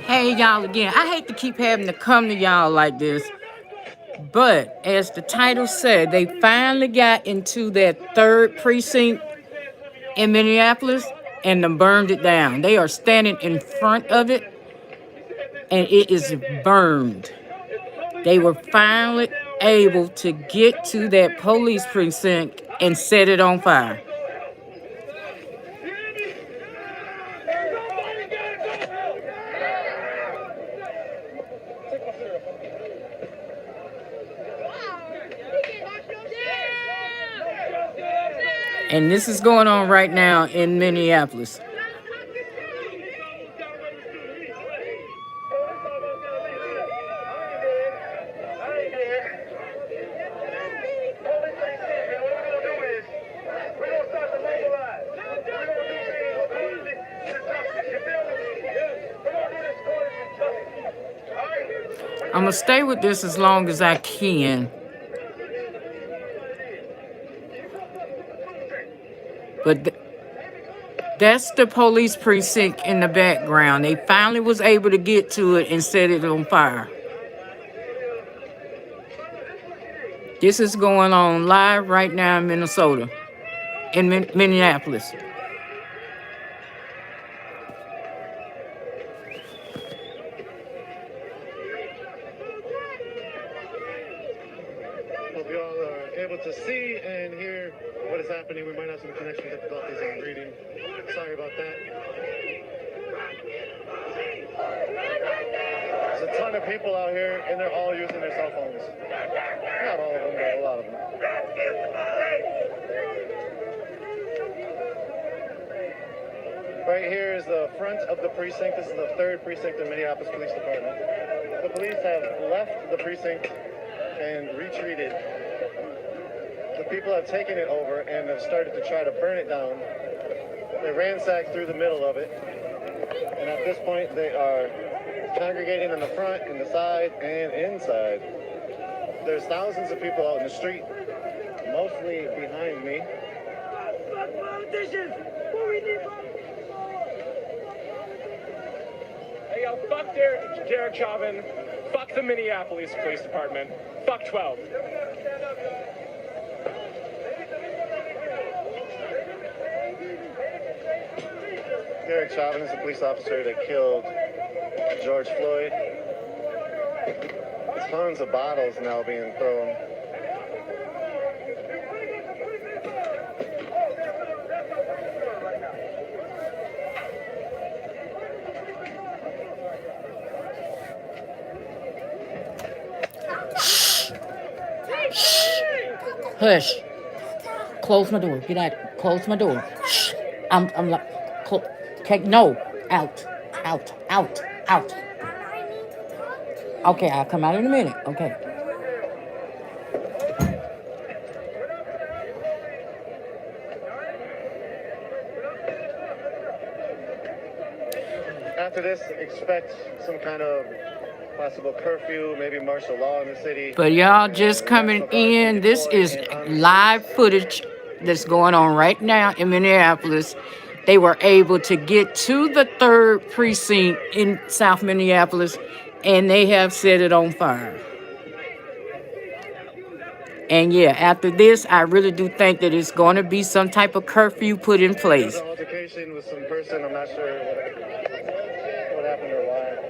Hey y'all again. I hate to keep having to come to y'all like this, but as the title said, they finally got into that third precinct in Minneapolis and them burned it down. They are standing in front of it and it is burned. They were finally able to get to that police precinct and set it on fire. And this is going on right now in Minneapolis. I'm going to stay with this as long as I can. But that's the police precinct in the background. They finally was able to get to it and set it on fire. This is going on live right now in Minnesota, in Minneapolis. Hope you all are able to see and hear what is happening. We might have some connection difficulties in reading. Sorry about that. There's a ton of people out here, and they're all using their cell phones. Not all of them, but a lot of them. Right here is the front of the precinct. This is the third precinct in Minneapolis Police Department. The police have left the precinct and retreated. The people have taken it over and have started to try to burn it down. They ransacked through the middle of it. And at this point, they are congregating in the front, in the side, and inside. There's thousands of people out in the street, mostly behind me. Hey, yo, fuck Derek Chauvin. Fuck the Minneapolis Police Department. Fuck 12. Derek Chauvin is a police officer that killed George Floyd. There's tons of bottles now being thrown. Hush. Close my door. Get out. Close my door. Shh. I'm like, okay, no. Out. Out. Okay, I'll come out in a minute. Okay. After this, expect some kind of possible curfew, maybe martial law in the city. But y'all just coming in. This is live footage that's going on right now in Minneapolis. They were able to get to the third precinct in South Minneapolis, and they have set it on fire. And yeah, after this, I really do think that it's going to be some type of curfew put in place. There's an altercation with some person. I'm not sure what happened or why.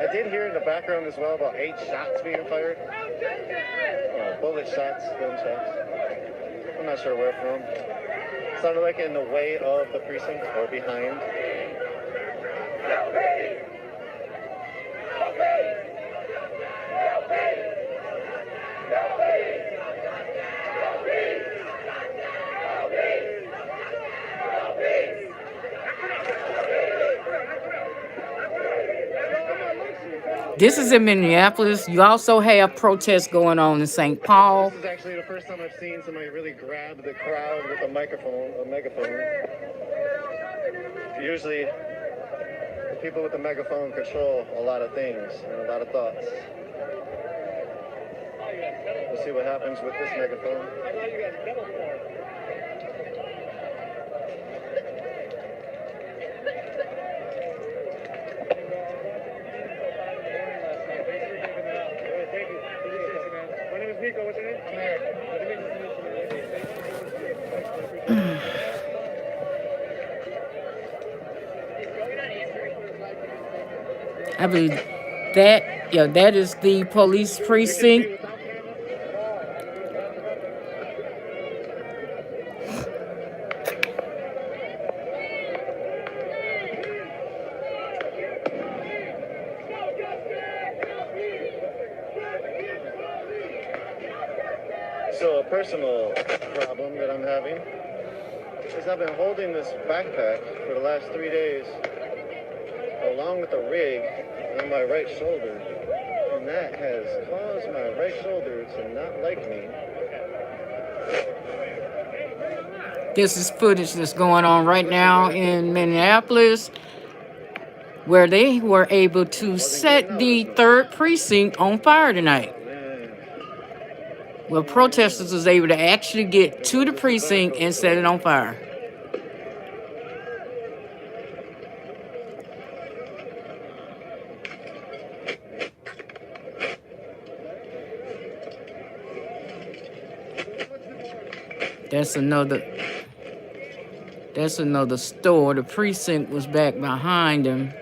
I did hear in the background as well about 8 shots being fired. Bullet shots, gunshots. I'm not sure where from. Sounded like in the way of the precinct or behind. This is in Minneapolis. You also have protests going on in St. Paul. This is actually the first time I've seen somebody really grab the crowd with a megaphone. Usually, the people with the megaphone control a lot of things and a lot of thoughts. We'll see what happens with this megaphone. I believe that, yeah, that is the police precinct. So a personal problem that I'm having is I've been holding this backpack for the last 3 days along with a rig on my right shoulder, and that has caused my right shoulder to not like me. This is footage that's going on right now in Minneapolis, where they were able to set the 3rd precinct on fire tonight. Well, protesters was able to actually get to the precinct and set it on fire. That's another store. The precinct was back behind them.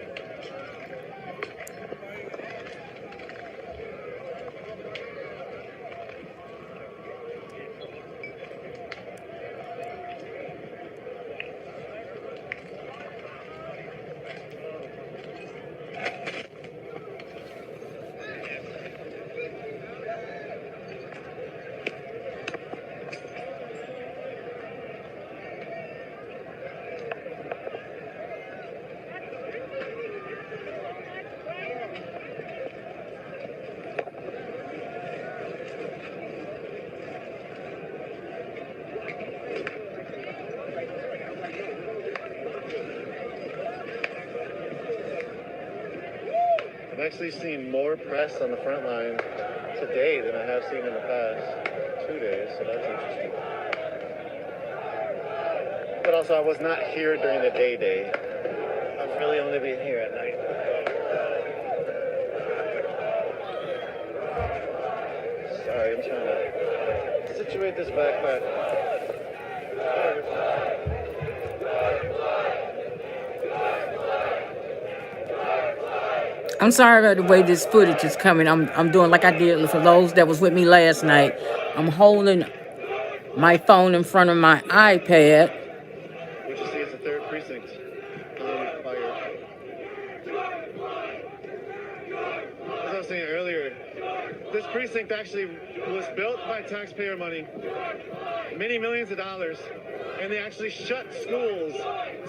I've actually seen more press on the front line today than I have seen in the past 2 days, so that's interesting. But also, I was not here during the day. I've really only been here at night. Sorry, I'm trying to situate this backpack. I'm sorry about the way this footage is coming. I'm doing like I did for those that was with me last night. I'm holding my phone in front of my iPad. What you see is the 3rd precinct on fire. As I was saying earlier, this precinct actually was built by taxpayer money, many millions of dollars, and they actually shut schools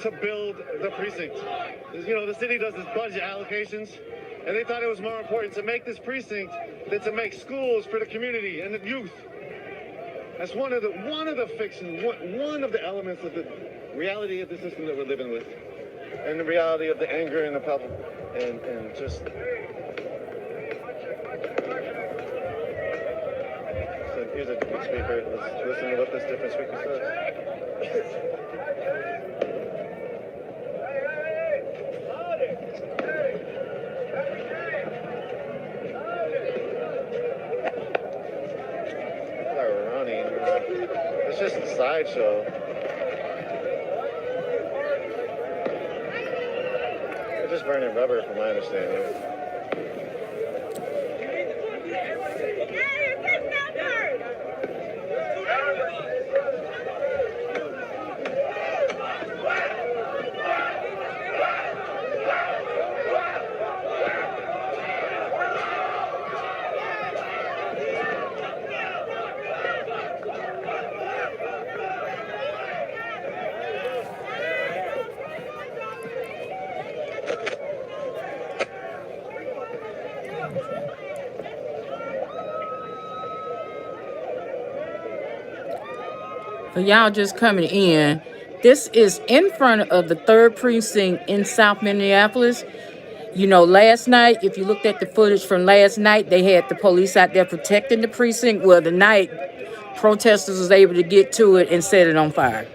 to build the precinct. You know, the city does this budget allocations, and they thought it was more important to make this precinct than to make schools for the community and the youth. That's one of the elements of the reality of the system that we're living with, and the reality of the anger and the public, and just. So here's a different speaker. Let's listen to what this different speaker says. It's just a sideshow. They're just burning rubber, from my understanding. For y'all just coming in, this is in front of the 3rd precinct in South Minneapolis. You know, last night, if you looked at the footage from last night, they had the police out there protecting the precinct. Well, tonight, protesters was able to get to it and set it on fire.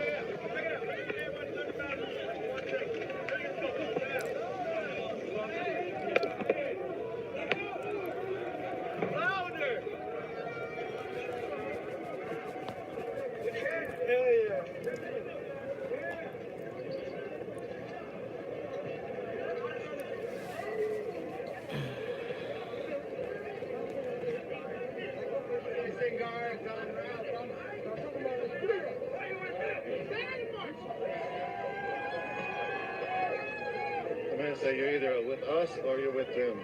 and say you're either with us or you're with them.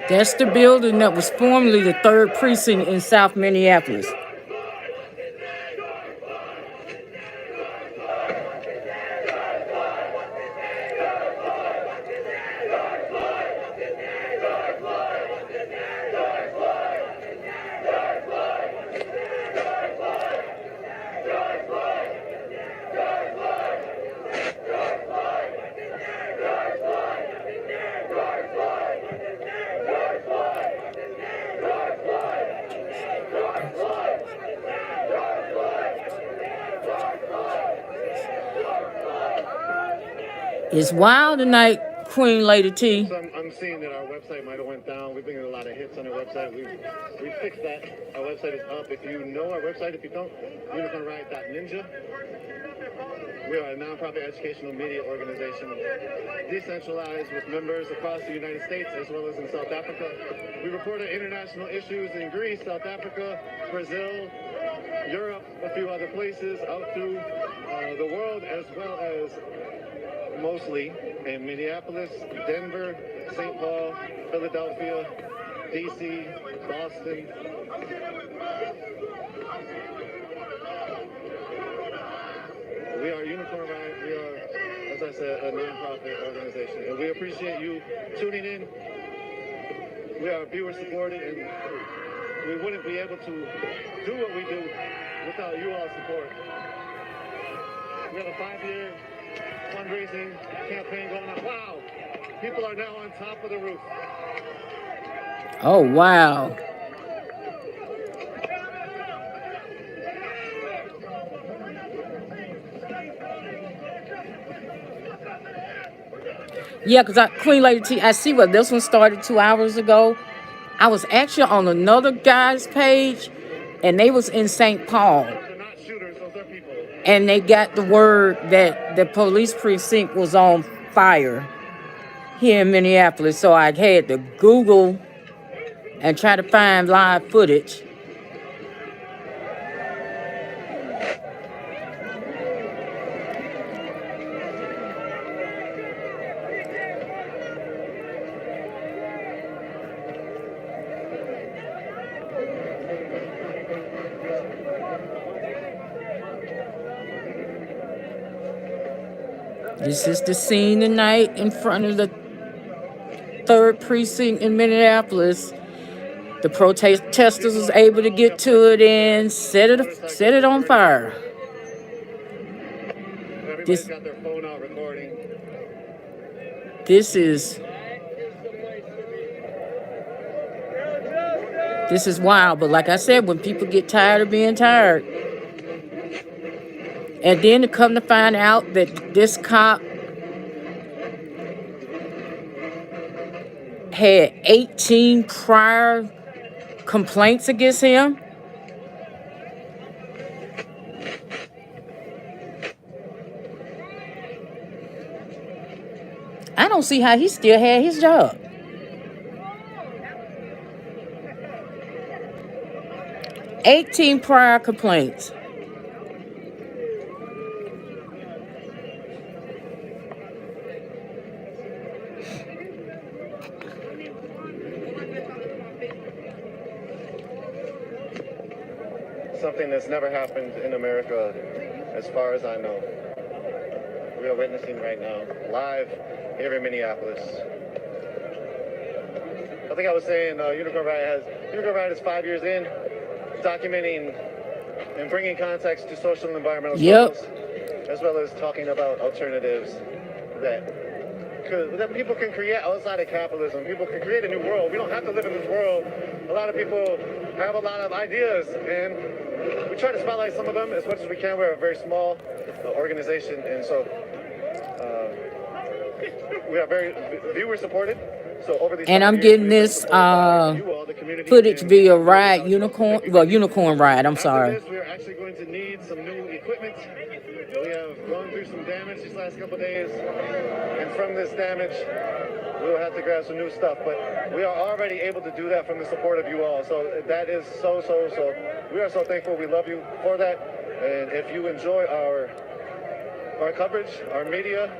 That's the building that was formerly the 3rd precinct in South Minneapolis. It's wild tonight, Queen Lady T. So I'm seeing that our website might have went down. We've been getting a lot of hits on our website. We fixed that. Our website is up. If you know our website, if you don't, unicornriot.ninja. We are a nonprofit educational media organization, decentralized with members across the United States as well as in South Africa. We report on international issues in Greece, South Africa, Brazil, Europe, a few other places out through the world, as well as mostly in Minneapolis, Denver, St. Paul, Philadelphia, DC, Boston. We are Unicorn Riot. We are, as I said, a nonprofit organization, and we appreciate you tuning in. We are viewer supported, and we wouldn't be able to do what we do without you all support. We have a 5-year fundraising campaign going on. Wow, people are now on top of the roof. Oh, wow. Yeah, because Queen Lady T, I see what this one started 2 hours ago. I was actually on another guy's page, and they was in St. Paul. They're not shooters, those are people. And they got the word that the police precinct was on fire here in Minneapolis. So I had to Google and try to find live footage. This is the scene tonight in front of the 3rd precinct in Minneapolis. The protesters was able to get to it and set it on fire. Everybody's got their phone out recording. This is wild, but like I said, when people get tired of being tired, and then to come to find out that this cop had 18 prior complaints against him. I don't see how he still had his job. $18 prior complaints. Something that's never happened in America, as far as I know. We are witnessing right now, live here in Minneapolis. I think I was saying Unicorn Riot is 5 years in, documenting and bringing context to social and environmental struggles, as well as talking about alternatives that people can create outside of capitalism. People can create a new world. We don't have to live in this world. A lot of people have a lot of ideas, and we try to spotlight some of them as much as we can. We're a very small organization, and so we are very viewer supported. So over these And 5 I'm years, getting we've been this supported by you all, the community, footage in via really Ride how strong. Unicorn. Thank you, Well, thank you. Unicorn Ride. I'm After sorry. this, we're actually going to need some new equipment. We have gone through some damage these last couple of days, and from this damage, we will have to grab some new stuff. But we are already able to do that from the support of you all. So that is so. We are so thankful. We love you for that. And if you enjoy our coverage, our media,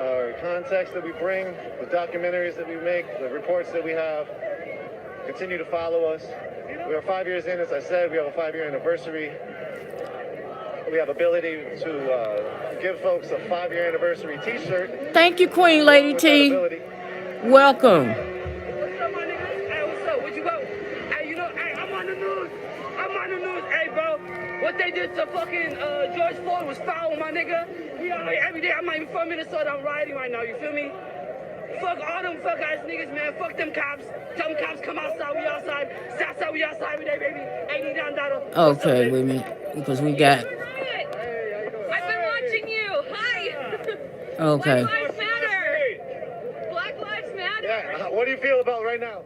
our context that we bring, the documentaries that we make, the reports that we have, continue to follow us. We are 5 years in, as I said, we have a 5-year anniversary. We have ability to give folks a 5-year anniversary t-shirt. Thank you, Queen Lady T. Welcome. What's up, my niggas? Hey, what's up? What you go? Hey, you know, hey, I'm on the news. Hey, bro. What they did to fucking George Floyd was foul, my nigga. We out here every day. I'm not even from Minnesota. I'm riding right now. You feel me? Fuck all them fuck ass niggas, man. Fuck them cops. Tell them cops come outside. We outside. Southside, we outside every day, baby. $80 down. Okay, wait a minute, because we got. I've been watching you. Hi. Okay. Black Lives Matter. Black Lives Matter. Yeah, what do you feel about right now?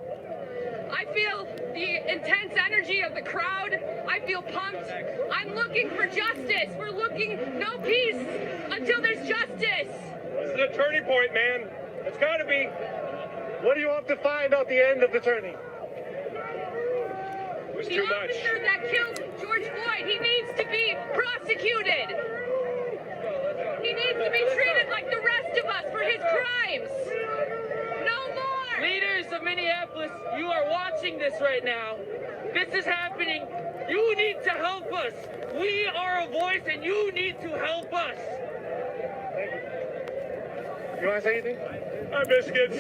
I feel the intense energy of the crowd. I feel pumped. I'm looking for justice. We're looking no peace until there's justice. This is a turning point, man. It's got to be. What do you hope to find out the end of the turning? It was The too much. officer that killed George Floyd, he needs to be prosecuted. He needs to be treated like the rest of us for his crimes. No more. Leaders of Minneapolis, you are watching this right now. This is happening. You need to help us. We are a voice, and you need to help us. You want to say anything? Hi, biscuits.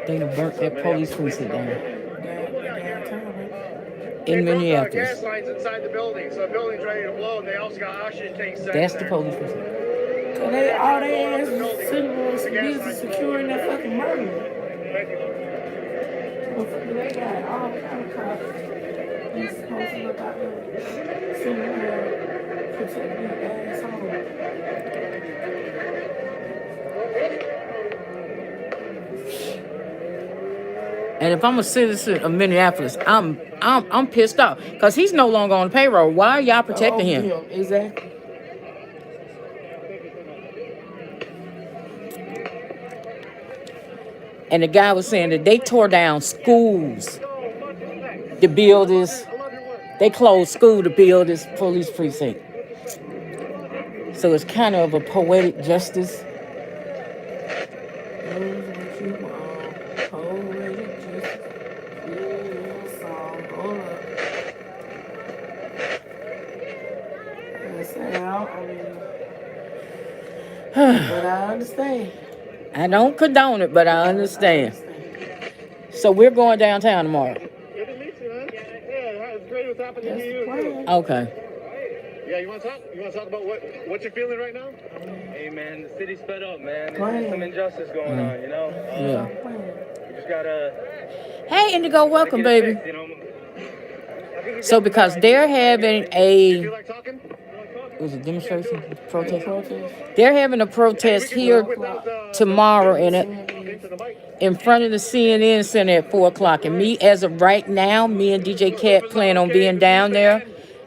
They done burnt that police precinct down They in broke Minneapolis. gas lines inside the building, so the building's ready to blow, and they also got oxygen tanks set That's in the there. police precinct. So they all they ass was sitting was busy securing that fucking murder. Thank you. They got all kind of cops. They supposed to look out there, sitting there, protecting their asshole. And if I'm a citizen of Minneapolis, I'm pissed off because he's no longer on the payroll. Why are y'all protecting him? Exactly. And the guy was saying that they tore down schools to build this. They closed school to build this police precinct. So it's kind of a poetic justice. But I understand. I don't condone it, but I understand. So we're going downtown tomorrow. Good to meet you, man. Yeah, it's great what's happening to you. Okay. Yeah, you want to talk? You want to talk about what you're feeling right now? Hey, man, the city's fed up, man. There's some injustice going on, you know? Yeah. You just gotta... Hey, Indigo, welcome, get it baby. fixed, you know? So because they're having You a like talking? was it demonstration protest? They're having a protest here tomorrow in front of the CNN Center at 4:00. And me, as of right now, me and DJ Cat plan on being down there,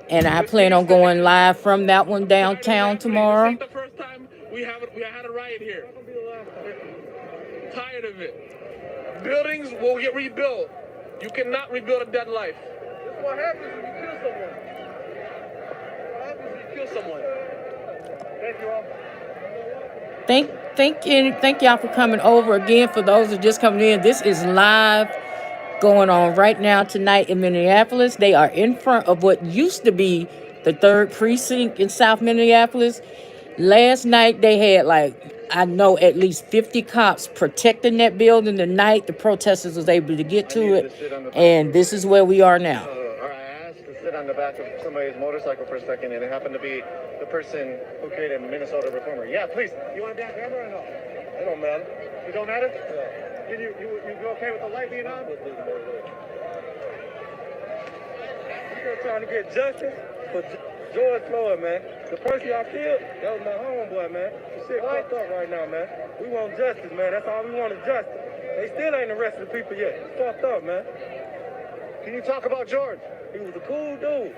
and I plan on going live from that one downtown tomorrow. This ain't the first time we had a riot here. Tired of it. Buildings will get rebuilt. You cannot rebuild a dead life. This is what happens when you kill someone. What happens when you kill someone? Thank you all. Thank y'all for coming over again. For those that just coming in, this is live going on right now tonight in Minneapolis. They are in front of what used to be the 3rd precinct in South Minneapolis. Last night they had I know at least 50 cops protecting that building. The night the protesters was able to get to it, and this is where we are now. Or I asked to sit on the back of somebody's motorcycle for a second, and it happened to be the person who created Minnesota Reformer. Yeah, please. You want to be on camera or no? It don't matter. It don't matter? Yeah. You okay with the light being on? still trying to get justice for George Floyd, man. The person y'all killed, that was my homeboy, man. The shit fucked up right now, man. We want justice, man. That's all we want is justice. They still ain't arrested the people yet. It's fucked up, man. Can you talk about George? He was a cool dude.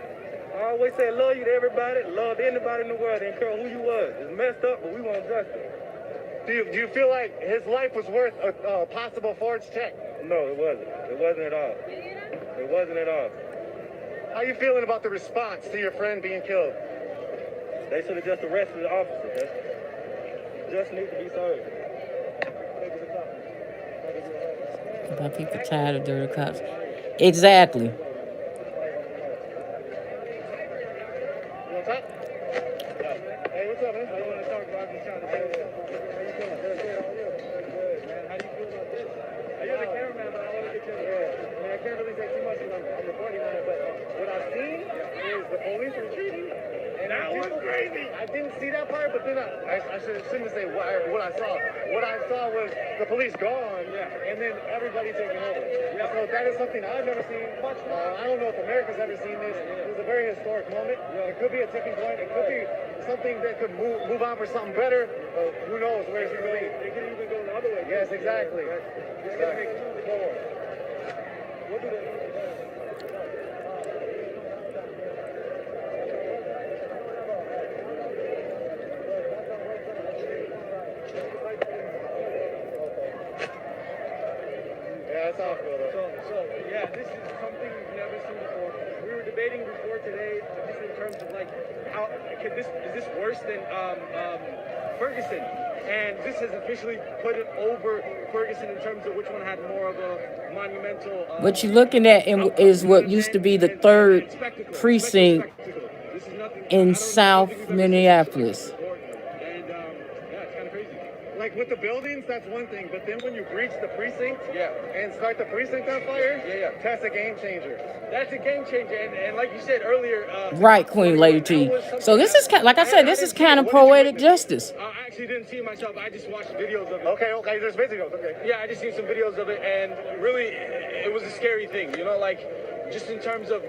I always said love you to everybody, love anybody in the world, didn't care who you was. It's messed up, but we want justice. Do you feel like his life was worth a possible forged check? No, it wasn't. It wasn't at all. It wasn't at all. How you feeling about the response to your friend being killed? They should have just arrested the officer. Just need to be served. About people tired of dirty cops. Exactly. You want to talk? Hey, what's up, man? I don't want to talk about this kind of thing. How you feeling? Good, man. How do you feel about this? You're the cameraman, but I want to get your Yeah. I mean, I can't really say too much because I'm reporting on it, but what I've seen is the police retreating. And that was crazy. I didn't see that part, but then I shouldn't say what I saw. What I saw was the police gone, and then everybody taking over. So that is something I've never seen. I don't know if America's ever seen this. It was a very historic moment. It could be a tipping point. It could be something that could move on for something better. Who knows? Where is it really? It could even go the other way. Yes, exactly. It's going to make moves forward. What do they do? That's how I feel, though. So yeah, this is something we've never seen before. We were debating before today, just in terms of like, how is this worse than Ferguson? And this has officially put it over Ferguson in terms of which one had more of a monumental. What you're looking at is what used to be the 3rd precinct in South Minneapolis. And yeah, it's kind of crazy. Like with the buildings, that's one thing, but then when you breach the precinct Yeah. and start the precinct on fire, Yeah. that's a game changer. That's a game changer, and like you said earlier, Right, Queen Lady T. So this is, like I said, this is kind of poetic justice. I actually didn't see it myself. I just watched videos of it. Okay, there's videos, okay. Yeah, I just seen some videos of it, and really, it was a scary thing. You know, like, just in terms of,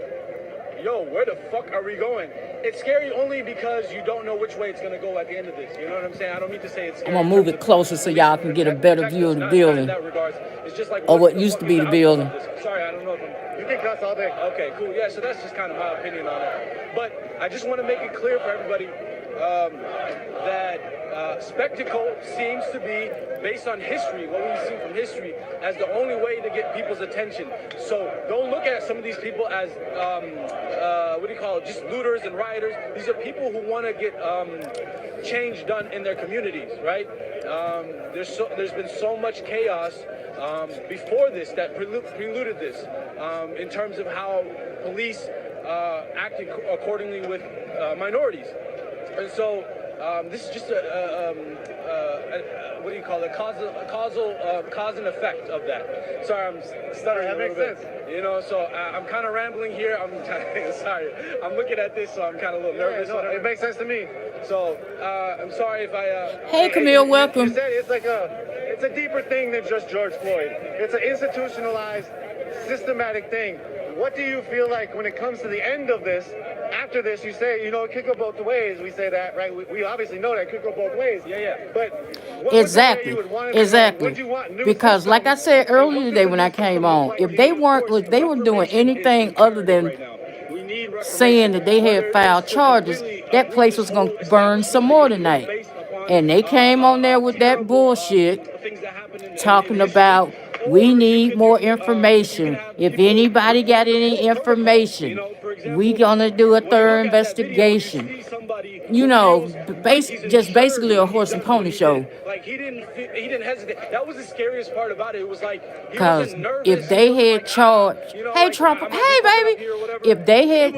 yo, where the fuck are we going? It's scary only because you don't know which way it's going to go at the end of this. You know what I'm saying? I don't mean to say it's scary. I'm gonna move it closer so y'all can get a better view of the building. In that regards, it's just like, Or what the used fuck to be is the outcome building. of this? Sorry, I don't know if I'm... You can cuss all day. Okay, cool. Yeah, so that's just kind of my opinion on it. But I just want to make it clear for everybody that spectacle seems to be, based on history, what we've seen from history, as the only way to get people's attention. So don't look at some of these people as, what do you call it, just looters and rioters. These are people who want to get change done in their communities, right? There's been so much chaos before this that preluded this, in terms of how police acted accordingly with minorities. And so this is just what do you call it? Cause and effect of that. Sorry, I'm stuttering That a little makes bit. sense. You know, so I'm kind of rambling here. I'm sorry. I'm looking at this, so I'm kind of a little nervous. No, it makes sense to me. So I'm sorry if I. Hey, Camille, You welcome. said it's a deeper thing than just George Floyd. It's an institutionalized, systematic thing. What do you feel like when it comes to the end of this? After this, you say, you know, it could go both ways. We say that, right? We obviously know that it could go both ways. Yeah. But what was the way you would want it to go? Exactly. Would you want new Because, like I said systems? earlier today when I came on, if they were doing anything other than saying that they had filed charges, that place was going to burn some more tonight. And they came on there with that bullshit, talking about we need more information. If anybody got any information, we gonna do a thorough investigation. You know, just basically a horse and pony show. Like he didn't hesitate. That was the scariest part about it. It was like he Because wasn't nervous. if they had charged, hey Trump, hey baby, if they had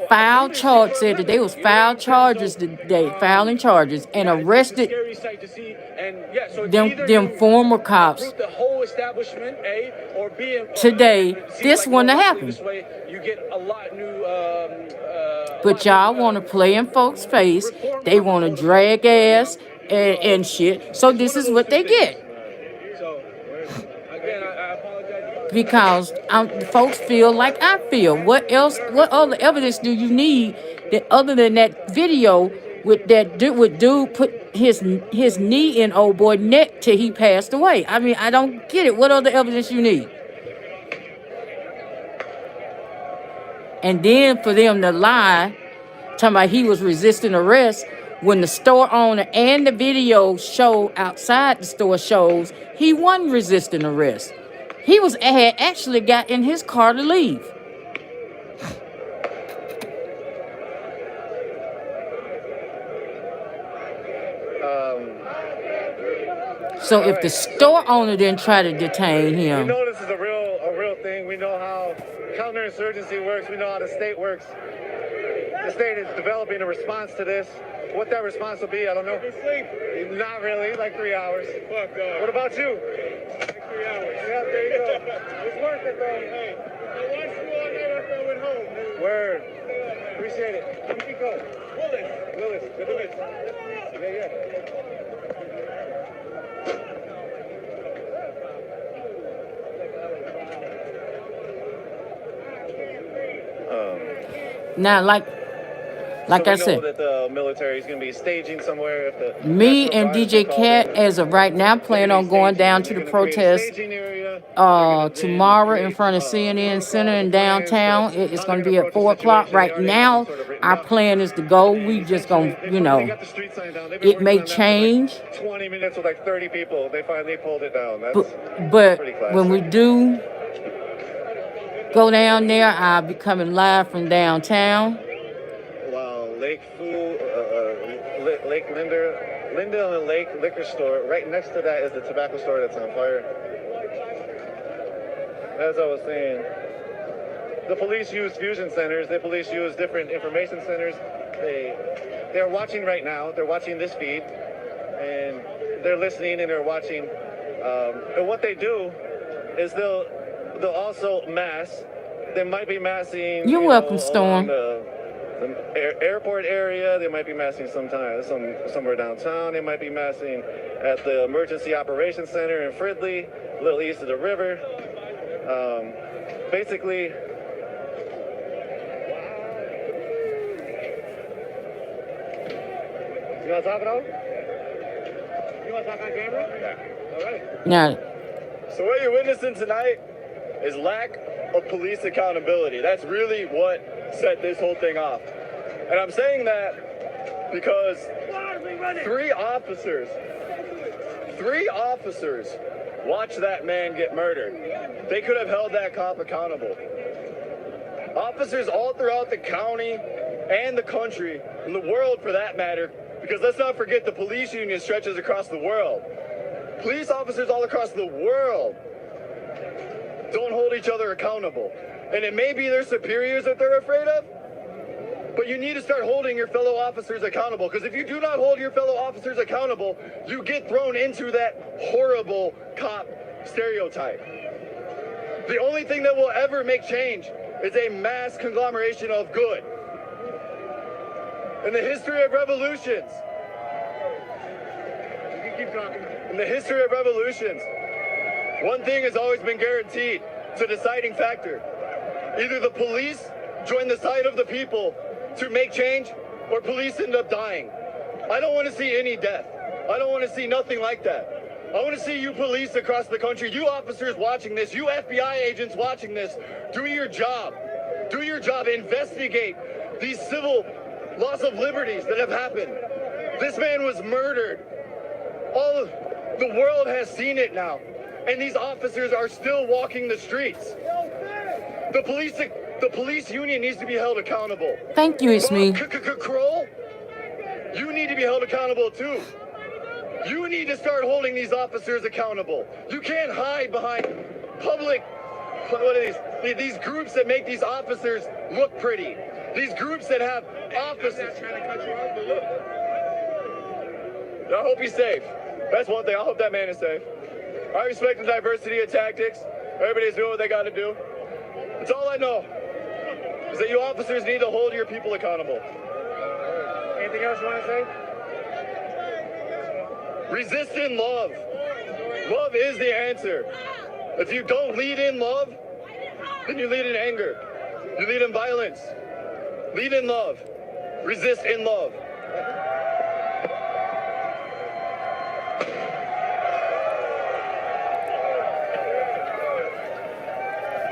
filed charges, said that they was filed charges today, filing charges and arrested them former cops today, this wouldn't have happened. But y'all want to play in folks' face. They want to drag ass and shit. So this is what they get. So again, I apologize. because folks feel like I feel. What else? What other evidence do you need that other than that video with dude put his knee in old boy neck till he passed away? I mean, I don't get it. What other evidence you need? And then for them to lie, talking about he was resisting arrest, when the store owner and the video show outside the store shows he wasn't resisting arrest. He had actually got in his car to leave. So if the store owner didn't try to detain We him, know this is a real thing. We know how counterinsurgency works. We know how the state works. The state is developing a response to this. What that response will be, I don't know. Not really, like 3 hours. Fuck off. What about you? Like 3 hours. Yeah, there you go. It's worth it, though. Hey, I watched you all night after I went home. Word. Appreciate it. Nico. Willis. Good to meet you. Yeah. now like I said, that the military is going to be staging somewhere. If the me and DJ Cat, as of right now, plan on going down to the protest tomorrow in front of CNN Center in downtown. It's going to be at 4 o'clock. Right now, our plan is to go. We just going to, it may change. 20 minutes with like 30 people. They finally pulled it down. But when we do go down there, I'll be coming live from downtown. Lake Linda and Lake liquor store. Right next to that is the tobacco store that's on fire. As I was saying, the police use fusion centers. The police use different information centers. They're watching right now. They're watching this feed, and they're listening and they're watching. And what they do is they'll also mass. They might be massing. You're welcome, Storm. The airport area. They might be massing somewhere downtown. They might be massing at the emergency operations center in Fridley, a little east of the river. Basically, you want to talk it out? You want to talk on camera? Yeah. All right. Now, so what you're witnessing tonight is lack of police accountability. That's really what set this whole thing off. And I'm saying that because three officers watched that man get murdered. They could have held that cop accountable. Officers all throughout the county and the country, and the world for that matter, because let's not forget the police union stretches across the world. Police officers all across the world don't hold each other accountable. And it may be their superiors that they're afraid of, but you need to start holding your fellow officers accountable, because if you do not hold your fellow officers accountable, you get thrown into that horrible cop stereotype. The only thing that will ever make change is a mass conglomeration of good. In the history of revolutions, you can keep talking. In the history of revolutions, one thing has always been guaranteed. It's a deciding factor. Either the police join the side of the people to make change, or police end up dying. I don't want to see any death. I don't want to see nothing like that. I want to see you police across the country, you officers watching this, you FBI agents watching this, do your job. Do your job. Investigate these civil loss of liberties that have happened. This man was murdered. All of the world has seen it now. And these officers are still walking the streets. The police union needs to be held accountable. thank you, it's me. Kroll, you need to be held accountable too. You need to start holding these officers accountable. You can't hide behind public, what are these groups that make these officers look pretty. These groups that have officers. Trying to cut you off, but look. I hope he's safe. That's one thing. I hope that man is safe. I respect the diversity of tactics. Everybody's doing what they got to do. That's all I know, is that you officers need to hold your people accountable. Anything else you want to say? Resist in love. Love is the answer. If you don't lead in love, then you lead in anger. You lead in violence. Lead in love. Resist in love.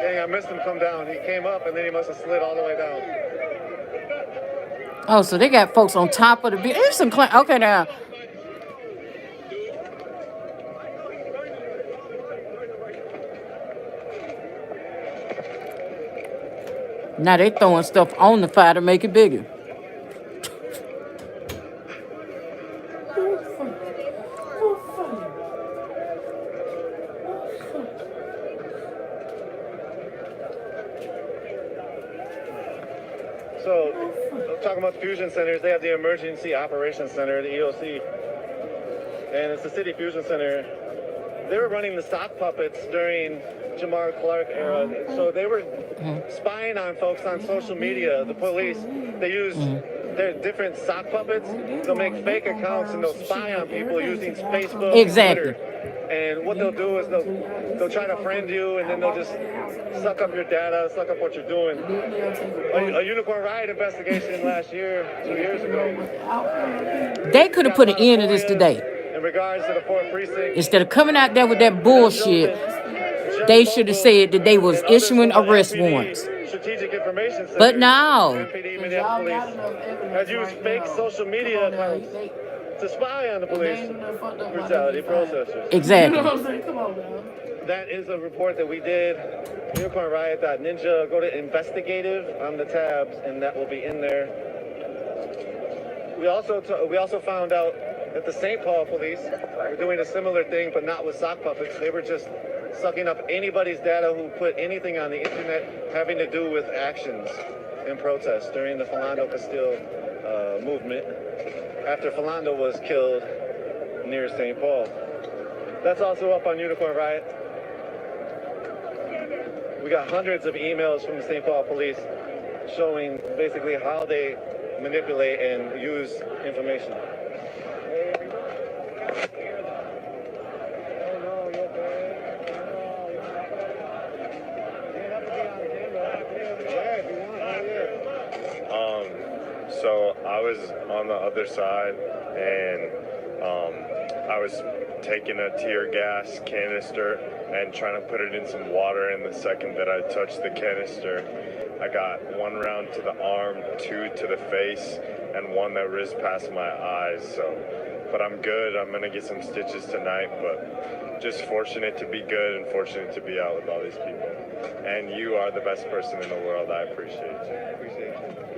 Dang, I missed him come down. He came up and then he must have slid all the way down. Oh, so they got folks on top of the building. There's some okay now. Now they throwing stuff on the fire to make it bigger. So, talking about the fusion centers, they have the Emergency Operations Center, the EOC, and it's the City Fusion Center. They were running the sock puppets during Jamar Clark era, so they were spying on folks on social media. The police, they use their different sock puppets. They'll make fake accounts and they'll spy on people using Facebook, Exactly. Twitter. And what they'll do is they'll try to friend you, and then they'll just suck up your data, suck up what you're doing. A unicorn riot investigation last year, 2 years ago. They could have put an end to this today. In regards to the 4th precinct, Instead of coming out there with that bullshit, they should have said that they was issuing arrest warrants. Strategic Information Center, But now, MPD Minneapolis has used fake social media accounts to spy on the police brutality processors. exactly. You know what I'm saying? Come on, man. That is a report that we did. Unicornriot.ninja. Go to investigative on the tabs, and that will be in there. We also found out that the St. Paul police were doing a similar thing, but not with sock puppets. They were just sucking up anybody's data who put anything on the internet having to do with actions and protests during the Philando Castile movement after Philando was killed near St. Paul. That's also up on Unicorn Riot. We got hundreds of emails from the St. Paul police showing basically how they manipulate and use information. So I was on the other side, and I was taking a tear gas canister and trying to put it in some water, and the second that I touched the canister, I got 1 round to the arm, 2 to the face, and 1 that rizzed past my eyes. But I'm good. I'm gonna get some stitches tonight, but just fortunate to be good and fortunate to be out with all these people. And you are the best person in the world. I appreciate you. Appreciate you.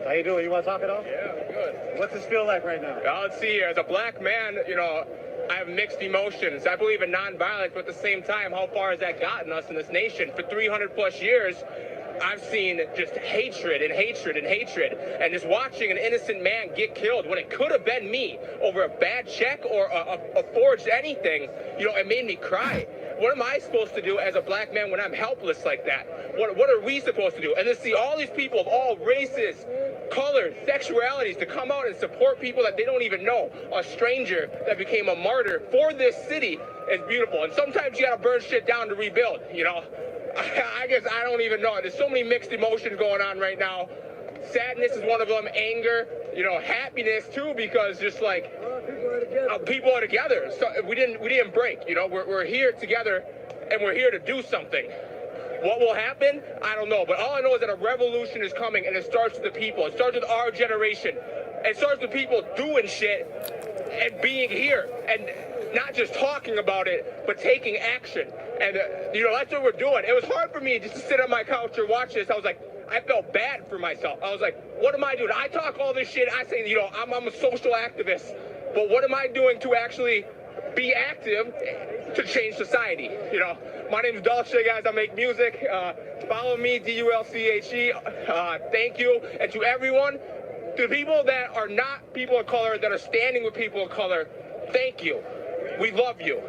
How you doing? You want to talk it off? Yeah, good. What's this feel like right now? Let's see here. As a black man, I have mixed emotions. I believe in nonviolence, but at the same time, how far has that gotten us in this nation? For 300 plus years, I've seen just hatred and hatred and hatred. And just watching an innocent man get killed when it could have been me over a bad check or a forged anything, it made me cry. What am I supposed to do as a black man when I'm helpless like that? What are we supposed to do? And to see all these people of all races, colors, sexualities to come out and support people that they don't even know, a stranger that became a martyr for this city is beautiful. And sometimes you gotta burn shit down to rebuild, I guess I don't even know. There's so many mixed emotions going on right now. Sadness is one of them, anger, happiness too, because just like people are together. So we didn't break, we're here together and we're here to do something. What will happen? I don't know. But all I know is that a revolution is coming, and it starts with the people. It starts with our generation. It starts with people doing shit and being here and not just talking about it, but taking action. And, that's what we're doing. It was hard for me just to sit on my couch or watch this. I felt bad for myself. I was like, what am I doing? I talk all this shit. I say, I'm a social activist. But what am I doing to actually be active to change society? My name is Dolce, guys. I make music. Follow me, DULCHE. Thank you. And to everyone, to people that are not people of color, that are standing with people of color, thank you. We love you.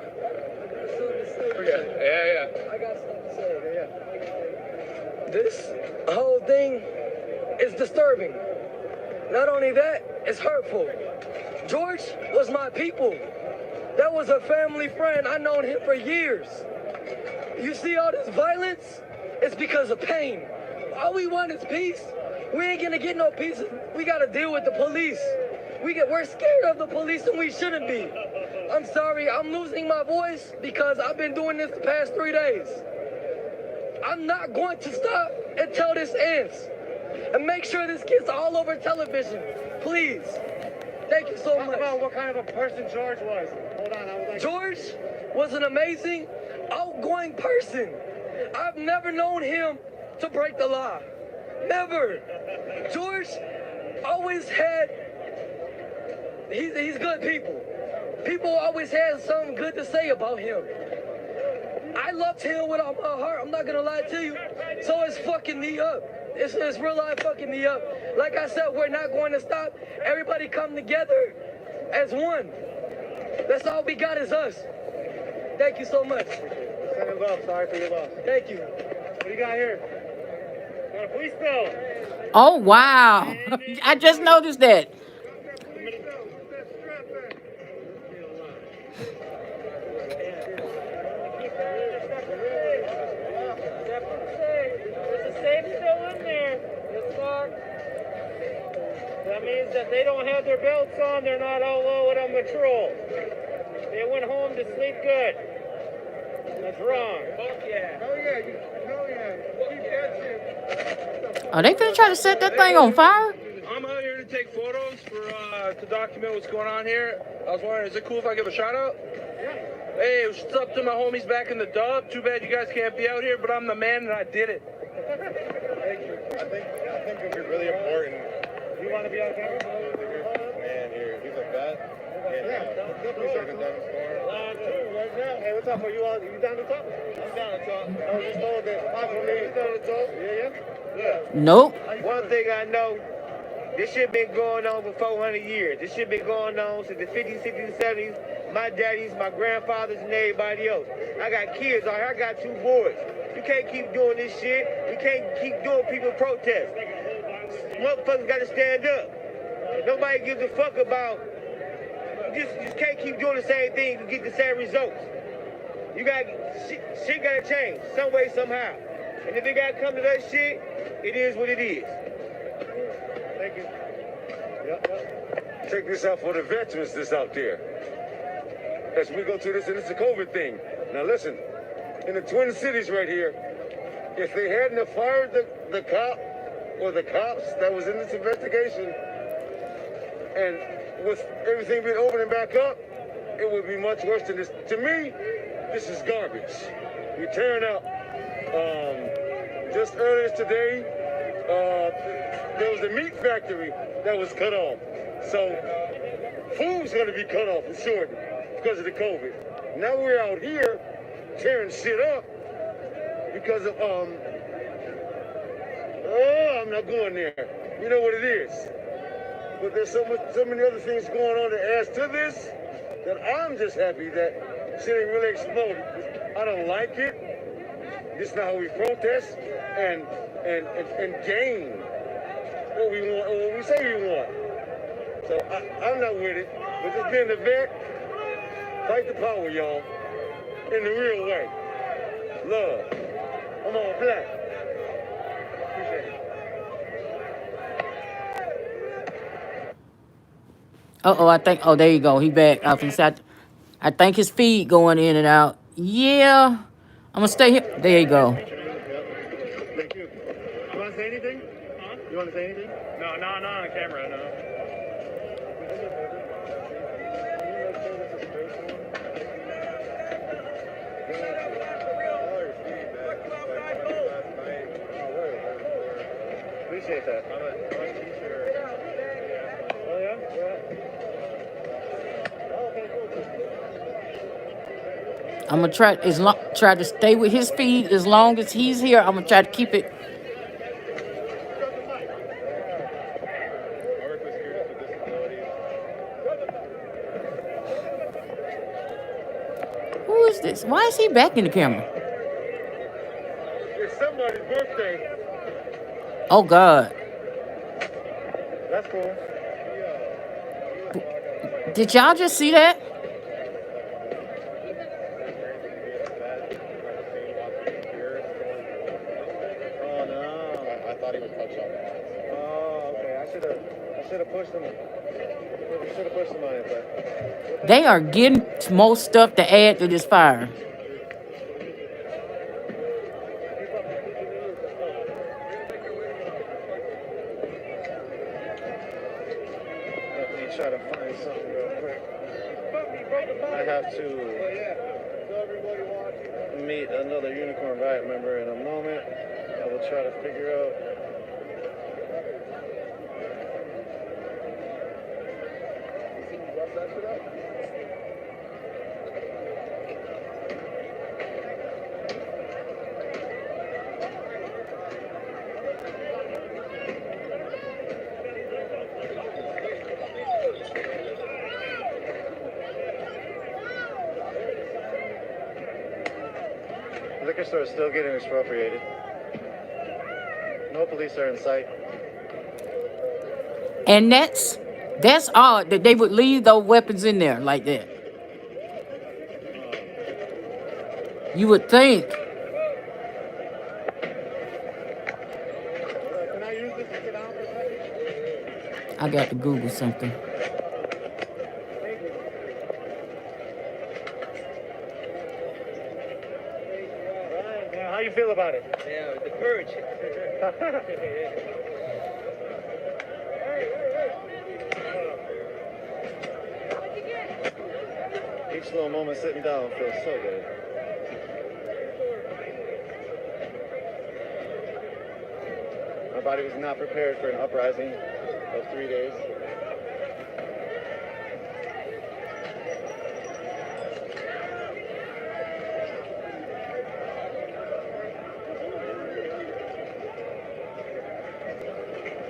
Yeah. I got something to say. This whole thing is disturbing. Not only that, it's hurtful. George was my people. That was a family friend. I known him for years. You see all this violence? It's because of pain. All we want is peace. We ain't gonna get no peace. We gotta deal with the police. We're scared of the police and we shouldn't be. I'm sorry, I'm losing my voice because I've been doing this the past 3 days. I'm not going to stop until this ends. And make sure this gets all over television. Please. Thank you so much. Talk about what kind of a person George was. Hold on, I would like George was an amazing, outgoing person. I've never known him to break the law. Never. George always had, he's good people. People always had something good to say about him. I loved him with all my heart. I'm not gonna lie to you. So it's fucking me up. It's real life fucking me up. Like I said, we're not going to stop. Everybody come together as one. That's all we got is us. Thank you so much. Sending love. Sorry for your loss. Thank you. What do you got here? Got a police bill. Oh, wow. I just noticed that. That means that they don't have their belts on, they're not all low on patrol. They went home to sleep good. That's wrong. Fuck yeah. Oh yeah, keep that shit. Are they gonna try to set that thing on fire? I'm out here to take photos to document what's going on here. I was wondering, is it cool if I give a shout out? Hey, what's up to my homies back in the dub? Too bad you guys can't be out here, but I'm the man and I did it. Thank you. I think it would be really important. You want to be on camera? Man, here, he's a vet. Hey, what's up? You down to talk? I'm down to talk. I was just told that possibly you down to talk. Yeah. Nope. One thing I know, this shit been going on for 400 years. This shit been going on since the 50s, 60s, 70s. My daddies, my grandfathers, and everybody else. I got kids out here. I got 2 boys. You can't keep doing this shit. You can't keep doing people protest. Motherfuckers got to stand up. Nobody gives a fuck about. You just can't keep doing the same thing to get the same results. You got shit got to change some way, somehow. And if it got to come to that shit, it is what it is. Thank you. Yep. Take this out for the veterans that's out there. As we go through this, and it's a COVID thing. Now listen, in the Twin Cities right here, if they hadn't have fired the cop or the cops that was in this investigation, and with everything being opening back up, it would be much worse than this. To me, this is garbage. You're tearing up. Just earlier today, there was a meat factory that was cut off. So food's going to be cut off for sure because of the COVID. Now we're out here tearing shit up because of I'm not going there. You know what it is. But there's so many other things going on to add to this that I'm just happy that shit ain't really exploded. I don't like it. This is not how we protest and gain what we want, or what we say we want. So I'm not with it. But just being the vet, fight the power, y'all, in the real way. Love. I'm all black. Appreciate it. Oh, there you go. He back off inside. I think his feed going in and out. Yeah. I'm gonna stay here. There you go. Thank you. You want to say anything? Huh? You want to say anything? No, not on camera, no. Appreciate that. Oh yeah? Oh, okay, cool. I'm gonna try to stay with his feed as long as he's here. I'm gonna try to keep it. Who is this? Why is he back in the camera? It's somebody's birthday. Oh God. That's cool. Did y'all just see that? Oh no. I thought he would touch on that. Oh, okay. I should have pushed him. Should have pushed him on it, but They are getting more stuff to add to this fire. let me try to find something real quick. I have to meet another Unicorn Riot member in a moment. I will try to figure out. The liquor store is still getting expropriated. No police are in sight. And that's odd that they would leave those weapons in there like that. You would think. Can I use this to get down for a second? I got to Google something. Yeah, how you feel about it? Yeah, the purge. Each little moment sitting down feels so good. My body was not prepared for an uprising of 3 days.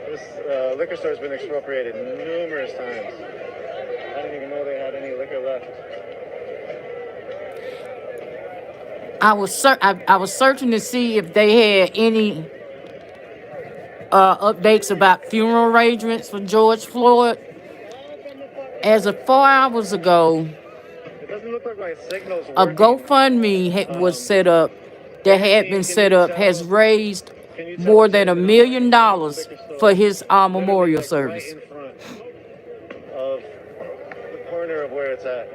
This liquor store has been expropriated numerous times. I didn't even know they had any liquor left. I was searching to see if they had any updates about funeral arrangements for George Floyd. As of 4 hours ago, It doesn't look like my signal's a working. GoFundMe was set up. That had been set up has raised more than $1 million for his memorial service. Right in front of the corner of where it's at.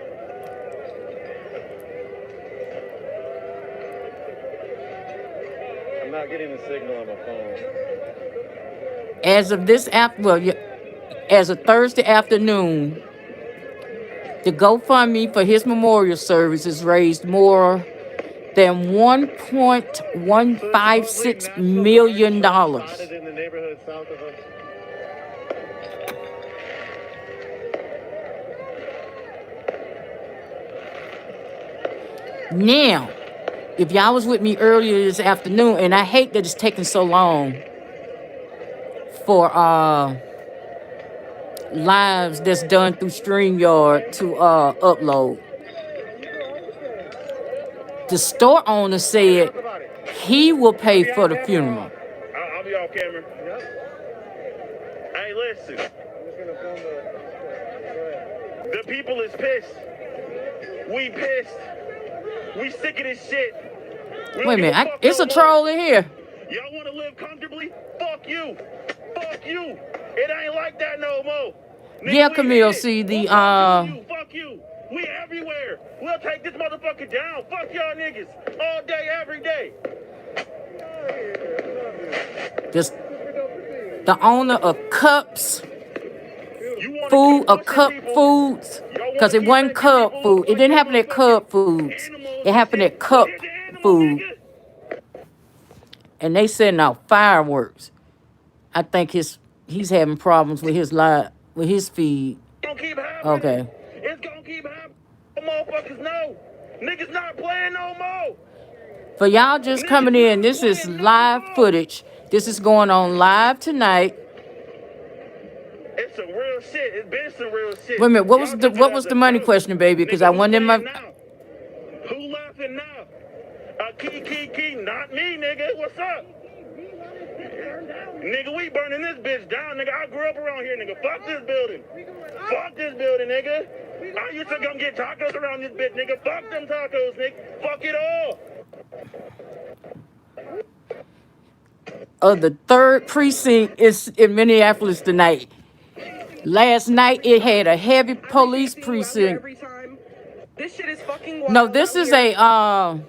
I'm not getting the signal on my phone. As of as of Thursday afternoon, the GoFundMe for his memorial service has raised more than $1.156 million. Spotted in the neighborhood south of us. Now, if y'all was with me earlier this afternoon, and I hate that it's taking so long for lives that's done through StreamYard to upload. The store owner said he will pay for the funeral. I'll be off camera. Hey, listen. The people is pissed. We pissed. We sick of this shit. Wait a minute, it's a troll in here. Y'all want to live comfortably? Fuck you. Fuck you. It ain't like that no more. Nigga, Yeah, Camille, see the Fuck you. We everywhere. We'll take this motherfucker down. Fuck y'all niggas. All day, every day. just the owner of Cups Food or Cup Foods, because it wasn't Cub Food. It didn't happen at Cub Foods. It happened at Cup Food. And they sending out fireworks. I think he's having problems with his feed. Okay. It's gonna keep happening. Motherfuckers know. Niggas not playing no more. For y'all just coming in, this is live footage. This is going on live tonight. It's some real shit. It's been some real shit. Wait a minute, what was the money question, baby? Because I wanted my. Who laughing now? Key, not me, nigga. What's up? Nigga, we burning this bitch down, nigga. I grew up around here, nigga. Fuck this building. Fuck this building, nigga. I used to come get tacos around this bitch, nigga. Fuck them tacos, nigga. Fuck it all. Of the 3rd precinct is in Minneapolis tonight. Last night it had a heavy police precinct. This shit is fucking No, wild this out is here. a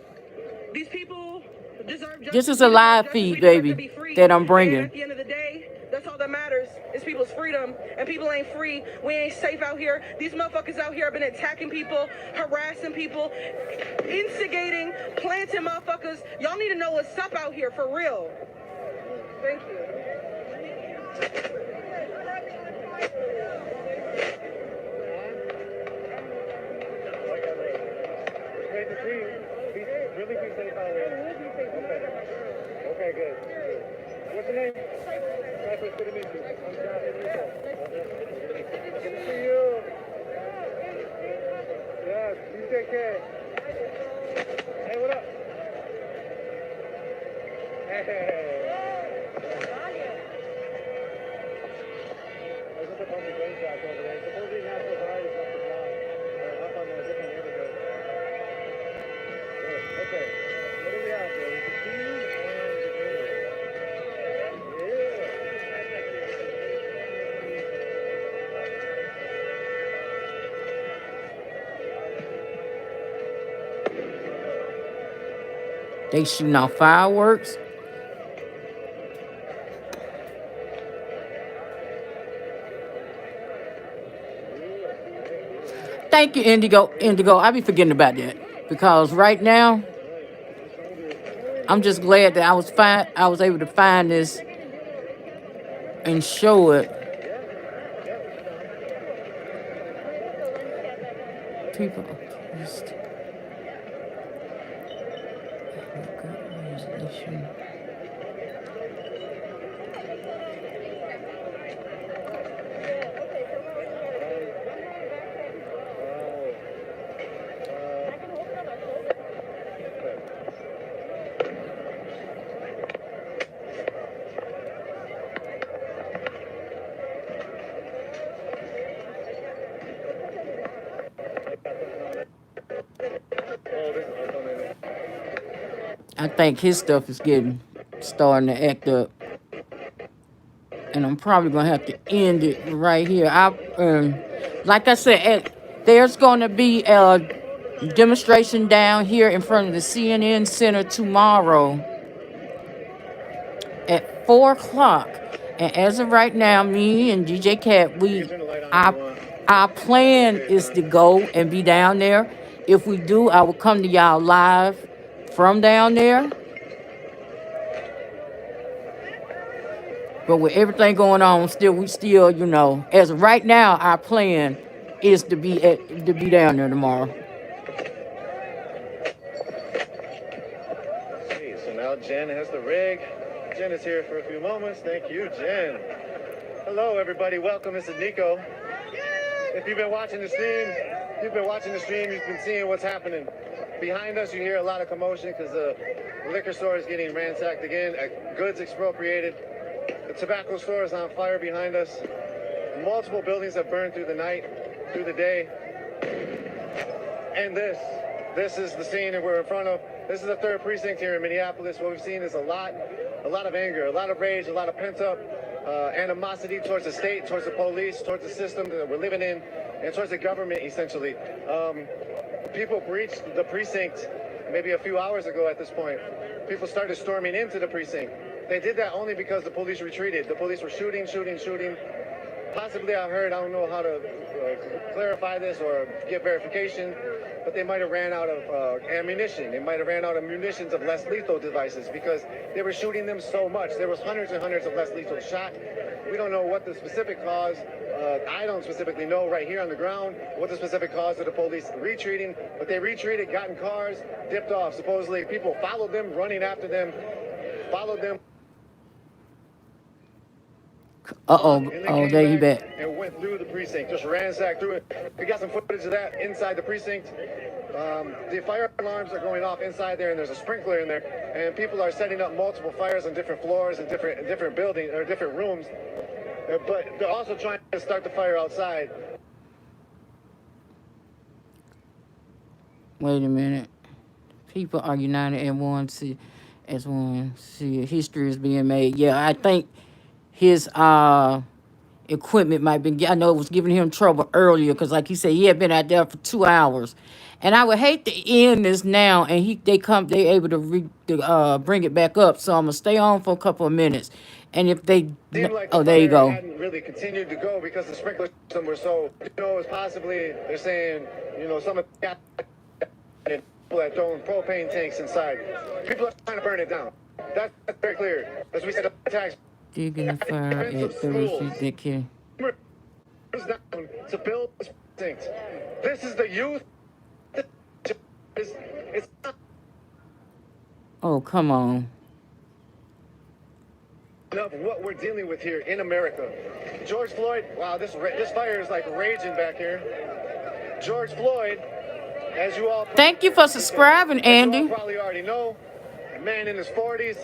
These people deserve justice. this is a live feed, baby, that I'm And bringing. at the end of the day, that's all that matters is people's freedom. And people ain't free. We ain't safe out here. These motherfuckers out here have been attacking people, harassing people, instigating, planting motherfuckers. Y'all need to know what's up out here for real. Thank you. Great to see you. Really be safe out here. Okay, good. What's your name? Cypress, good to meet you. I'm John Enrico. Good to see you. Yes, you take care. Hey, what up? Hey. There's just a bunch of gunshots over there. Supposedly National Guard is up the block. Or up on a different neighborhood. Okay. What do we have there? We can see you and the grenade. They shooting off fireworks. Thank you, Indigo. Indigo, I be forgetting about that because right now I'm just glad that I was able to find this and show it. People accused. I think his stuff is starting to act up. And I'm probably going to have to end it right here. Like I said, there's going to be a demonstration down here in front of the CNN Center tomorrow at 4 o'clock. And as of right now, me and DJ Cat, our plan is to go and be down there. If we do, I will come to y'all live from down there. But with everything going on, we still, as of right now, our plan is to be down there tomorrow. Okay, so now Jen has the rig. Jen is here for a few moments. Thank you, Jen. Hello, everybody. Welcome. This is Nico. If you've been watching the stream, you've been seeing what's happening. Behind us, you hear a lot of commotion because the liquor store is getting ransacked again, goods expropriated. The tobacco store is on fire behind us. Multiple buildings have burned through the night, through the day. And this is the scene that we're in front of. This is the 3rd precinct here in Minneapolis. What we've seen is a lot of anger, a lot of rage, a lot of pent-up animosity towards the state, towards the police, towards the system that we're living in, and towards the government, essentially. People breached the precinct maybe a few hours ago at this point. People started storming into the precinct. They did that only because the police retreated. The police were shooting. Possibly I don't know how to clarify this or get verification, but they might have ran out of ammunition. They might have ran out of munitions of less lethal devices because they were shooting them so much. There was hundreds and hundreds of less lethal shot. We don't know what the specific cause, I don't specifically know right here on the ground what the specific cause of the police retreating, but they retreated, got in cars, dipped off. Supposedly people followed them, running after them, followed them. Oh, there you back. And went through the precinct, just ransacked through it. We got some footage of that inside the precinct. The fire alarms are going off inside there, and there's a sprinkler in there, and people are setting up multiple fires on different floors and different buildings or different rooms. But they're also trying to start the fire outside. Wait a minute. People are united in one. See, as one. See, history is being made. Yeah, I think his equipment might be. I know it was giving him trouble earlier because, like he said, he had been out there for 2 hours, and I would hate to end this now. And they able to bring it back up. So I'm gonna stay on for a couple of minutes, and if they, Seemed like oh, the there you fire go. hadn't really continued to go because the sprinkler system were so, it's possibly, they're saying, some of the people that throwing propane tanks inside. People are trying to burn it down. That's very clear. As we said, the attacks. Digging the fire at 30 feet. They can. Down to build this precinct. This is the youth. It's not Oh, come on. enough what we're dealing with here in America. George Floyd, wow, this fire is like raging back here. George Floyd, as you all Thank you for subscribing, Andy. probably already know, a man in his 40s,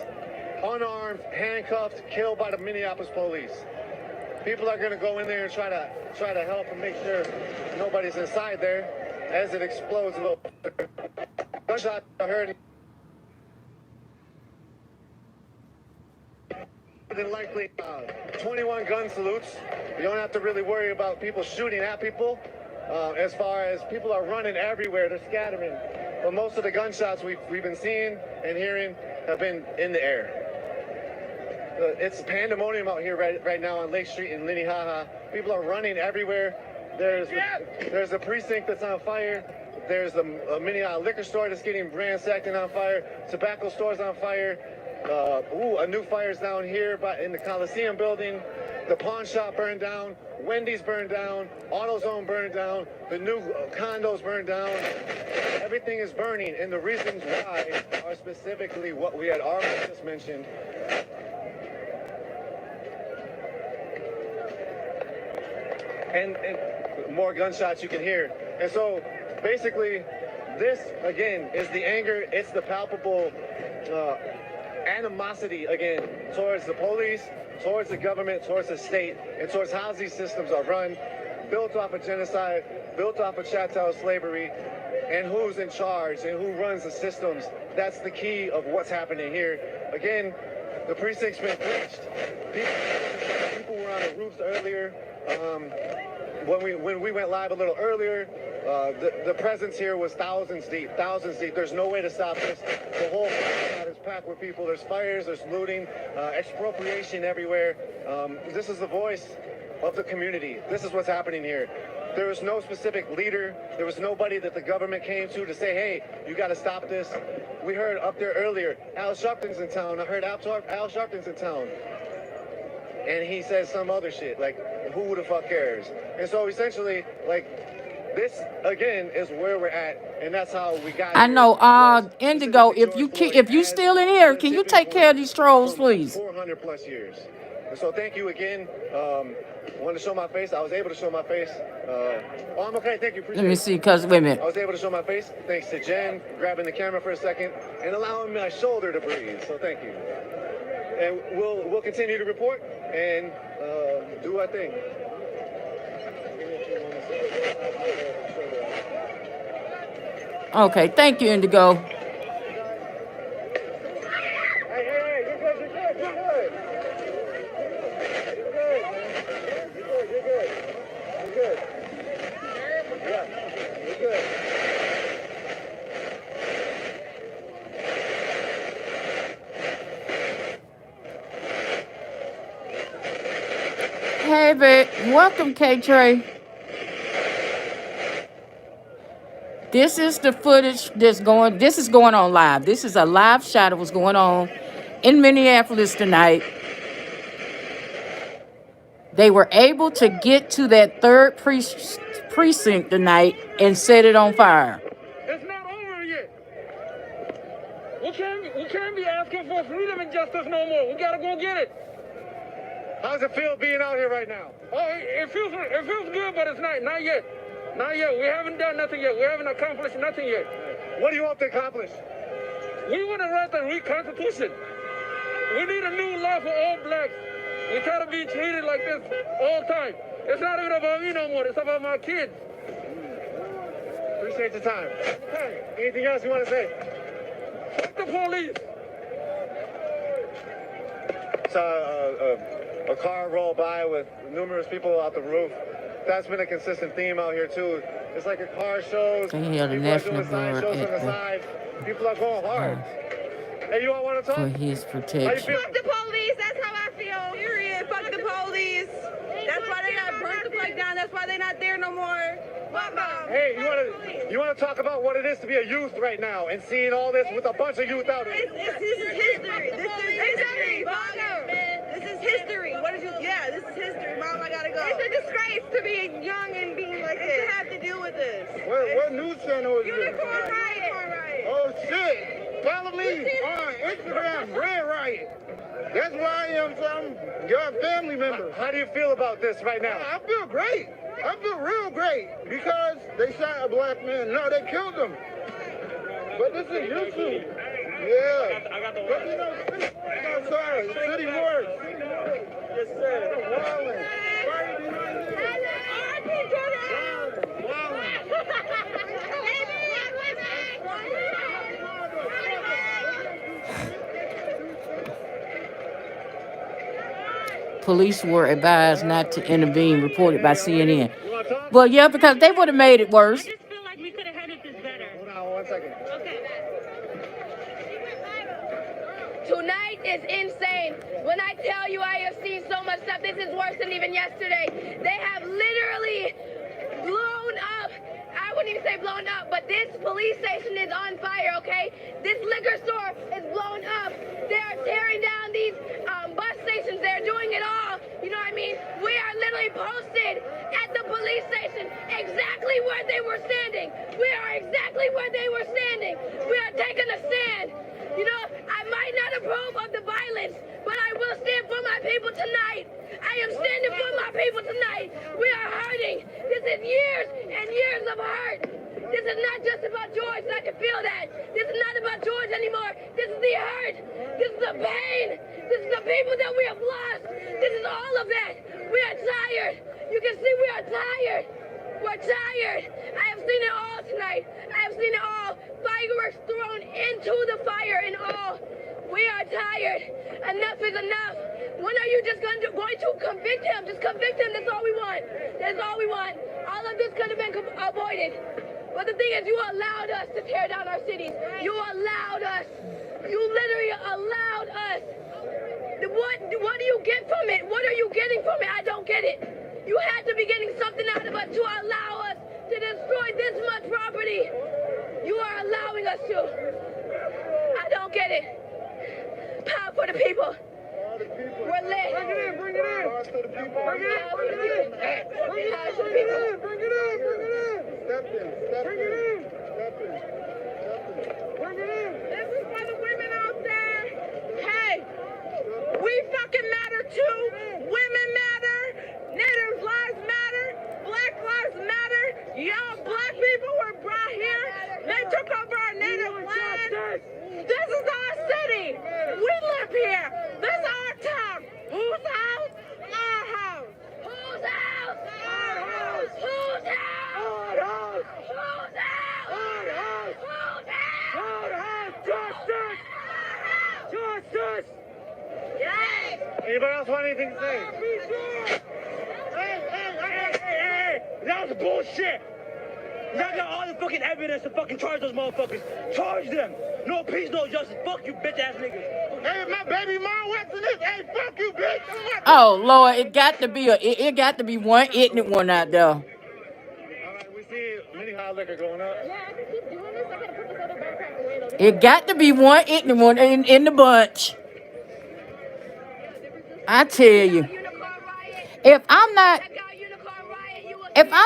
unarmed, handcuffed, killed by the Minneapolis police. People are going to go in there and try to help and make sure nobody's inside there as it explodes a little. Gunshots are heard. Than likely 21 gun salutes. You don't have to really worry about people shooting at people. As far as people are running everywhere, they're scattering. But most of the gunshots we've been seeing and hearing have been in the air. It's pandemonium out here right now on Lake Street in Minnehaha. People are running everywhere. There's a precinct that's on fire. There's a Minnehaha liquor store that's getting ransacked and on fire. Tobacco stores on fire. A new fire's down here in the Coliseum building. The pawn shop burned down. Wendy's burned down. AutoZone burned down. The new condos burned down. Everything is burning, and the reasons why are specifically what we had already just mentioned. And more gunshots you can hear. And so basically this again is the anger, it's the palpable animosity again towards the police, towards the government, towards the state, and towards how these systems are run, built off of genocide, built off of chattel slavery, and who's in charge and who runs the systems. That's the key of what's happening here. Again, the precinct's been breached. People were on the roofs earlier. When we went live a little earlier, the presence here was thousands deep. There's no way to stop this. The whole lot is packed with people. There's fires, there's looting, expropriation everywhere. This is the voice of the community. This is what's happening here. There was no specific leader. There was nobody that the government came to say, hey, you got to stop this. We heard up there earlier, Al Sharpton's in town. I heard Al Sharpton's in town. And he says some other shit, like, who the fuck cares? And so essentially, like, this, again, is where we're at, and that's how we got I know, Indigo, if you still in here, can you take care of these trolls, please? 400 plus years. And so thank you again. Wanted to show my face. I was able to show my face. I'm okay. Thank you. Let me see, cause wait a minute. I was able to show my face thanks to Jen grabbing the camera for a second and allowing my shoulder to breathe. So thank you. And we'll continue to report and do our thing. Okay, thank you, Indigo. Hey, you're good. You're good. Yeah, you're good. Hey, babe. Welcome, K-Trey. This is the footage this is going on live. This is a live shot of what's going on in Minneapolis tonight. They were able to get to that third precinct tonight and set it on fire. It's not over yet. We can't be asking for freedom and justice no more. We gotta go get it. How's it feel being out here right now? Oh, it feels good, but it's not yet. Not yet. We haven't done nothing yet. We haven't accomplished nothing yet. What do you hope to accomplish? We want to write the reconstitution. We need a new law for all blacks. We try to be treated like this all the time. It's not even about me no more. It's about my kids. Appreciate your time. Anything else you want to say? Fuck the police. Saw a car roll by with numerous people out the roof. That's been a consistent theme out here too. It's like a car shows. They held a People are national doing sign guard shows on the at side. People are going hard. Hey, you all want to talk? for his How you protection. feel? Fuck the police, that's how I feel. Period. Fuck the police. That's why they got burnt the place down. That's why they not there no more. Fuck them. Hey, you want to talk about what it is to be a youth right now and seeing all this with a bunch of youth out here? This is history. This is history. Fuck 'em. This is history. What did you? Yeah, this is history. Mom, I gotta go. It's a disgrace to be young and being like this. You have to deal with this. What news channel is this? Unicorn riot. Oh shit! Follow me on Instagram, Red Riot. That's where I am from. Your family member. How do you feel about this right now? I feel great. I feel real great because they shot a black man. No, they killed him. But this is YouTube. Yeah. I got the But you know, no, sorry, city works. Yes, sir. Wilding. Right behind you. Police were advised not to intervene, reported by CNN. Well, yeah, because they would have made it worse. I just feel like we could have handled this better. Hold on 1 second. Okay. Tonight is insane. When I tell you I have seen so much stuff, this is worse than even yesterday. They have literally blown up. I wouldn't even say blown up, but this police station is on fire, okay? This liquor store is blown up. They are tearing down these bus stations. They're doing it all. You know what I mean? We are literally posted at the police station exactly where they were standing. We are exactly where they were standing. We are taking a stand. You know, I might not approve of the violence, but I will stand for my people tonight. I am standing for my people tonight. We are hurting. This is years and years of hurt. This is not just about George, and I can feel that. This is not about George anymore. This is the hurt. This is the pain. This is the people that we have lost. This is all of that. We are tired. You can see we are tired. We're tired. I have seen it all tonight. I have seen it all. Fireworks thrown into the fire and all. We are tired. Enough is enough. When are you just going to convict him? Just convict him. That's all we want. That's all we want. All of this could have been avoided. But the thing is, you allowed us to tear down our cities. You allowed us. You literally allowed us. What do you get from it? What are you getting from it? I don't get it. You had to be getting something out of us to allow us to destroy this much property. You are allowing us to. I don't get it. Power for the people. We're lit. Bring it in, bring it in. Power for the people. Bring it in, bring it in. Power for the people. Bring it in, bring it in. Step in, bring it in. Step in, bring it in. This is for the women out there. Hey, we fucking matter too. Women matter. Native lives matter. Black lives matter. Y'all black people were brought here. They took over our native land. This is our city. We live here. This is our town. Whose house? Our house. Whose house? Our house. Whose house? Our house. Whose house? Our house. Whose house? Our house. Justice. Justice. Yes. Anybody else want anything to say? Hey, that was bullshit. Y'all got all the fucking evidence to fucking charge those motherfuckers. Charge them. No peace, no justice. Fuck you, bitch ass niggas. Hey, my baby mom watching this. Hey, fuck you, bitch. Oh Lord, it got to be one ignorant one out there. All right, we see mini hot liquor going up. Yeah, I can keep doing this. I gotta put this other backpack away though. It got to be one ignorant one in the bunch. I tell you, if I'm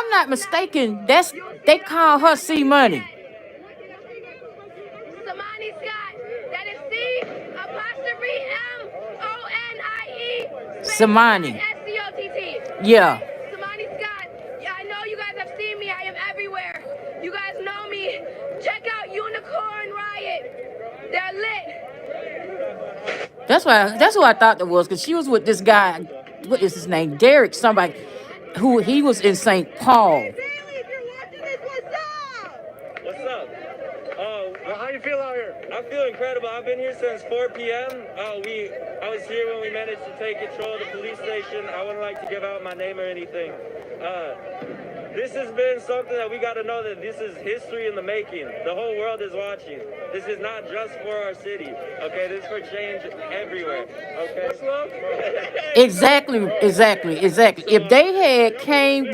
not mistaken, they call her C Money. Samani Scott. That is C''MONIE. Samani. SCOTT. Yeah. Samani Scott. Yeah, I know you guys have seen me. I am That's why. That's who I thought that was, because she was with this guy. What is his name? Derek. Somebody who he was in St. Paul. What's up? How you feel out here? I feel incredible. I've been here since 4 p.m. I was here when we managed to take control of the police station. I wouldn't like to give out my name or anything. This has been something that we got to know that this is history in the making. The whole world is watching. This is not just for our city. Okay, this is for change everywhere. Okay. Exactly. If they had came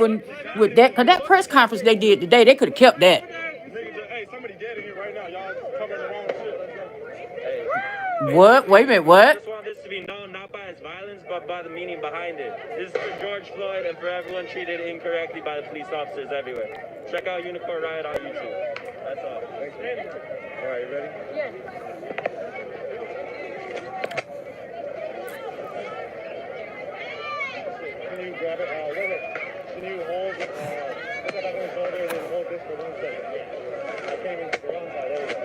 with that, cause that press conference they did today, they could have kept that. Hey, somebody dead in here right now. Y'all covering the wrong shit. What? Wait a minute. I What? just want this to be known not by its violence, but by the meaning behind it. This is for George Floyd and for everyone treated incorrectly by the police officers everywhere. Check out Unicorn Riot on YouTube. That's all. Thank you. All right, you ready? Yes. Can you grab it? Wait. Can you hold? Look at that one shoulder and then hold this for 1 second. I came in the wrong side. There we go.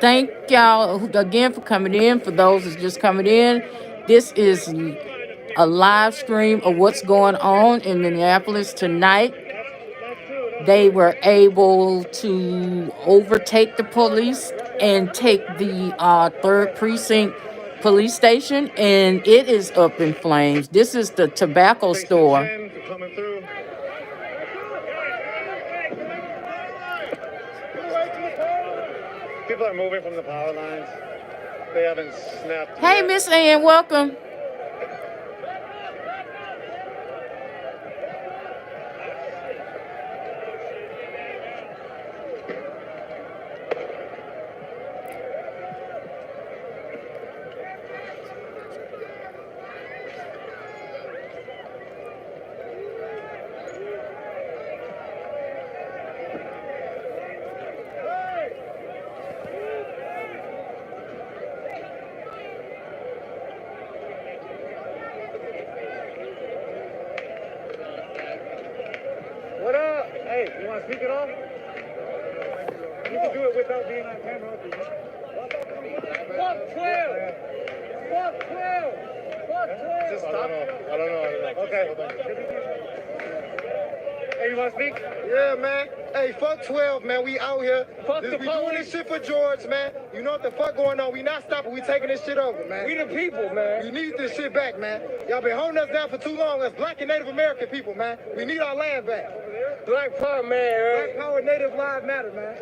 Thank y'all again for coming in. For those that's just coming in, this is a live stream of what's going on in Minneapolis tonight. They were able to overtake the police and take the 3rd precinct police station, and it is up in flames. This is the tobacco store. Coming through. People are moving from the power lines. They haven't snapped. Hey, yet. Miss Ann, welcome. What up? Hey, you want to speak it off? You can do it without being on camera. Fuck 12! Fuck 12! Fuck 12! Just stop. I don't know. Okay. Hey, you want to speak? Yeah, man. Hey, fuck 12, man. We out here. Fuck the we doing this shit for George, man. You know what the fuck going on. We not stopping. We taking this shit over, man. We the people, man. We need this shit back, man. Y'all been holding us down for too long as Black and Native American people, man. We need our land back. Black power, man. Black power, Native lives matter, man.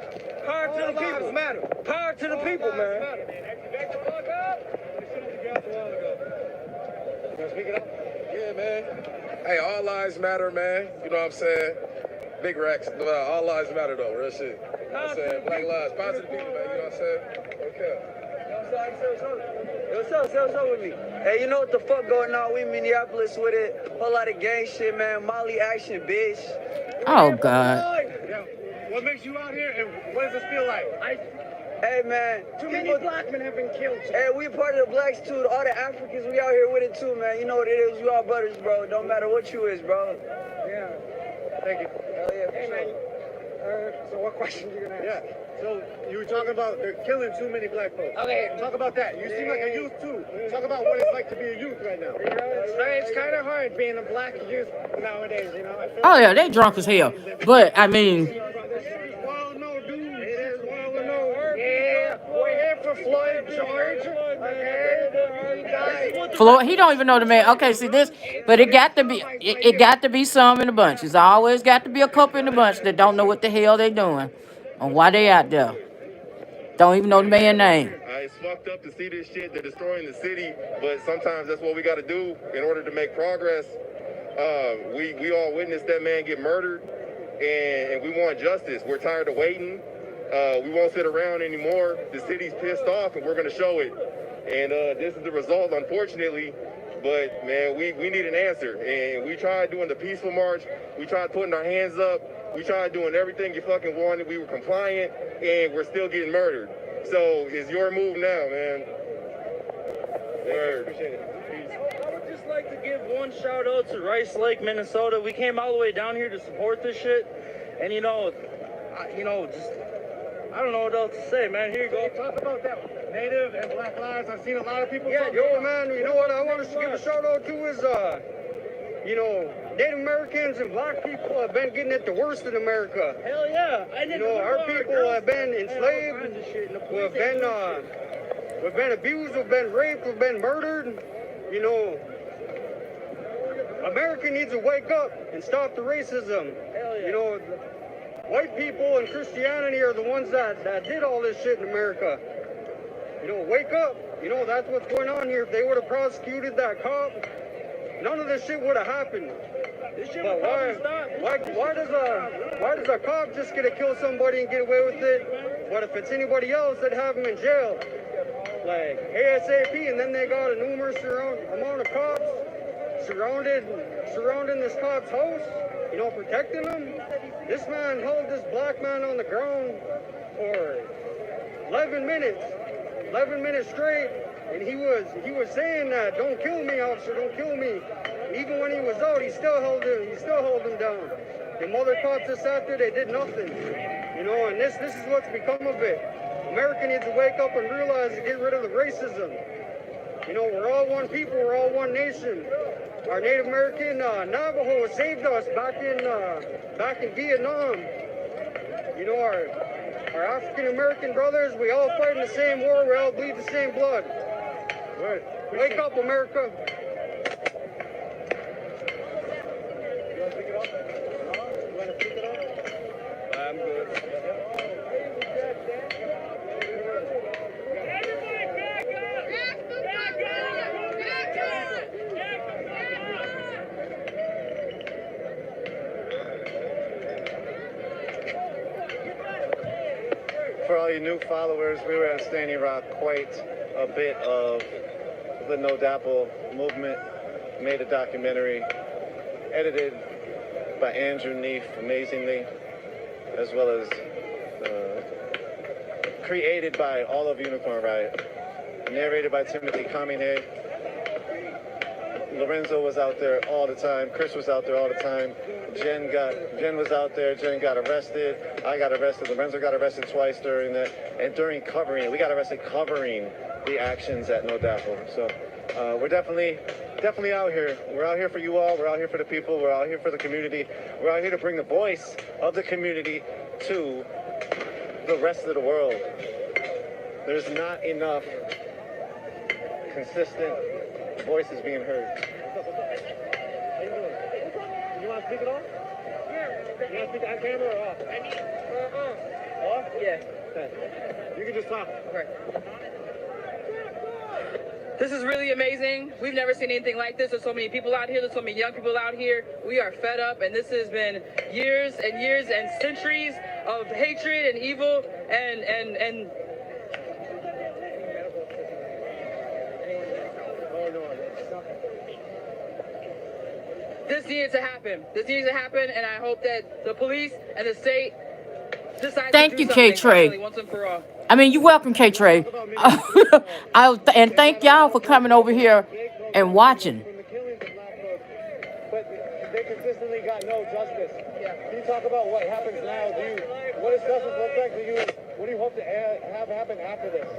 Power to the All people. lives matter. Power to the people, man. Yeah, man. Hey, all lives matter, man. You know what I'm saying? Big racks. All lives matter, though. Real shit. You know what I'm saying? Black lives. Positive people, man. You know what I'm saying? Okay. What's up with me? Hey, you know what the fuck going on? We in Minneapolis with it. Whole lot of gang shit, man. Molly action, bitch. Oh, God. Yeah. What makes you out here, and what does this feel like? Hey, man. Too many black men have been killed. Hey, we part of the blacks, too. All the Africans, we out here with it, too, man. You know what it is. We all brothers, bro. Don't matter what you is, bro. Yeah. Thank you. Hell yeah, Hey, man. So what question you gonna ask? Yeah. So you were talking about they're killing too many black folks. Okay. Talk about that. You seem like a youth too. Talk about what it's like to be a youth right now. It's kind of hard being a black youth nowadays, you know. I feel Oh, yeah, they drunk as hell. But, I mean, well, no, dude. It is well, no. Yeah, we're here for Floyd George. Okay, he died. Floyd, he don't even know the man. Okay, see this, but it got to be some in the bunch. It's always got to be a couple in the bunch that don't know what the hell they doing and why they out there. Don't even know the man's name. It's fucked up to see this shit. They're destroying the city, but sometimes that's what we got to do in order to make progress. We all witnessed that man get murdered, and we want justice. We're tired of waiting. We won't sit around anymore. The city's pissed off, and we're going to show it. And this is the result, unfortunately. But man, we need an answer. And we tried doing the peaceful march. We tried putting our hands up. We tried doing everything you fucking wanted. We were compliant, and we're still getting murdered. So it's your move now, man. Word. Appreciate it. I would just like to give one shout out to Rice Lake, Minnesota. We came all the way down here to support this shit, and I don't know what else to say, man. Here you go. Talk about that Native and Black lives. I've seen a lot of people. Yeah, yo, man. You know what I want to give a shout out to is, Native Americans and Black people have been getting it the worst in America. Hell yeah. Our people have been enslaved. We've been abused. We've been raped. We've been murdered. America needs to wake up and stop the racism. Hell yeah. White people and Christianity are the ones that did all this shit in America. Wake up. That's what's going on here. If they would have prosecuted that cop, none of this shit would have happened. This shit But would probably stop. why does a cop just get to kill somebody and get away with it? But if it's anybody else, they'd have him in jail. Like ASAP, and then they got a numerous amount of cops surrounding this cop's house, protecting him. This man held this black man on the ground for 11 minutes straight, and he was saying that, "Don't kill me, officer, don't kill me." And even when he was out, he still held him down. The mother cops that sat there, they did nothing. And this is what's become of it. America needs to wake up and realize to get rid of the racism. We're all one people, we're all one nation. Our Native American Navajo saved us back in Vietnam. Our African American brothers, we all fight in the same war, we all bleed the same blood. Right. Wake up, America. You want to pick it up? You want to pick it up? I'm good. For all you new followers, we were at Standing Rock quite a bit of the No Dapple movement. Made a documentary, edited by Andrew Neef, amazingly, as well as created by all of Unicorn Riot, narrated by Timothy Kamine. Lorenzo was out there all the time. Chris was out there all the time. Jen was out there. Jen got arrested. I got arrested. Lorenzo got arrested twice during that. And during covering it, we got arrested covering the actions at No Dapple. So we're definitely out here. We're out here for you all. We're out here for the people. We're out here for the community. We're out here to bring the voice of the community to the rest of the world. There's not enough consistent voices being heard. You want to speak it off? Yeah. You want to speak on camera or off? Off? Yeah. Okay. You can just talk. Okay. This is really amazing. We've never seen anything like this. There's so many people out here. There's so many young people out here. We are fed up, and this has been years and years and centuries of hatred and evil and this needs to happen. This needs to happen, and I hope that the police and the state decide Thank to do you, something K-Trey. once and for all. I mean, you're welcome, K-Trey. And thank y'all for coming over here and watching. But they consistently got no justice. Can you talk about what happens now? What does justice look like to you? What do you hope to have happen after this?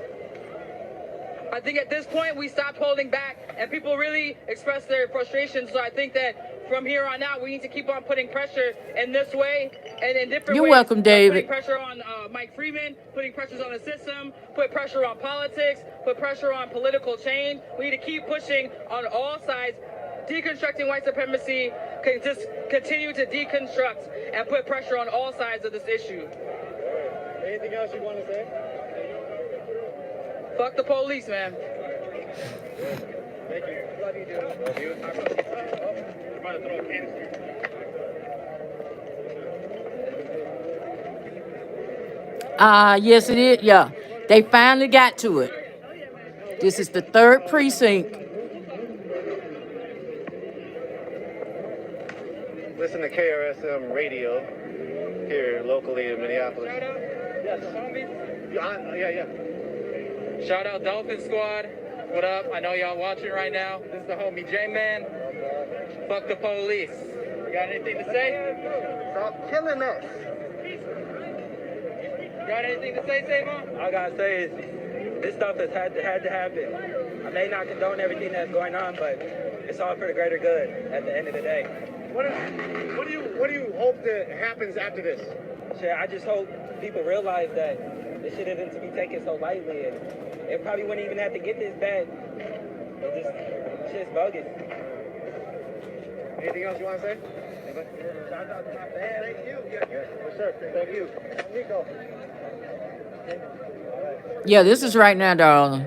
I think at this point we stopped holding back and people really express their frustration. So I think that from here on out we need to keep on putting pressure in this way and in different You're ways. welcome, David. Putting pressure on Mike Freeman, putting pressures on the system, put pressure on politics, put pressure on political change. We need to keep pushing on all sides. Deconstructing white supremacy can just continue to deconstruct and put pressure on all sides of this issue. Anything else you want to say? Fuck the police, man. Thank you. Love you, dude. Love you. You're about to throw a canister. Yes, it is. Yeah, they finally got to it. This is the 3rd precinct listen to KRSM radio here locally in Minneapolis. Yes. Yeah. Shout out Dolphin Squad. What up? I know y'all watching right now. This is the homie J-Man. Fuck the police. You got anything to say? Stop killing us. Got anything to say, Savon? All I gotta say is this stuff has had to happen. I may not condone everything that's going on, but it's all for the greater good at the end of the day. What do you hope that happens after this? Shit, I just hope people realize that this shit isn't to be taken so lightly, and it probably wouldn't even have to get this bad. It just shit's bogus. Anything else you want to say? Shout out to my fans. Thank you. Yes, sir. Thank you. Nico. Yeah, this is right now, darling.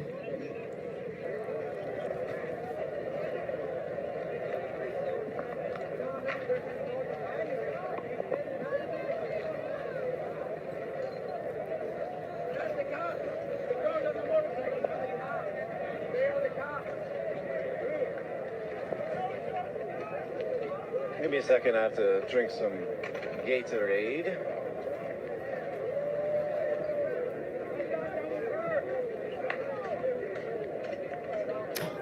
Give me a second. I have to drink some Gatorade.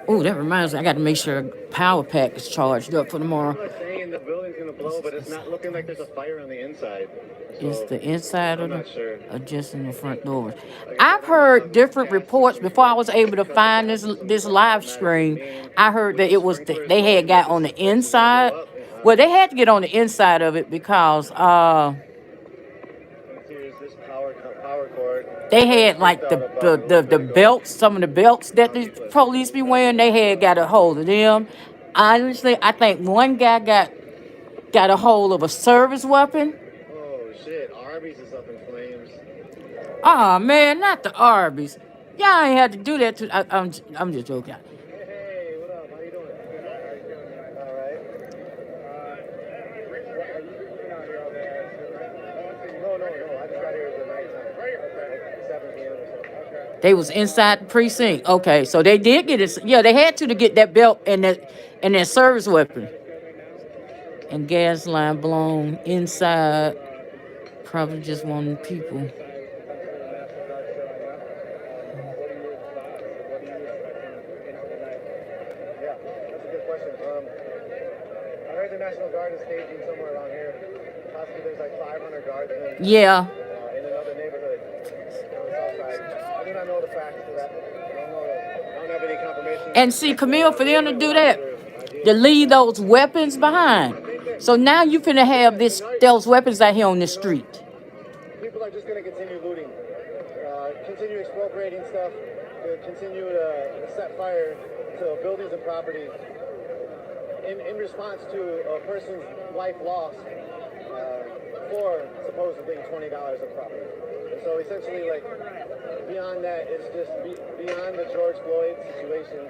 Oh, that reminds me, I got to make sure power pack is charged up for tomorrow. People are saying the building's gonna blow, but it's not looking like there's a fire on the inside. It's So, the inside I'm of not the, sure. or just in the front doors. I've heard different reports before I was able to find this live stream. I heard that it was they had got on the inside. Well, they had to get on the inside of it because Here's this power cord. they had like the belts, some of the belts that the police be wearing. They had got a hold of them. Honestly, I think one guy got a hold of a service weapon. Oh shit! Arby's is up in flames. Oh man, not the Arby's. Y'all ain't had to do that to. I'm just joking. Hey, what up? How you doing? All right. No. I just got here at the nighttime. Like 7 p.m. or so. They was inside the precinct. Okay, so they did get it. Yeah, they had to get that belt and that service weapon. And gas line blown inside. Probably just wanting people. Yeah, that's a good question. I heard the National Guard is staging somewhere around here. Possibly there's like 500 guards Yeah. in another neighborhood on the south side. I do not know the facts to that. I don't have any confirmation. And see, Camille, for them to do that, to leave those weapons behind. So now you finna have those weapons out here on the street. People are just going to continue looting, continue expropriating stuff, continue to set fire to buildings and property in response to a person's life lost for supposedly $20 of property. And so essentially, like, beyond that, it's just beyond the George Floyd situation.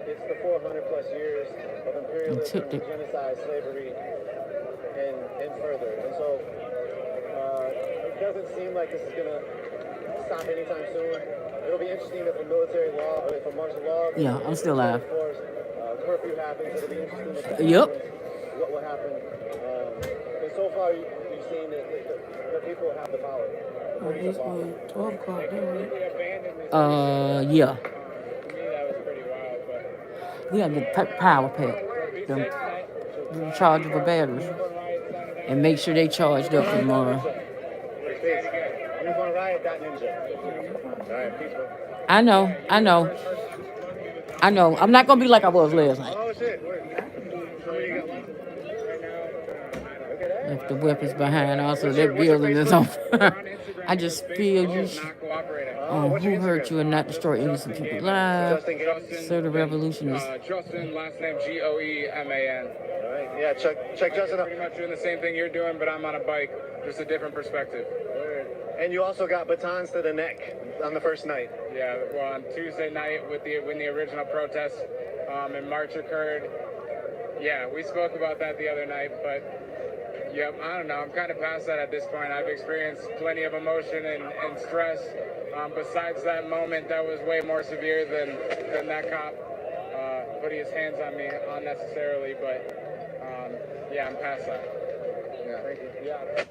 It's the 400 plus years of imperialism, genocide, slavery, and further. And so it doesn't seem like this is going to stop anytime soon. It'll be interesting if a military law, or if a martial law, Yeah, I'm still alive. curfew happens. It'll be interesting to see Yep. what will happen. And so far, you've seen that the people have the power. The police have power. 12 o'clock, Yeah. We gotta get power pack. Them rechargeable batteries. And make sure they charged up for tomorrow. I know. I'm not gonna be like I was last night. If the weapons behind, also that building is on fire. I just feel you. Who hurt you and not destroy innocent people's lives? So the revolution is. Justin, last name Goeman. Yeah, check Justin out. Pretty much doing the same thing you're doing, but I'm on a bike. Just a different perspective. And you also got batons to the neck on the first night. Yeah, well, on Tuesday night when the original protest in March occurred. Yeah, we spoke about that the other night, but yep, I don't know. I'm kind of past that at this point. I've experienced plenty of emotion and stress. Besides that moment, that was way more severe than that cop putting his hands on me unnecessarily. But Yeah, I'm past that. Yeah. Thank you. Yeah.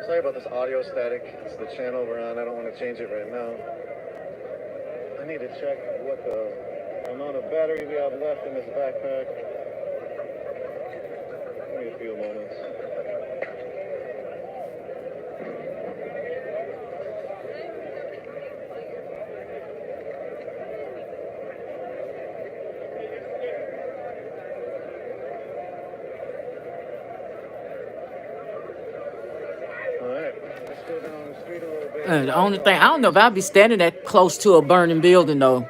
Sorry about this audio static. It's the channel we're on. I don't want to change it right now. I need to check what the amount of battery we have left in this backpack. Give me a few moments. The only thing, I don't know if I'd be standing that close to a burning building though.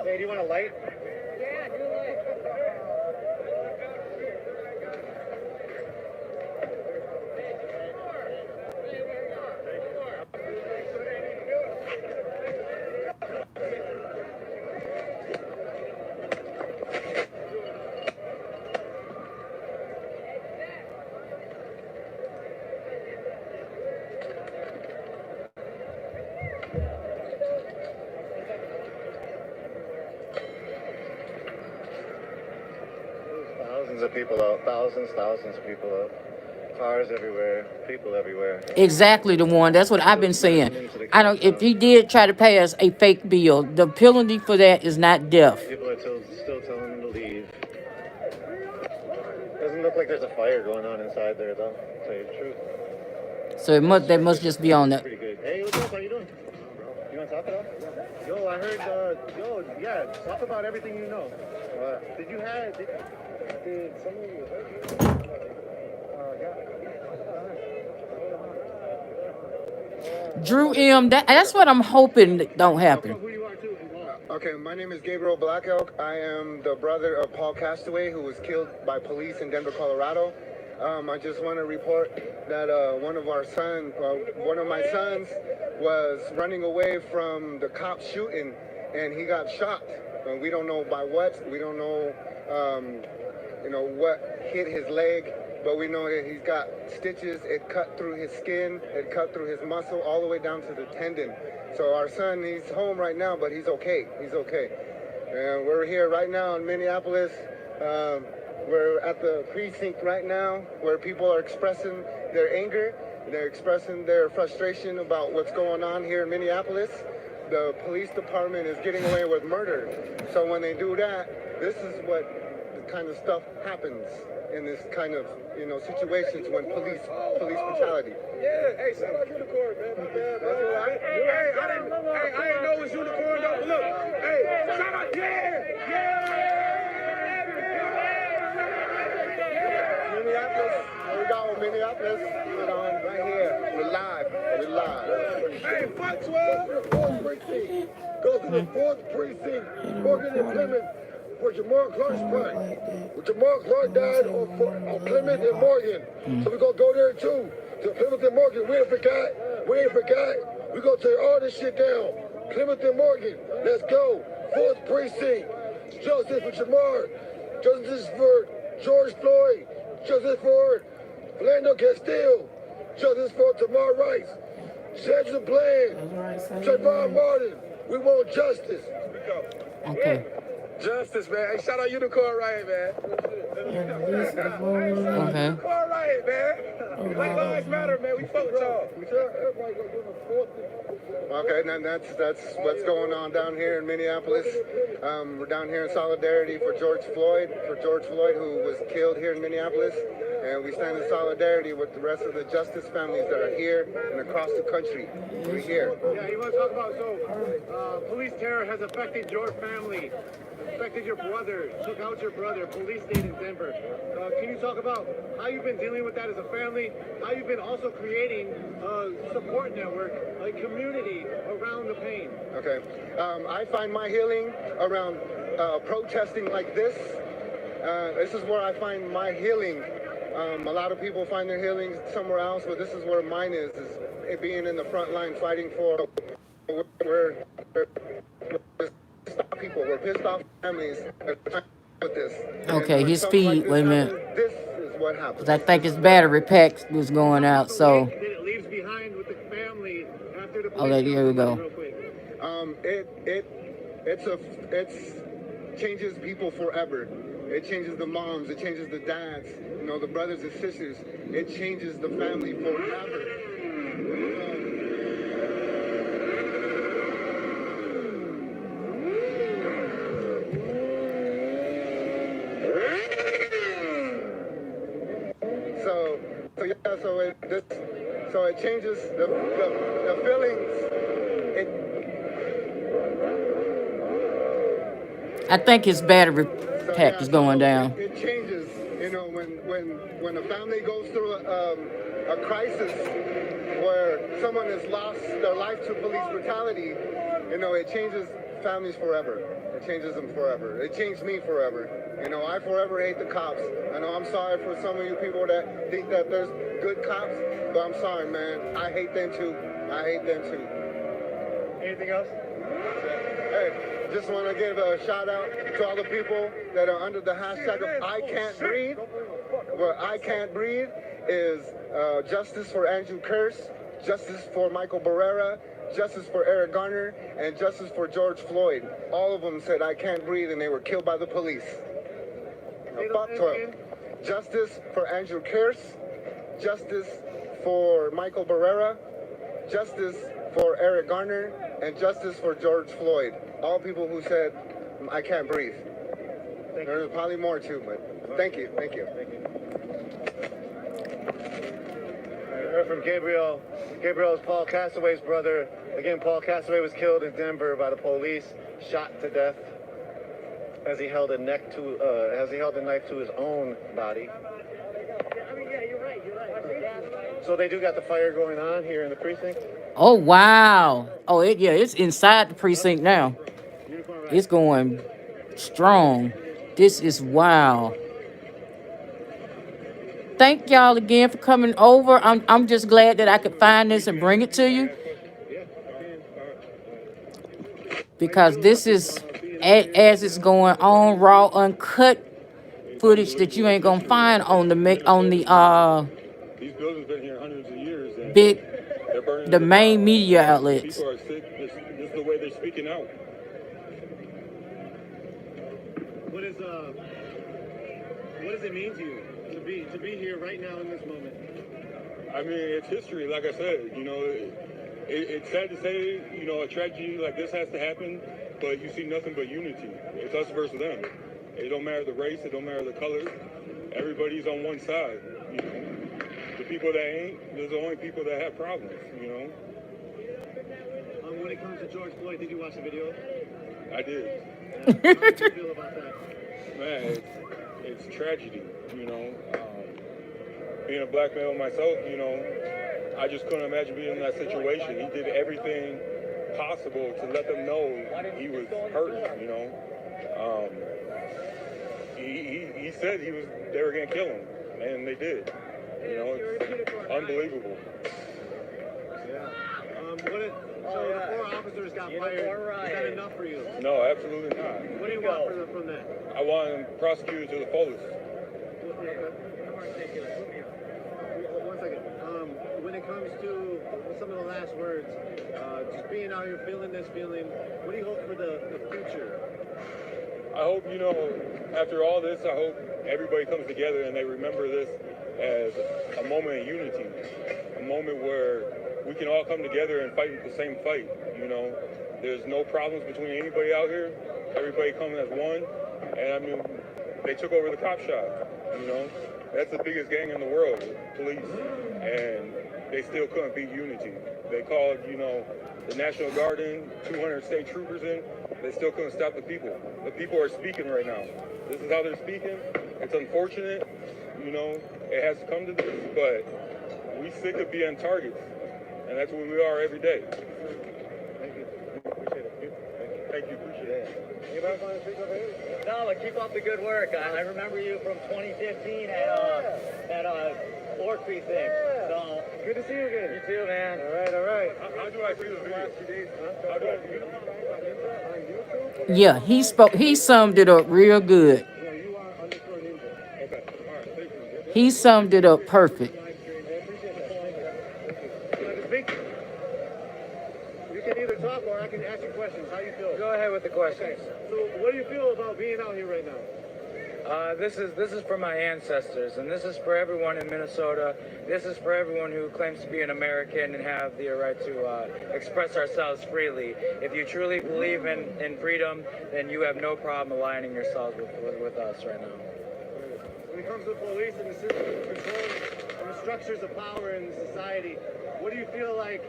Hey, do you want a light? Thousands of people out. Thousands of people out. Cars everywhere. People everywhere. Exactly the one. That's what I've been saying. I don't. If he did try to pass a fake bill, the penalty for that is not death. People are still telling him to leave. Doesn't look like there's a fire going on inside there, though. To tell you the truth. So it must. They must just be on that. Pretty good. Hey, what's up? How you doing? You want to talk about? Yo, I heard. Yeah. Talk about everything you know. Did you have? Did someone hurt you? Drew M. That's what I'm hoping that don't happen. Okay, my name is Gabriel Black Elk. I am the brother of Paul Castaway, who was killed by police in Denver, Colorado. I just want to report that one of my sons was running away from the cops shooting, and he got shot. We don't know by what. We don't know, what hit his leg. But we know that he's got stitches. It cut through his skin. It cut through his muscle all the way down to the tendon. So our son, he's home right now, but he's okay. He's okay. And we're here right now in Minneapolis. We're at the precinct right now where people are expressing their anger. They're expressing their frustration about what's going on here in Minneapolis. The police department is getting away with murder. So when they do that, this is what kind of stuff happens in this kind of, situations when police brutality. Yeah, hey, shout out Unicorn, man. My bad, man. I didn't know it was Unicorn, though. But look, hey, shout out, Minneapolis, here we go, Minneapolis. We're on right here. We're live. Hey, fuck 12. Go to the 4th precinct, Morgan and Plymouth, where Jamar Clark's died. Where Jamar Clark died on Plymouth and Morgan. So we're going to go there too. To Plymouth and Morgan. We ain't forgot. We're going to tear all this shit down. Plymouth and Morgan. Let's go. 4th precinct. Justice for Jamar. Justice for George Floyd. Justice for Philando Castile. Justice for Tamar Rice. Sandra Bland. Trayvon Martin. We want justice. Okay. Justice, man. Hey, shout out Unicorn Riot, man. Okay. Unicorn Riot, man. Black Lives Matter, man. We fuck with y'all. Okay, and that's what's going on down here in Minneapolis. We're down here in solidarity for George Floyd, who was killed here in Minneapolis. And we stand in solidarity with the rest of the justice families that are here and across the country. We're here. Yeah, you want to talk about, police terror has affected your family, affected your brother, took out your brother, police stayed in Denver. Can you talk about how you've been dealing with that as a family, how you've been also creating a support network, a community around the pain? Okay. I find my healing around protesting like this. This is where I find my healing. A lot of people find their healing somewhere else, but this is where mine is it being in the front line fighting for we're pissed off people, we're pissed off families with this. Okay, his feed, wait a minute. This is what happens. I think his battery pack was going out, so. Oh, here we go. it's changes people forever. It changes the moms, it changes the dads, you know, the brothers and sisters. It changes the family forever. So it changes the feelings. I think his battery pack is going down. It changes, you know, when a family goes through a crisis where someone has lost their life to police brutality, you know, it changes families forever. It changes them forever. It changed me forever. You know, I forever hate the cops. I know I'm sorry for some of you people that think that there's good cops, but I'm sorry, man. I hate them too. I hate them too. Anything else? Hey, just want to give a shout out to all the people that are under the hashtag of I Can't Breathe. Where I Can't Breathe is justice for Andrew Kearse, justice for Michael Barrera, justice for Eric Garner, and justice for George Floyd. All of them said I can't breathe and they were killed by the police. Now, fuck 12. Justice for Andrew Kearse, justice for Michael Barrera, justice for Eric Garner, and justice for George Floyd. All people who said I can't breathe. There's probably more too, but thank you. I heard from Gabriel. Gabriel is Paul Castaway's brother. Again, Paul Castaway was killed in Denver by the police, shot to death as he held a knife to his own body. So they do got the fire going on here in the precinct. Oh wow! Oh it's inside the precinct now. It's going strong. This is wow. Thank y'all again for coming over. I'm just glad that I could find this and bring it to you, because this is as it's going on, raw, uncut footage that you ain't gonna find on the These buildings been here hundreds of years. And the main media outlets. People are sick. This is the way they're speaking out. What does it mean to you to be here right now in this moment? I mean, it's history. Like I said, you know, it's sad to say, you know, a tragedy like this has to happen, but you see nothing but unity. It's us versus them. It don't matter the race. It don't matter the color. Everybody's on one side. You know, the people that ain't, those are the only people that have problems. You know. When it comes to George Floyd, did you watch the video? I did. How do you feel about that? Man, it's tragedy. You know, being a black male myself, you know, I just couldn't imagine being in that situation. He did everything possible to let them know he was hurt. You know, he said they were gonna kill him, and they did. You know, it's unbelievable. Yeah. So the 4 officers got fired. Is that enough for you? No, absolutely not. What do you want from that? I want them prosecuted to the fullest. One second. When it comes to some of the last words, just being out here feeling this feeling, what do you hope for the future? I hope, you know, after all this, I hope everybody comes together and they remember this as a moment of unity, a moment where we can all come together and fight the same fight. You know, there's no problems between anybody out here. Everybody coming as one. And I mean, they took over the cop shop. You know, that's the biggest gang in the world, police. And they still couldn't beat unity. They called, you know, the National Guard in, 200 state troopers in. They still couldn't stop the people. The people are speaking right now. This is how they're speaking. It's unfortunate, you know, it has to come to this, but we sick of being targets. And that's what we are every day. Thank you. Appreciate it. Thank you. Appreciate it. Anybody want to speak over here? No, but keep up the good work. I remember you from 2015 at Fort Precinct. So good to see you again. You too, man. All right. How do I see the video? How do I see it? Yeah, he summed it up real good. He summed it up perfect. You can either talk or I can ask you questions. How you feel? Go ahead with the questions. So what do you feel about being out here right now? This is for my ancestors, and this is for everyone in Minnesota. This is for everyone who claims to be an American and have the right to express ourselves freely. If you truly believe in freedom, then you have no problem aligning yourselves with us right now. When it comes to police and the system of control and the structures of power in society, what do you feel like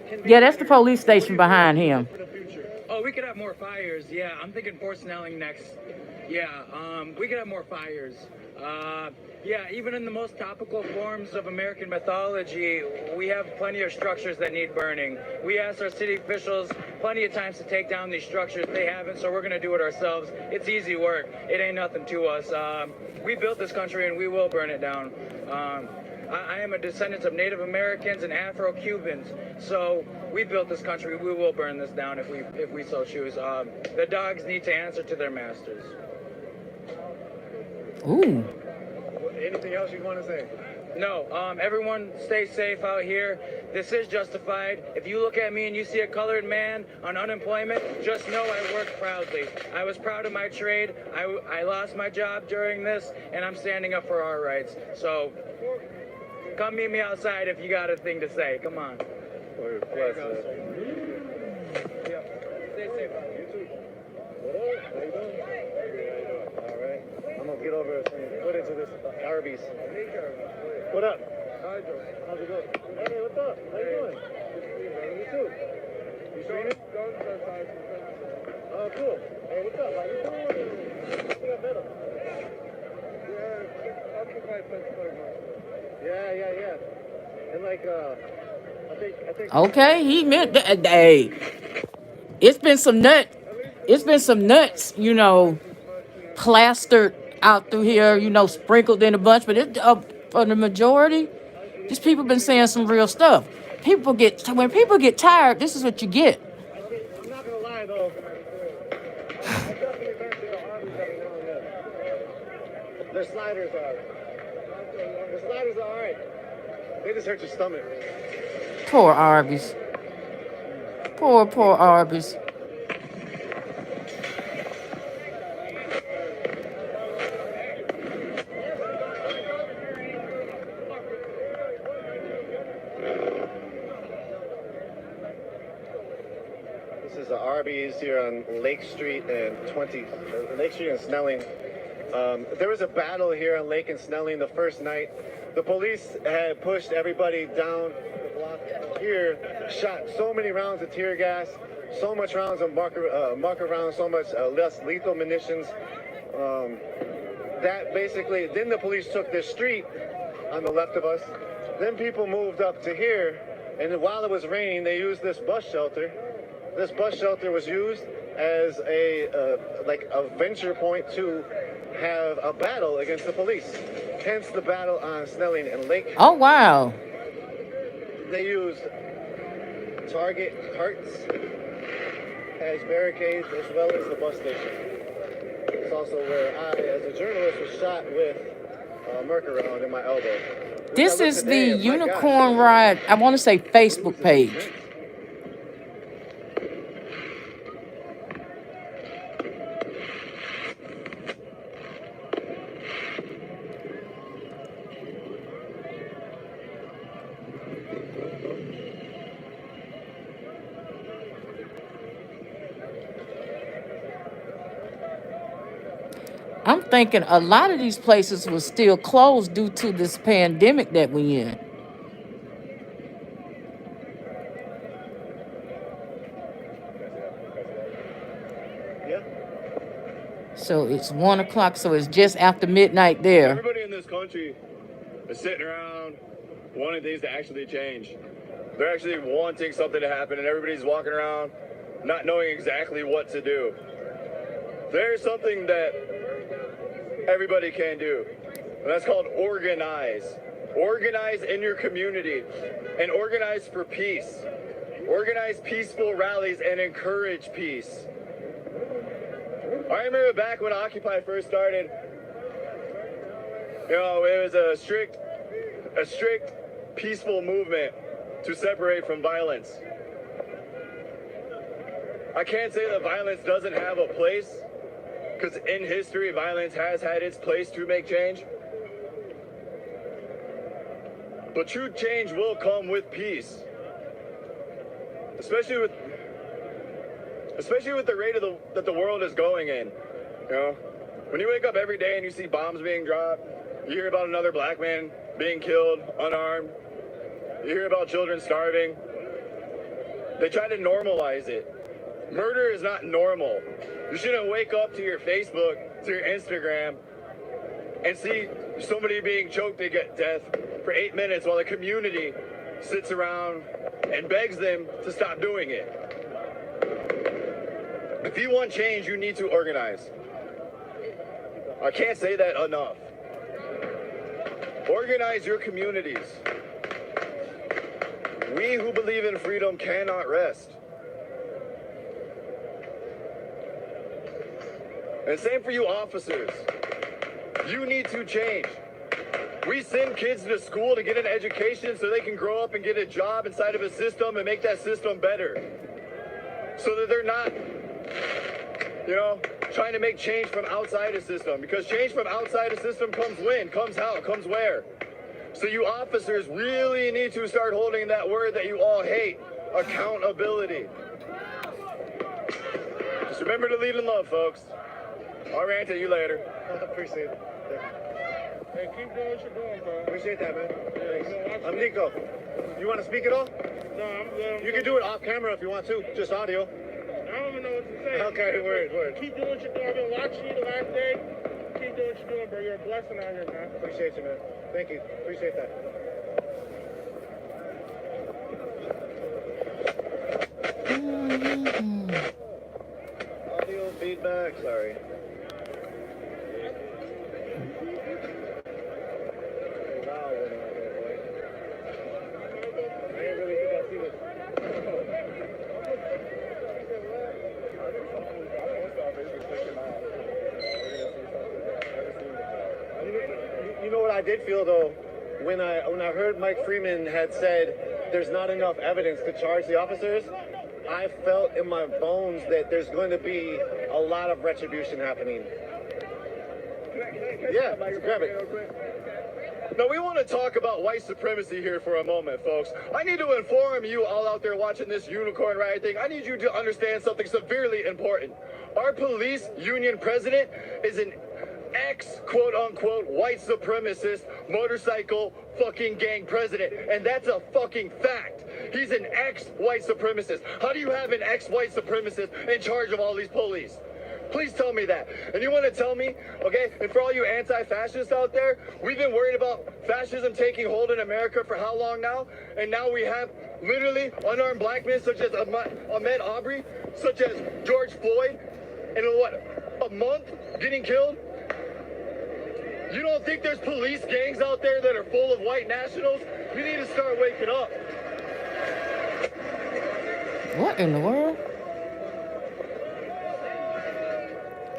can be Yeah, that's the better? police station behind him. For the future? Oh, we could have more fires. Yeah, I'm thinking Fort Snelling next. Yeah, we could have more fires. Yeah, even in the most topical forms of American mythology, we have plenty of structures that need burning. We asked our city officials plenty of times to take down these structures. They haven't, so we're going to do it ourselves. It's easy work. It ain't nothing to us. We built this country, and we will burn it down. I am a descendant of Native Americans and Afro-Cubans, so we built this country. We will burn this down if we so choose. The dogs need to answer to their masters. Ooh. Anything else you want to say? No, everyone stay safe out here. This is justified. If you look at me and you see a colored man on unemployment, just know I worked proudly. I was proud of my trade. I lost my job during this, and I'm standing up for our rights. So come meet me outside if you got a thing to say. Come on. Stay safe. You too. What up? How you doing? All right. I'm gonna get over some footage of this Arby's. What up? Hi, Joe. How's it going? Hey, what's up? How you doing? You too. You streaming? Oh, cool. Hey, what's up? How you doing? I think I met him. Yeah. And like, I think. Okay, he meant that. Hey, it's been some nuts, plastered out through here, sprinkled in a bunch. But for the majority, these people been saying some real stuff. When people get tired, this is what you get. I'm not gonna lie though. I definitely learned to go Arby's every now and then. Their sliders are alright. They just hurt your stomach. Poor Arby's. Poor Arby's. This is the Arby's here on Lake Street and Lake Street and Snelling. There was a battle here on Lake and Snelling the first night. The police had pushed everybody down the block here, shot so many rounds of tear gas, so much rounds of marker rounds, so much less lethal munitions. That basically, then the police took this street on the left of us. Then people moved up to here, and while it was raining, they used this bus shelter. This bus shelter was used as a venture point to have a battle against the police. Hence the battle on Snelling and Lake. Oh, wow. They used Target carts as barricades as well as the bus station. It's also where I, as a journalist, was shot with a Merc round in my elbow. This is the Unicorn Ride, I want to say Facebook page. I'm thinking a lot of these places were still closed due to this pandemic that we in. Yeah. So it's 1 o'clock, so it's just after midnight there. Everybody in this country is sitting around wanting things to actually change. They're actually wanting something to happen, and everybody's walking around not knowing exactly what to do. There's something that everybody can do, and that's called organize. Organize in your community and organize for peace. Organize peaceful rallies and encourage peace. I remember back when Occupy first started, it was a strict peaceful movement to separate from violence. I can't say that violence doesn't have a place, because in history, violence has had its place to make change. But true change will come with peace, especially with the rate that the world is going in. You know, when you wake up every day and you see bombs being dropped, you hear about another black man being killed unarmed, you hear about children starving. They try to normalize it. Murder is not normal. You shouldn't wake up to your Facebook, to your Instagram, and see somebody being choked to death for 8 minutes while the community sits around and begs them to stop doing it. If you want change, you need to organize. I can't say that enough. Organize your communities. We who believe in freedom cannot rest. And same for you officers. You need to change. We send kids to school to get an education so they can grow up and get a job inside of a system and make that system better. So that they're not, you know, trying to make change from outside a system. Because change from outside a system comes when, comes how, comes where. So you officers really need to start holding that word that you all hate, accountability. Just remember to lead in love, folks. I'll rant at you later. Appreciate it. Hey, keep doing what you're doing, bro. Appreciate that, man. Thanks. You know, I'm Nico. You want to speak at all? No, I'm good. You can do it off camera if you want to, just audio. I don't even know what to say. Okay, word. Keep doing what you're doing. I've been watching you the last day. Keep doing what you're doing, bro. You're a blessing out here, man. Appreciate you, man. Thank you. Appreciate that. Audio feedback, sorry. You know what I did feel though, when I heard Mike Freeman had said there's not enough evidence to charge the officers, I felt in my bones that there's going to be a lot of retribution happening. Yeah, grab it. Now, we want to talk about white supremacy here for a moment, folks. I need to inform you all out there watching this unicorn riot thing. I need you to understand something severely important. Our police union president is an ex-quote-unquote white supremacist motorcycle fucking gang president, and that's a fucking fact. He's an ex-white supremacist. How do you have an ex-white supremacist in charge of all these police? Please tell me that. And you want to tell me, okay, and for all you anti-fascists out there, we've been worried about fascism taking hold in America for how long now? And now we have literally unarmed black men such as Ahmaud Arbery, such as George Floyd, and in what, a month getting killed? You don't think there's police gangs out there that are full of white nationals? You need to start waking up. What in the world?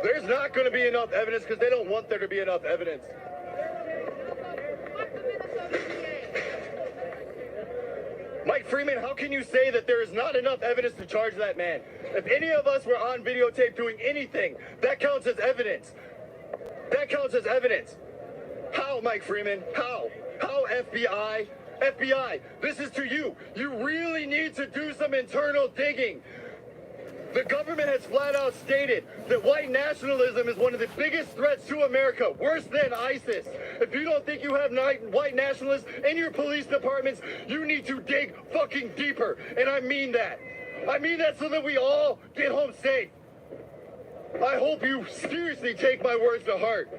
There's not going to be enough evidence because they don't want there to be enough evidence. Mike Freeman, how can you say that there is not enough evidence to charge that man? If any of us were on videotape doing anything, that counts as evidence. That counts as evidence. How, Mike Freeman? How? How, FBI? FBI, this is to you. You really need to do some internal digging. The government has flat out stated that white nationalism is one of the biggest threats to America, worse than ISIS. If you don't think you have white nationalists in your police departments, you need to dig fucking deeper. And I mean that. I mean that so that we all get home safe. I hope you seriously take my words to heart.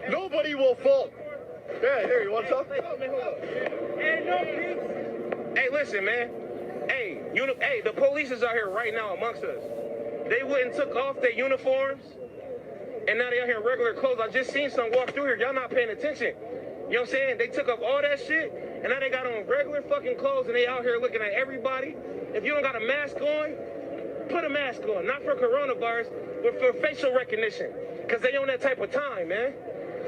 Nobody will fault. Yeah, here, you want to talk? Hey, no, hey, listen, man. Hey, the police is out here right now amongst us. They went and took off their uniforms, and now they out here in regular clothes. I just seen some walk through here. Y'all not paying attention. You know what I'm saying? They took off all that shit, and now they got on regular fucking clothes, and they out here looking at everybody. If you don't got a mask on, put a mask on. Not for coronavirus, but for facial recognition. Because they on that type of time, man.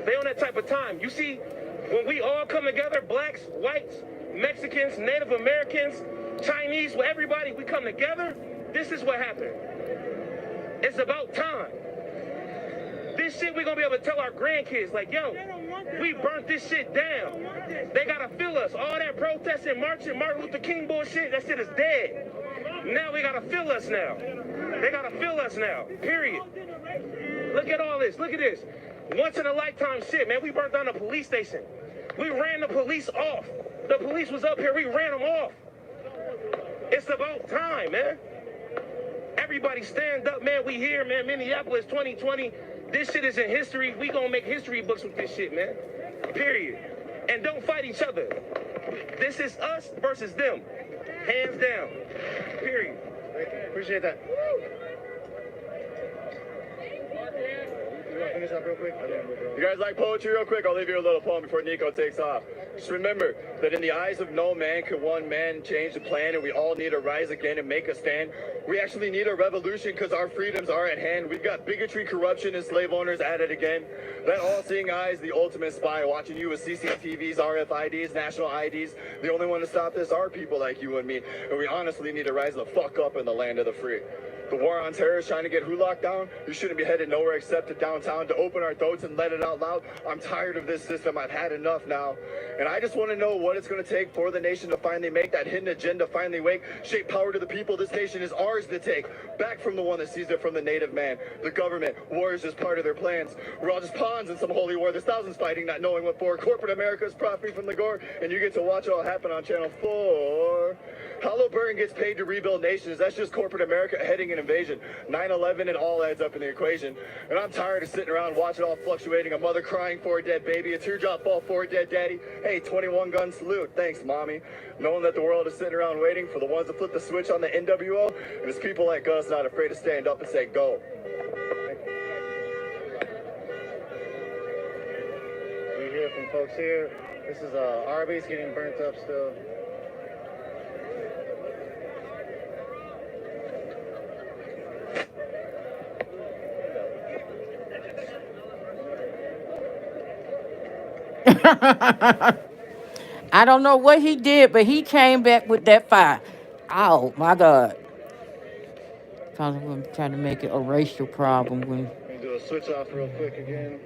They on that type of time. You see, when we all come together, blacks, whites, Mexicans, Native Americans, Chinese, with everybody, we come together, This is what happened. It's about time. This shit we gonna be able to tell our grandkids, like, yo, we burnt this shit down. They gotta feel us. All that protesting, marching, Martin Luther King bullshit, that shit is dead. Now we gotta feel us now. They gotta feel us now, period. Look at all this, look at this. Once in a lifetime shit, man, we burnt down a police station. We ran the police off. The police was up here, we ran them off. It's about time, man. Everybody stand up, man. We here, man. Minneapolis 2020. This shit is in history. We gonna make history books with this shit, man. Period. And don't fight each other. This is us versus them. Hands down. Period. Thank you. Appreciate that. You want to finish up real quick? You guys like poetry real quick? I'll leave you a little poem before Nico takes off. Just remember that in the eyes of no man can one man change the plan, and we all need to rise again and make a stand. We actually need a revolution because our freedoms are at hand. We've got bigotry, corruption, and slave owners at it again. That all-seeing eye is the ultimate spy, watching you with CCTVs, RFIDs, national IDs. The only one to stop this are people like you and me, and we honestly need to rise the fuck up in the land of the free. The war on terror is trying to get who locked down? You shouldn't be headed nowhere except to downtown to open our throats and let it out loud. I'm tired of this system. I've had enough now. And I just want to know what it's going to take for the nation to finally make that hidden agenda finally wake. Shape power to the people. This nation is ours to take. Back from the one that seized it from the native man. The government. War is just part of their plans. We're all just pawns in some holy war. There's thousands fighting, not knowing what for. Corporate America is profiting from the gore. And you get to watch it all happen on Channel 4. Halliburton gets paid to rebuild nations. That's just corporate America heading an invasion. 9/11, it all adds up in the equation. And I'm tired of sitting around watching it all fluctuating. A mother crying for a dead baby, a teardrop fall for a dead daddy. Hey, 21 gun salute. Thanks, mommy. Knowing that the world is sitting around waiting for the ones to flip the switch on the NWO. And it's people like us not afraid to stand up and say, go. We hear from folks here. This is Arby's getting burnt up still. I don't know what he did, but he came back with that fire. Oh my God. Because I'm going to try to make it a racial problem. Let me do a switch off real quick again.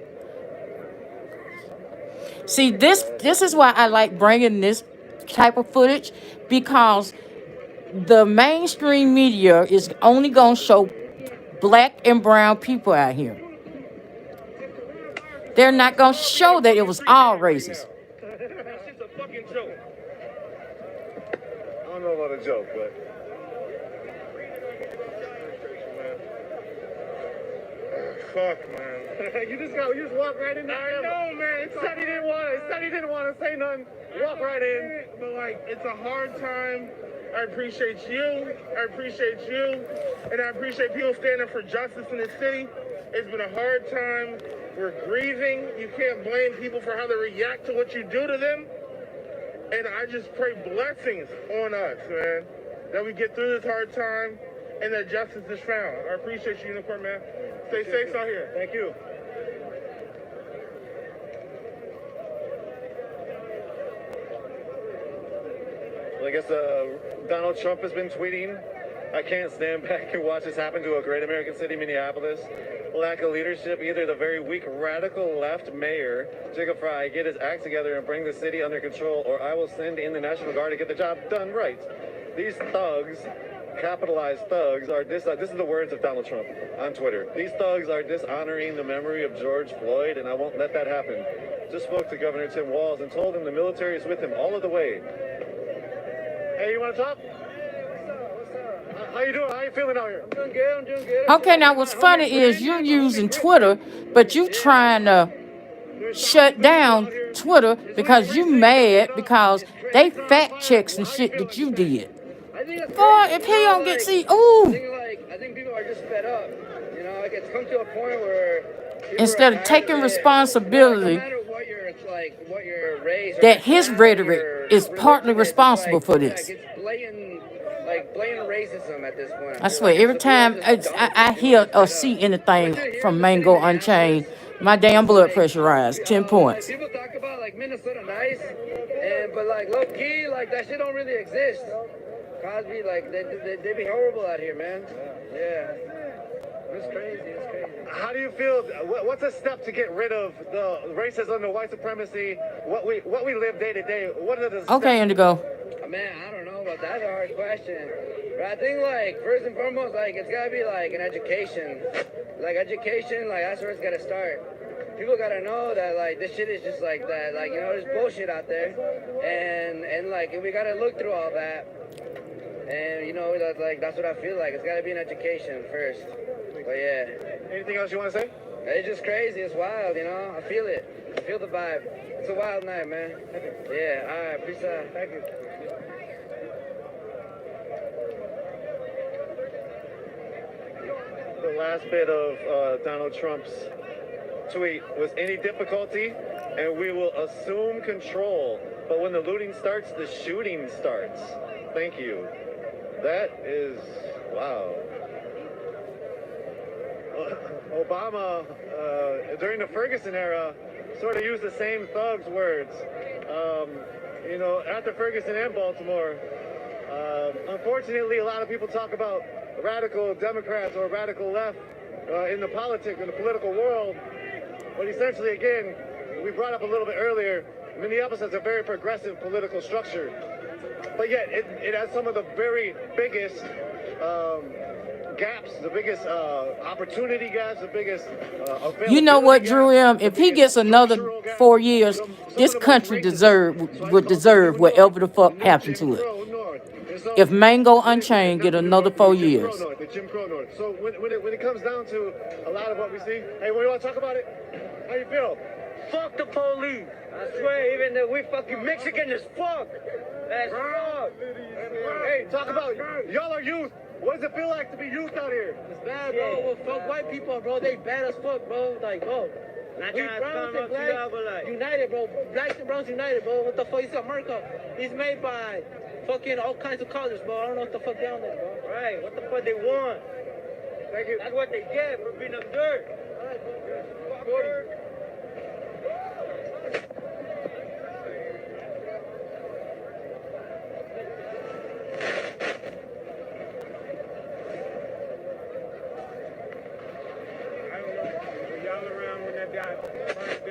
See, this is why I like bringing this type of footage, because the mainstream media is only going to show black and brown people out here. They're not going to show that it was all races. That shit's a fucking joke. I don't know about a joke, but fuck, man. you just walk right in there. I know, man. It said he didn't want to say nothing. Walk right in. But like, it's a hard time. I appreciate you. I appreciate you. And I appreciate people standing for justice in this city. It's been a hard time. We're grieving. You can't blame people for how they react to what you do to them. And I just pray blessings on us, man. That we get through this hard time and that justice is found. I appreciate you, Unicorn, man. Stay safe out here. Thank you. Well, I guess Donald Trump has been tweeting, I can't stand back and watch this happen to a great American city, Minneapolis. Lack of leadership, either the very weak radical left mayor, Jacob Fry, get his act together and bring the city under control, or I will send in the National Guard to get the job done right. These thugs, capitalized thugs, are this is the words of Donald Trump on Twitter. These thugs are dishonoring the memory of George Floyd, and I won't let that happen. Just spoke to Governor Tim Walz and told him the military is with him all of the way. Hey, you want to talk? How you doing? How you feeling out here? I'm doing good. I'm doing good. Okay, now what's funny is you're using Twitter, but you trying to shut down Twitter because you mad because they fact checks and shit that you did. Boy, if he don't get I think people are just fed up. You know, like it's come to a point where instead of taking responsibility, what your race, that his rhetoric is partly responsible for this. It's blatant racism at this point. I swear, every time I hear or see anything from Mango Unchained, my damn blood pressure rise 10 points. People talk about like Minnesota nice, but like low key, like that shit don't really exist. Cosby, like, they be horrible out here, man. Yeah. It's crazy, it's crazy. How do you feel? What's a step to get rid of the racism, the white supremacy, what we live day to day? What are the steps? Okay, Indigo. Man, I don't know, but that's a hard question. But I think, like, first and foremost, like, it's gotta be, like, an education. Like, education, like, that's where it's gotta start. People gotta know that, like, this shit is just like that. Like, you know, there's bullshit out there. And like, we gotta look through all that. And, you know, that's what I feel like. It's gotta be an education first. But, yeah. Anything else you want to say? It's just crazy. It's wild, you know? I feel it. I feel the vibe. It's a wild night, man. Yeah, all right. Peace out. Thank you. The last bit of Donald Trump's tweet was any difficulty and we will assume control. But when the looting starts, the shooting starts. Thank you. That is, wow. Obama, during the Ferguson era, sort of used the same thugs words. You know, after Ferguson and Baltimore, unfortunately, a lot of people talk about radical Democrats or radical left in the political world. But essentially, again, we brought up a little bit earlier, Minneapolis has a very progressive political structure. But yet, it has some of the very biggest gaps, the biggest opportunity gaps, the biggest You know what, Drew M? If he gets another 4 years, this country would deserve whatever the fuck happened to it. If Mango Unchained get another 4 years. The Jim Crow North. So when it comes down to a lot of what we see, hey, we want to talk about it? How you feel? Fuck the police. I swear, even though we fucking Mexican as fuck. That's fuck. Hey, talk about y'all are youth. What does it feel like to be youth out here? It's bad, bro. Well, fuck white people, bro. They bad as fuck, bro. Like, bro. We Browns and blacks united, bro. Blacks and Browns united, bro. What the fuck? It's America. It's made by fucking all kinds of colors, bro. I don't know what the fuck down there, bro. Right. What the fuck they want? Thank you. That's what they get for being them dirt. All right, fucker.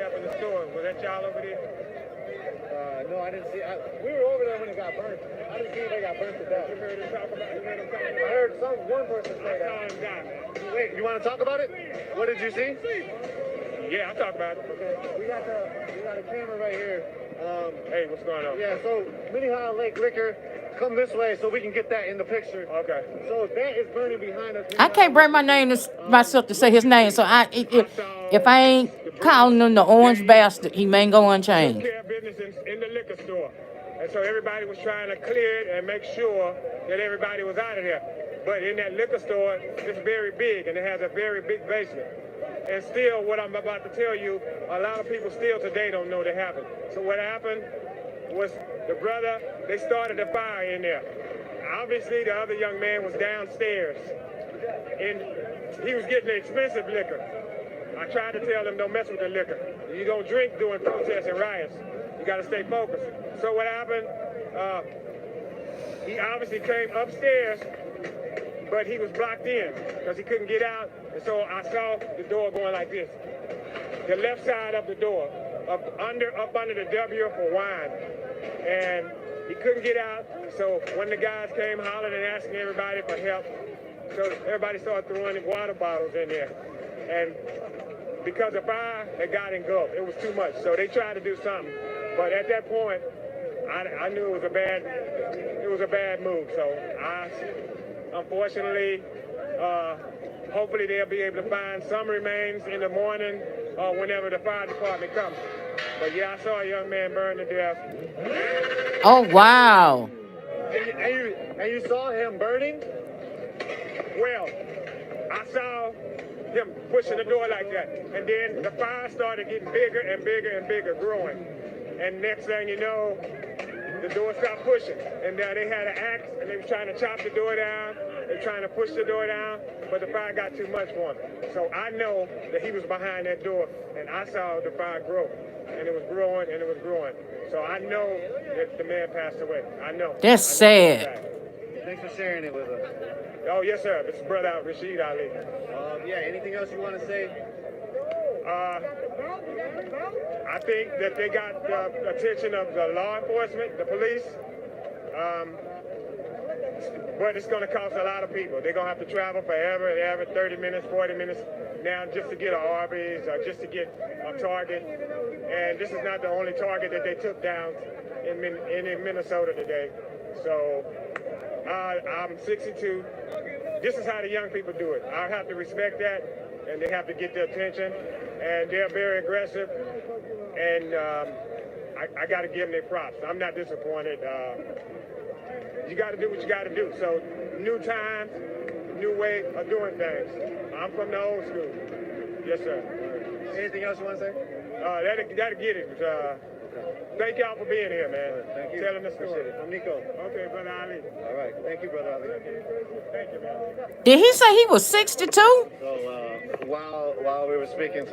Up in the store. Was that y'all over there? No, I didn't see. We were over there when it got burnt. I didn't see if they got burnt to death. You heard him talk about it? I heard one person say that. Wait, you want to talk about it? What did you see? Yeah, I'll talk about it. Okay, we got a camera right here. Hey, what's going on? Yeah, so Minnehaha Lake Liquor, come this way so we can get that in the picture. Okay. So that is burning behind us. I can't bring myself to say his name, so if I ain't calling him the orange bastard, he may go unchained. Took care of business in the liquor store. And so everybody was trying to clear it and make sure that everybody was out of there. But in that liquor store, it's very big and it has a very big basement. And still, what I'm about to tell you, a lot of people still today don't know that happened. So what happened was the brother, they started a fire in there. Obviously, the other young man was downstairs and he was getting expensive liquor. I tried to tell him, don't mess with the liquor. You don't drink during protests and riots. You got to stay focused. So what happened, he obviously came upstairs, but he was blocked in because he couldn't get out. And so I saw the door going like this. The left side of the door, up under the W for wine. And he couldn't get out. So when the guys came hollering and asking everybody for help, so everybody started throwing water bottles in there. And because the fire had got engulfed, it was too much. So they tried to do something. But at that point, I knew it was a bad move. So unfortunately, hopefully they'll be able to find some remains in the morning or whenever the fire department comes. But yeah, I saw a young man burn to death. Oh, wow. And you saw him burning? Well, I saw him pushing the door like that. And then the fire started getting bigger and bigger and bigger, growing. And next thing you know, the door stopped pushing. And now they had an axe and they were trying to chop the door down. They're trying to push the door down, but the fire got too much for him. So I know that he was behind that door, and I saw the fire grow. And it was growing, and it was growing. So I know that the man passed away. I know. That's sad. Thanks for sharing it with us. Oh, yes, sir. This is Brother Rashid Ali. Yeah, anything else you want to say? I think that they got the attention of the law enforcement, the police, but it's going to cost a lot of people. They're going to have to travel forever, 30 minutes, 40 minutes now just to get an Arby's or just to get a Target. And this is not the only Target that they took down in Minnesota today. So I'm 62. This is how the young people do it. I have to respect that, and they have to get their attention. And they're very aggressive, and I got to give them their props. I'm not disappointed. You got to do what you got to do. So new times, new way of doing things. I'm from the old school. Yes, sir. Anything else you want to say? That'll get it. Thank y'all for being here, man. Thank you. Telling the story. I'm Nico. Okay, Brother Ali. All right. Thank you, Brother Ali. Thank you, man. Did he say he was 62? So while Ali was speaking,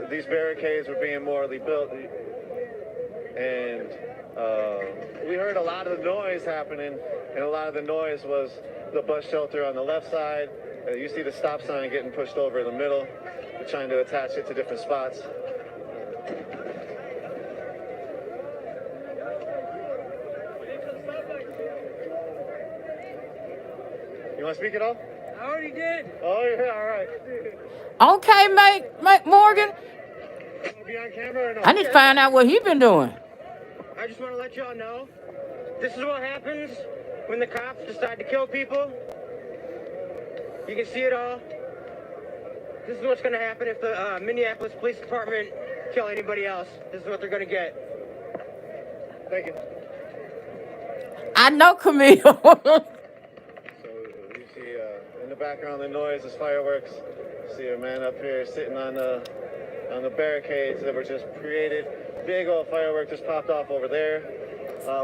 these barricades were being morally built, and we heard a lot of the noise happening, and a lot of the noise was the bus shelter on the left side. You see the stop sign getting pushed over in the middle. They're trying to attach it to different spots. You want to speak at all? I already did. Oh, yeah, all right. Okay, Mike Morgan. Be on camera or no? I need to find out what he been doing. I just want to let y'all know, this is what happens when the cops decide to kill people. You can see it all. This is what's going to happen if the Minneapolis Police Department kill anybody else. This is what they're going to get. Thank you. I know, Camille. So you see in the background the noise is fireworks. You see a man up here sitting on the barricades that were just created. Big old firework just popped off over there.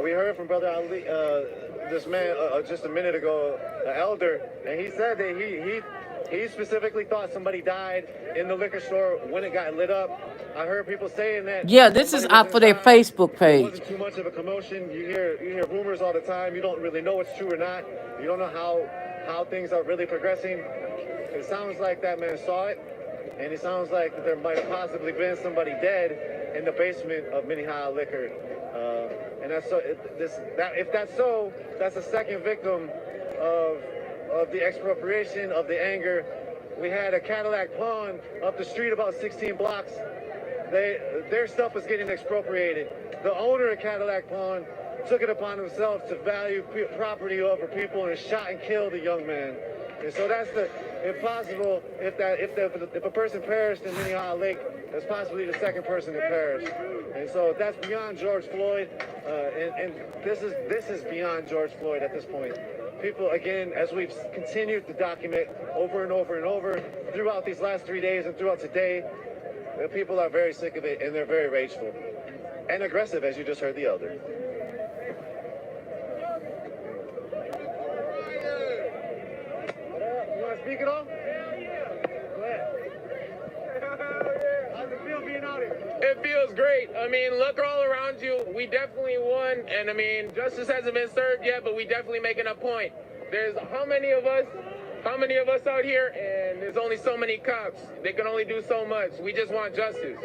We heard from Brother Ali, this man just a minute ago, the elder, and he said that he specifically thought somebody died in the liquor store when it got lit up. I heard people saying that. Yeah, this is out for their Facebook It page. wasn't too much of a commotion. You hear rumors all the time. You don't really know what's true or not. You don't know how things are really progressing. It sounds like that man saw it, and it sounds like there might have possibly been somebody dead in the basement of Minnehaha Liquor. And that's so. If that's so, that's a second victim of the expropriation, of the anger. We had a Cadillac pawn up the street about 16 blocks. Their stuff was getting expropriated. The owner of Cadillac pawn took it upon himself to value property over people and shot and killed a young man. And so that's if possible, if a person perished in Minnehaha Lake, that's possibly the second person to perish. And so that's beyond George Floyd, and this is beyond George Floyd at this point. People, again, as we've continued to document over and over and over throughout these last 3 days and throughout today, people are very sick of it, and they're very rageful and aggressive, as you just heard the elder. You want to speak at all? Go ahead. How's it feel being out here? It feels great. I mean, look all around you. We definitely won. And I mean, justice hasn't been served yet, but we definitely making a point. There's how many of us out here? And there's only so many cops. They can only do so much. We just want justice.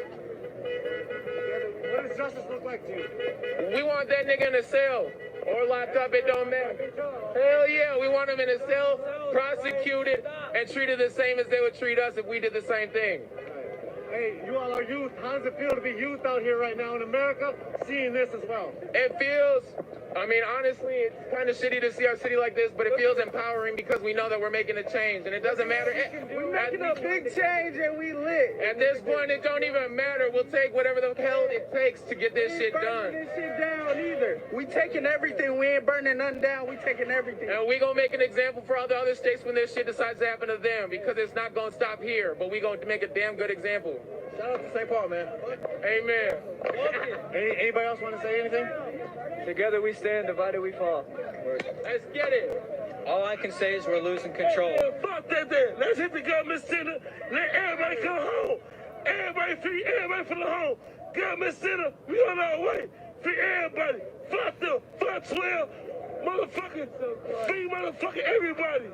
What does justice look like to you? We want that nigga in a cell or locked up. It don't matter. Hell yeah, we want him in a cell, prosecuted, and treated the same as they would treat us if we did the same thing. Hey, you all are youth. How does it feel to be youth out here right now in America, seeing this as well? It feels, I mean, honestly, it's kind of shitty to see our city like this, but it feels empowering because we know that we're making a change, and it doesn't matter. We're making a big change, and we lit. At this point, it don't even matter. We'll take whatever the hell it takes to get this shit done. This shit down either. We taking everything. We ain't burning nothing down. We taking everything. And we gonna make an example for all the other states when this shit decides to happen to them, because it's not gonna stop here, but we gonna make a damn good example. Shout out to St. Paul, man. Amen. Anybody else want to say anything? Together we stand, divided we fall. Let's get it. All I can say is we're losing control. Fuck that there. Let's hit the government center. Let everybody come home. Everybody free. Everybody from the home. Government center. We on our way. Free everybody. Fuck them. Fuck 12. Motherfucker. Free motherfucker everybody.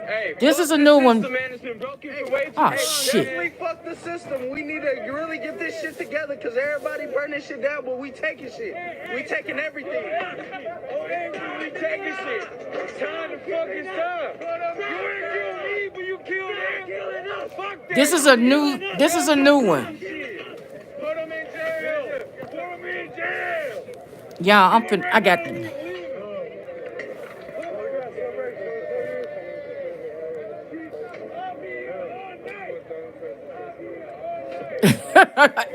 Hey, This is a new one. man has been broken for way too Oh, long. shit. Definitely fuck the system. We need to really get this shit together because everybody burning shit down, but we taking shit. We taking everything. We taking shit. Time to fucking stop. You ain't kill me, but you killed them. Fuck that. This is a new one. Put them in jail. Put them in jail. Y'all, I got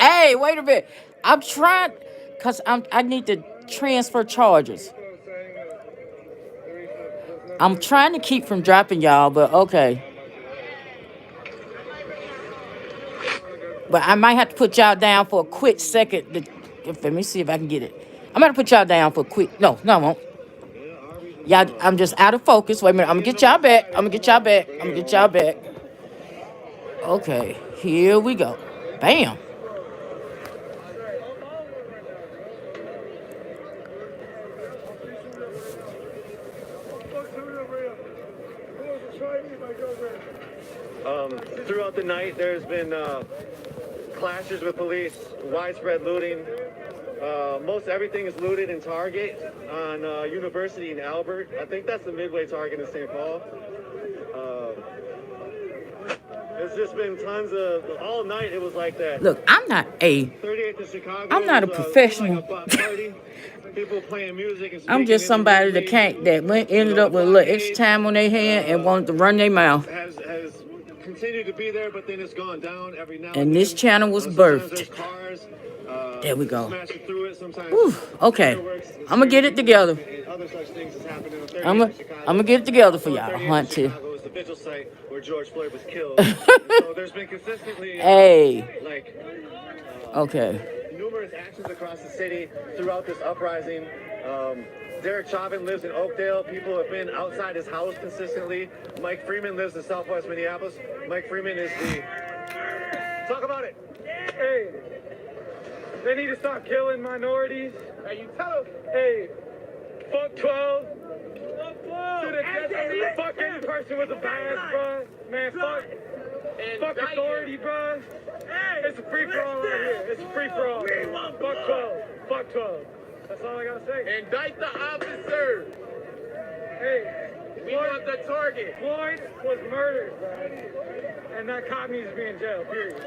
Hey, wait a minute. I'm trying because I need to transfer charges. I'm trying to keep from dropping y'all, but okay. But I might have to put y'all down for a quick second. Let me see if I can get it. I'm gonna put y'all down for a quick. No, I won't. Y'all, I'm just out of focus. Wait a minute. I'm gonna get y'all back. Okay, here we go. Bam. Throughout the night, there's been clashes with police, widespread looting. Most everything is looted in Target on University in Albert. I think that's the Midway Target in St. Paul. It's just been tons of, all night it was like that. Look, I'm not a 38th in Chicago. I'm not a professional. People playing music and I'm just somebody that ended up with a little extra time on their hand and wanted to run their mouth. has continued to be there, but then it's gone down every now And this channel was birthed. Cars, there we go. smashing through it. Sometimes Okay, I'm gonna get it together. other such things has happened in the I'm gonna get it together for y'all. Hunt too. Chicago is the vigil site where George Floyd was killed. So there's been consistently Okay. numerous actions across the city throughout this uprising. Derek Chauvin lives in Oakdale. People have been outside his house consistently. Mike Freeman lives in Southwest Minneapolis. Mike Freeman is the... Talk about it. Hey, they need to stop killing minorities. Hey, you tell them. Hey, fuck 12. To the fucking person with a badge, bro. Man, fuck authority, bro. It's a free-for-all right here. It's a free-for-all. Fuck 12. Fuck 12. That's all I gotta say. Indict the officer. Hey, we want the target. Floyd was murdered, bro. And that cop needs to be in jail, period.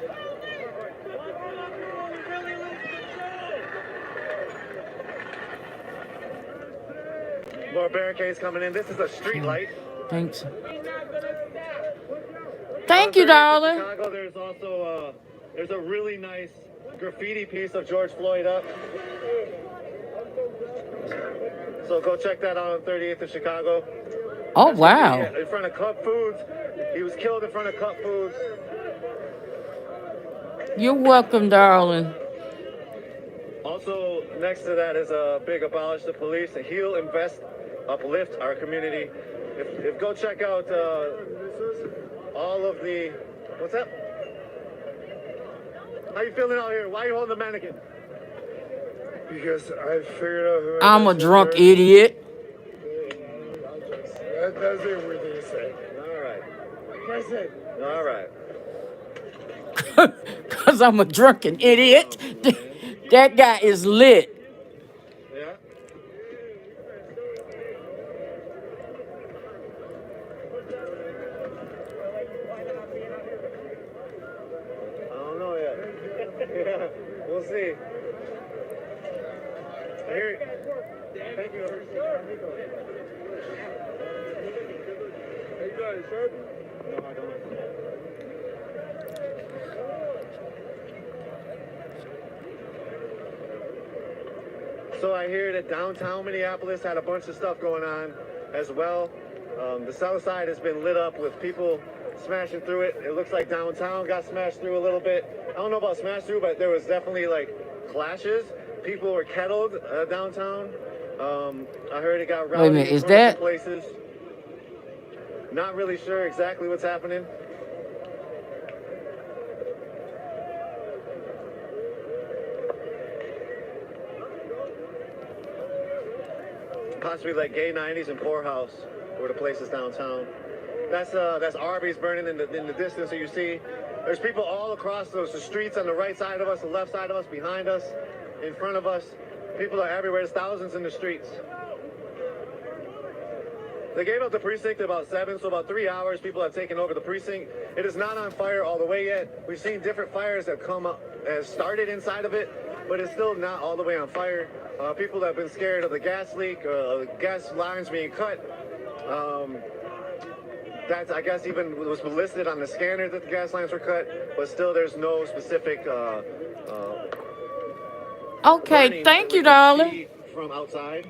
More barricades coming in. This is a street light. Thanks. Thank you, darling. In Chicago, there's also there's a really nice graffiti piece of George Floyd up. So go check that out on 38th in Chicago. Oh, wow. In front of Cup Foods. He was killed in front of Cup Foods. You're welcome, darling. Also, next to that is a big abolish the police, and heal, invest, uplift our community. If go check out all of the, what's that? How you feeling out here? Why are you holding the mannequin? Because I figured out who I'm a drunk idiot. That's a weird thing to say. All right. That's it. All right. Because I'm a drunken idiot. That guy is lit. Yeah. I don't know yet. Yeah, we'll see. Here. Thank you. Hey, guys, sir? No, I don't. So I hear that downtown Minneapolis had a bunch of stuff going on as well. The south side has been lit up with people smashing through it. It looks like downtown got smashed through a little bit. I don't know about smashed through, but there was definitely like clashes. People were kettled downtown. I heard it got rowdy. Wait a minute, is in that? places. Not really sure exactly what's happening. possibly like Gay 90s and Poorhouse were the places downtown. That's Arby's burning in the distance that you see. There's people all across the streets on the right side of us, the left side of us, behind us, in front of us. People are everywhere. There's thousands in the streets. They gave up the precinct at about 7, so about 3 hours, people have taken over the precinct. It is not on fire all the way yet. We've seen different fires that come up, has started inside of it, but it's still not all the way on fire. People have been scared of the gas leak, gas lines being cut. That's, I guess, even was listed on the scanner that the gas lines were cut, but still there's no specific Okay, thank you, darling. from outside.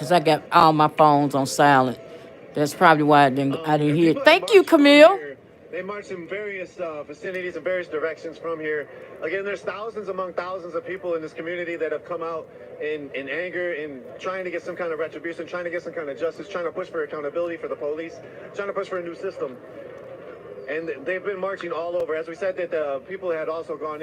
I got all my phones on silent. That's probably why I didn't hear it. Thank you, Camille. They march in various vicinities and various directions from here. Again, there's thousands among thousands of people in this community that have come out in anger, in trying to get some kind of retribution, trying to get some kind of justice, trying to push for accountability for the police, trying to push for a new system. And they've been marching all over. As we said, that people had also gone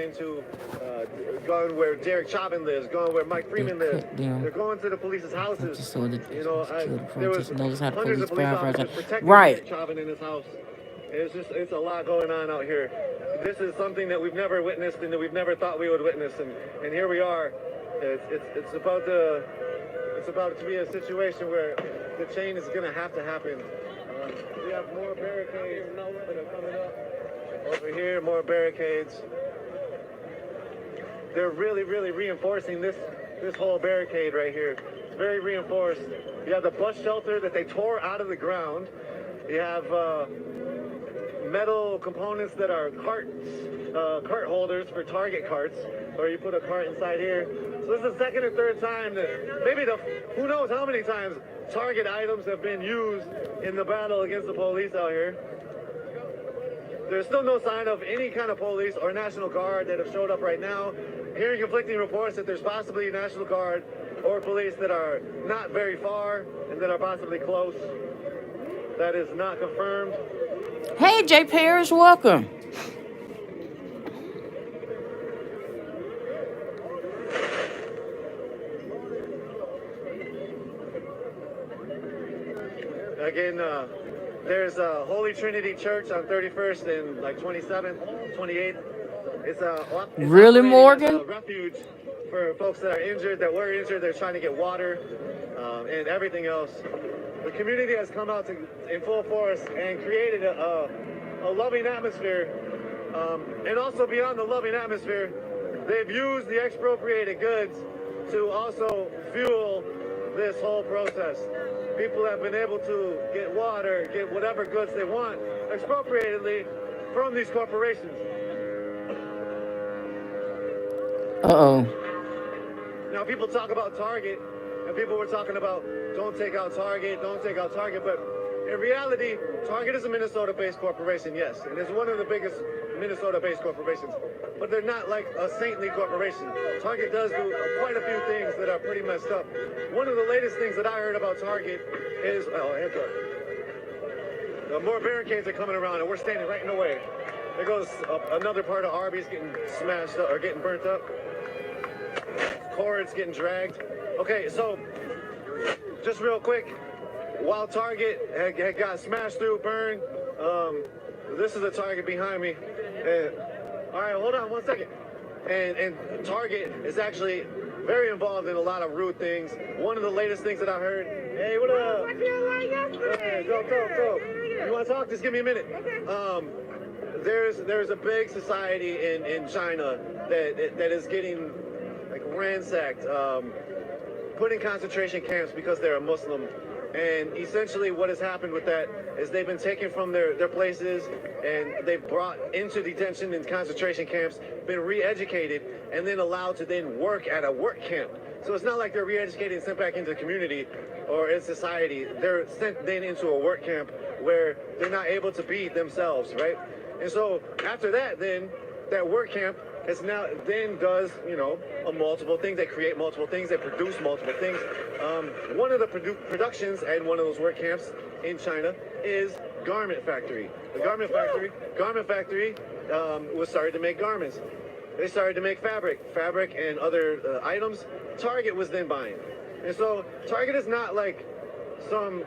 gone where Derek Chauvin lives, gone where Mike Freeman lives. They're going to the police's houses. There was hundreds of police officers protecting Derek Chauvin in his house. It's a lot going on out here. This is something that we've never witnessed and that we've never thought we would witness. And here we are. It's about to be a situation where the change is going to happen. We have more barricades that are coming up. Over here, more barricades. They're really reinforcing this whole barricade right here. It's very reinforced. You have the bus shelter that they tore out of the ground. You have metal components that are cart holders for Target carts, or you put a cart inside here. So this is the second or third time that maybe who knows how many times Target items have been used in the battle against the police out here. There's still no sign of any kind of police or National Guard that have showed up right now. Hearing conflicting reports that there's possibly National Guard or police that are not very far and that are possibly close. That is not confirmed. Hey, Jay Parrish, welcome. Again, there's a Holy Trinity Church on 31st and like 27th, 28th. It's really, Morgan? A refuge for folks that are injured, that were injured. They're trying to get water and everything else. The community has come out in full force and created a loving atmosphere. And also beyond the loving atmosphere, they've used the expropriated goods to also fuel this whole process. People have been able to get water, get whatever goods they want expropriatedly from these corporations. Uh-oh. Now, people talk about Target, and people were talking about don't take out Target, but in reality, Target is a Minnesota-based corporation, yes, and it's one of the biggest Minnesota-based corporations, but they're not like a saintly corporation. Target does do quite a few things that are pretty messed up. One of the latest things that I heard about Target is, more barricades are coming around, and we're standing right in the way. There goes another part of Arby's getting smashed up, or getting burnt up. Cords getting dragged. Okay, so just real quick, while Target had got smashed through, burned, this is a Target behind me. All right, hold on 1 second. And Target is actually very involved in a lot of rude things. One of the latest things that I heard, hey, what up? Hey, go. You want to talk? Just give me a minute. There's a big society in China that is getting like ransacked, put in concentration camps because they're a Muslim. And essentially what has happened with that is they've been taken from their places and they've brought into detention and concentration camps, been re-educated, and then allowed to then work at a work camp. So it's not like they're re-educated and sent back into the community or in society. They're sent then into a work camp where they're not able to be themselves, right? And so after that, then that work camp is now then does, you know, multiple things. They create multiple things. They produce multiple things. One of the productions at one of those work camps in China is garment factory. The garment factory was started to make garments. They started to make fabric and other items. Target was then buying. And so Target is not like some,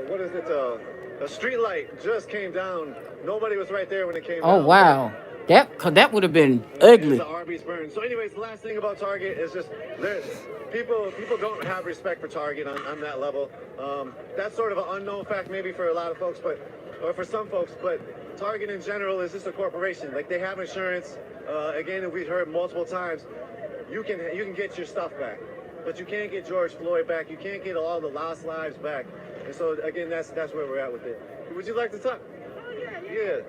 what is it, a street light just came down. Nobody was right there when it came down. Oh, wow. That would have been ugly. The Arby's burn. So anyways, the last thing about Target is just people don't have respect for Target on that level. That's sort of an unknown fact maybe for a lot of folks, or for some folks, but Target in general is just a corporation. Like, they have insurance. Again, we've heard multiple times, you can get your stuff back, but you can't get George Floyd back. You can't get all the lost lives back. And so again, that's where we're at with it. Would you like to talk? Yeah.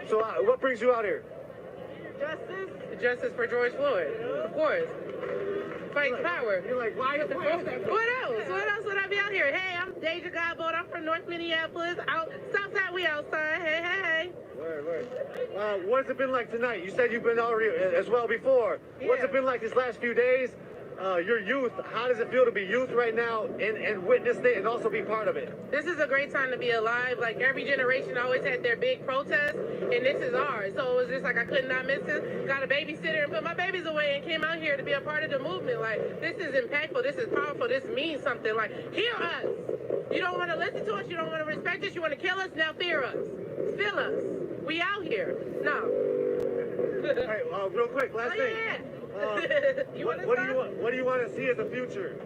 So what brings you out here? Justice for George Floyd, of course. Fighting power. You're like, why? What else? What else would I be out here? Hey, I'm Deja Godbold. I'm from North Minneapolis. Southside, we outside. Hey. Word. What's it been like tonight? You said you've been already as well before. Yeah. What's it been like this last few days? Your youth, how does it feel to be youth right now and witness it and also be part of it? This is a great time to be alive. Like, every generation always had their big protest, and this is ours. So it was just like I could not miss it. Got a babysitter and put my babies away and came out here to be a part of the movement. Like, this is impactful. This is powerful. This means something. Like, hear us. You don't want to listen to us. You don't want to respect us. You want to kill us. Now fear us. Feel us. We out here. No. All right, real quick, last thing. Yeah. What do you want to see as a future?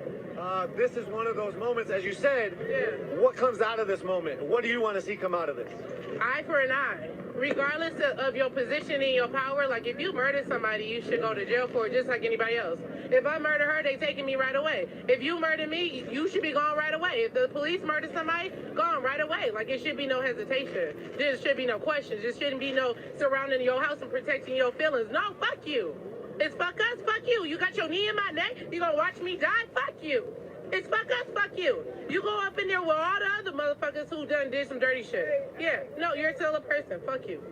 This is one of those moments, as you said. Yeah. What comes out of this moment? What do you want to see come out of this? Eye for an eye. Regardless of your position and your power, like, if you murder somebody, you should go to jail for it just like anybody else. If I murder her, they taking me right away. If you murder me, you should be gone right away. If the police murder somebody, gone right away. Like, it should be no hesitation. There should be no questions. There shouldn't be no surrounding your house and protecting your feelings. No, fuck you. It's fuck us, fuck you. You got your knee in my neck? You gonna watch me die? Fuck you. It's fuck us, fuck you. You go up in there with all the other motherfuckers who did some dirty shit. Yeah, no, you're still a person. Fuck you.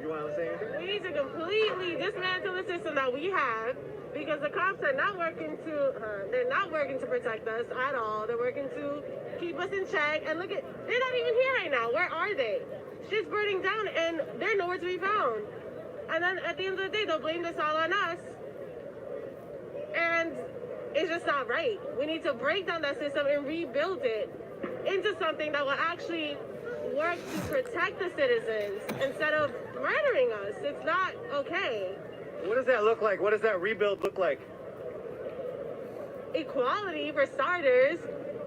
You want to say anything? We need to completely dismantle the system that we have, because the cops are not working to protect us at all. They're working to keep us in check. And look at, they're not even here right now. Where are they? Shit's burning down and they're nowhere to be found. And then at the end of the day, they'll blame this all on us. And it's just not right. We need to break down that system and rebuild it into something that will actually work to protect the citizens instead of murdering us. It's not okay. What does that look like? What does that rebuild look like? Equality, for starters.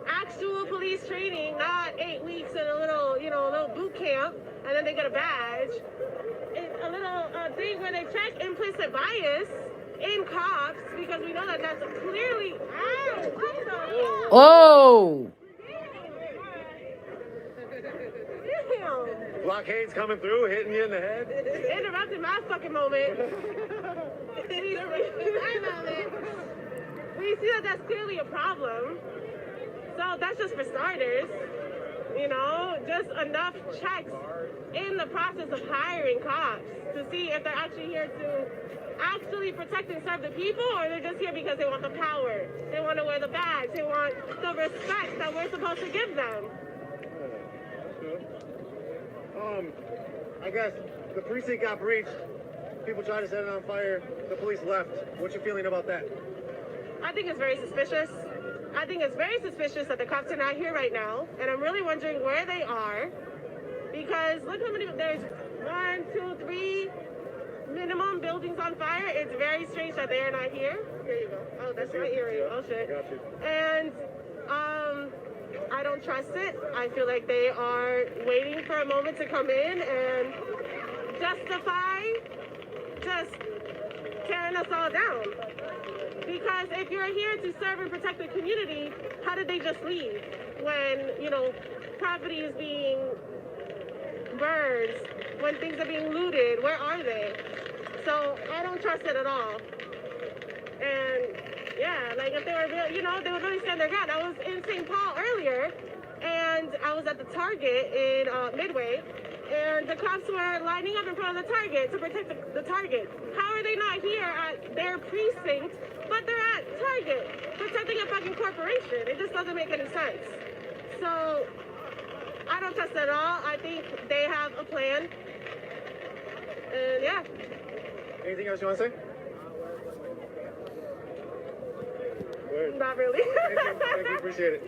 Actual police training, not 8 weeks in a little boot camp, and then they get a badge. It's a little thing where they check implicit bias in cops, because we know that that's clearly. Oh! Blockades coming through, hitting you in the head. Interrupted my fucking moment. We see that that's clearly a problem. So that's just for starters. You know, just enough checks in the process of hiring cops to see if they're actually here to actually protect and serve the people, or they're just here because they want the power. They want to wear the badge. They want the respect that we're supposed to give them. I guess the precinct got breached. People tried to set it on fire. The police left. What's your feeling about that? I think it's very suspicious. I think it's very suspicious that the cops are not here right now, and I'm really wondering where they are, because look how many, there's 1, 2, 3 minimum buildings on fire. It's very strange that they are not here. Here you go. Oh, that's my earring. Oh, shit. Got you. And, I don't trust it. I feel like they are waiting for a moment to come in and justify just tearing us all down. Because if you're here to serve and protect the community, how did they just leave when, property is being birds, when things are being looted, where are they? So I don't trust it at all. And yeah, like if they were, they would really stand their ground. I was in St. Paul earlier, and I was at the Target in Midway, and the cops were lining up in front of the Target to protect the Target. How are they not here at their precinct, but they're at Target protecting a fucking corporation? It just doesn't make any sense. So I don't trust it at all. I think they have a plan. And yeah. Anything else you want to say? Not really. Thank you, appreciate it.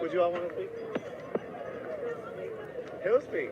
Would you all want to speak? He'll speak.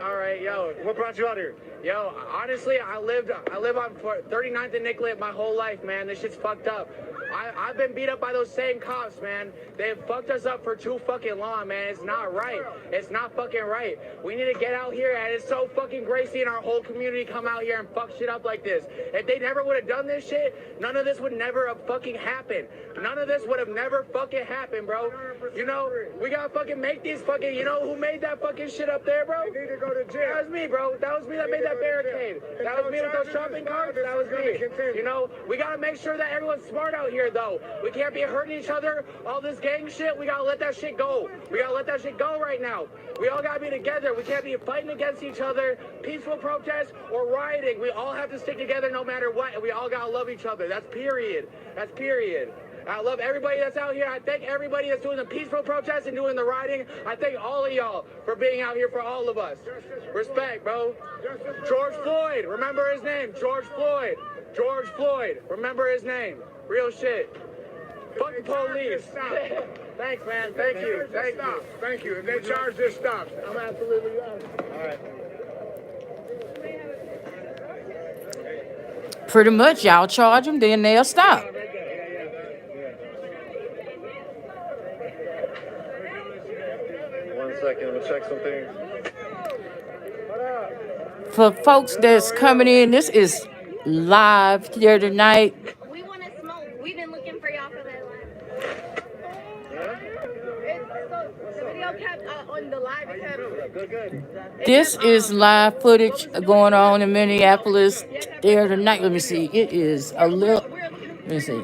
All right, yo. What brought you out here? Yo, honestly, I live on 39th and Nicollet my whole life, man. This shit's fucked up. I've been beat up by those same cops, man. They've fucked us up for too fucking long, man. It's not right. It's not fucking right. We need to get out here, and it's so fucking great seeing our whole community come out here and fuck shit up like this. If they never would have done this shit, none of this would never have fucking happened. None of this would have never fucking happened, bro. You know, we gotta fucking make these fucking, you know who made that fucking shit up there, bro? They need to go to jail. That was me, bro. That was me that made that barricade. That was me with those shopping carts. That was me. You know, we gotta make sure that everyone's smart out here, though. We can't be hurting each other. All this gang shit, we gotta let that shit go. We gotta let that shit go right now. We all gotta be together. We can't be fighting against each other, peaceful protests or rioting. We all have to stick together no matter what, and we all gotta love each other. That's period. That's period. I love everybody that's out here. I thank everybody that's doing the peaceful protests and doing the rioting. I thank all of y'all for being out here for all of us. Respect, bro. George Floyd, remember his name. George Floyd. George Floyd, remember his name. Real shit. Fuck the police. Thanks, man. Thank you. Thank you. Thank you. If they charge this stops, I'm absolutely honest. All right. Pretty much, y'all charge them, then they'll stop. One second, I'm gonna check something. For folks that's coming in, this is live here tonight. We want to smoke. We've been looking for y'all for that live. The video kept on the live. It kept. Good. This is live footage going on in Minneapolis there tonight. Let me see. It is a little. Let me see.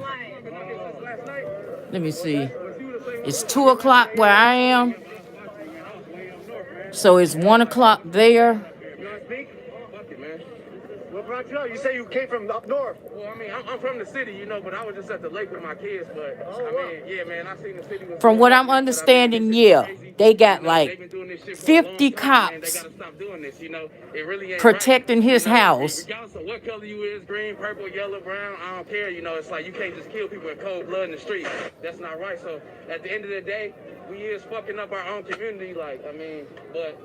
Let me see. It's 2 o'clock where I am. So it's 1 o'clock there. What brought you out? You say you came from up north. Well, I mean, I'm from the city, you know, but I was just at the lake with my kids. But I mean, yeah, man, I seen the city. From what I'm understanding, yeah, they got like 50 cops protecting his house. Regardless of what color you is, green, purple, yellow, brown, I don't care. You know, it's like you can't just kill people in cold blood in the street. That's not right. So at the end of the day, we is fucking up our own community. Like, I mean, but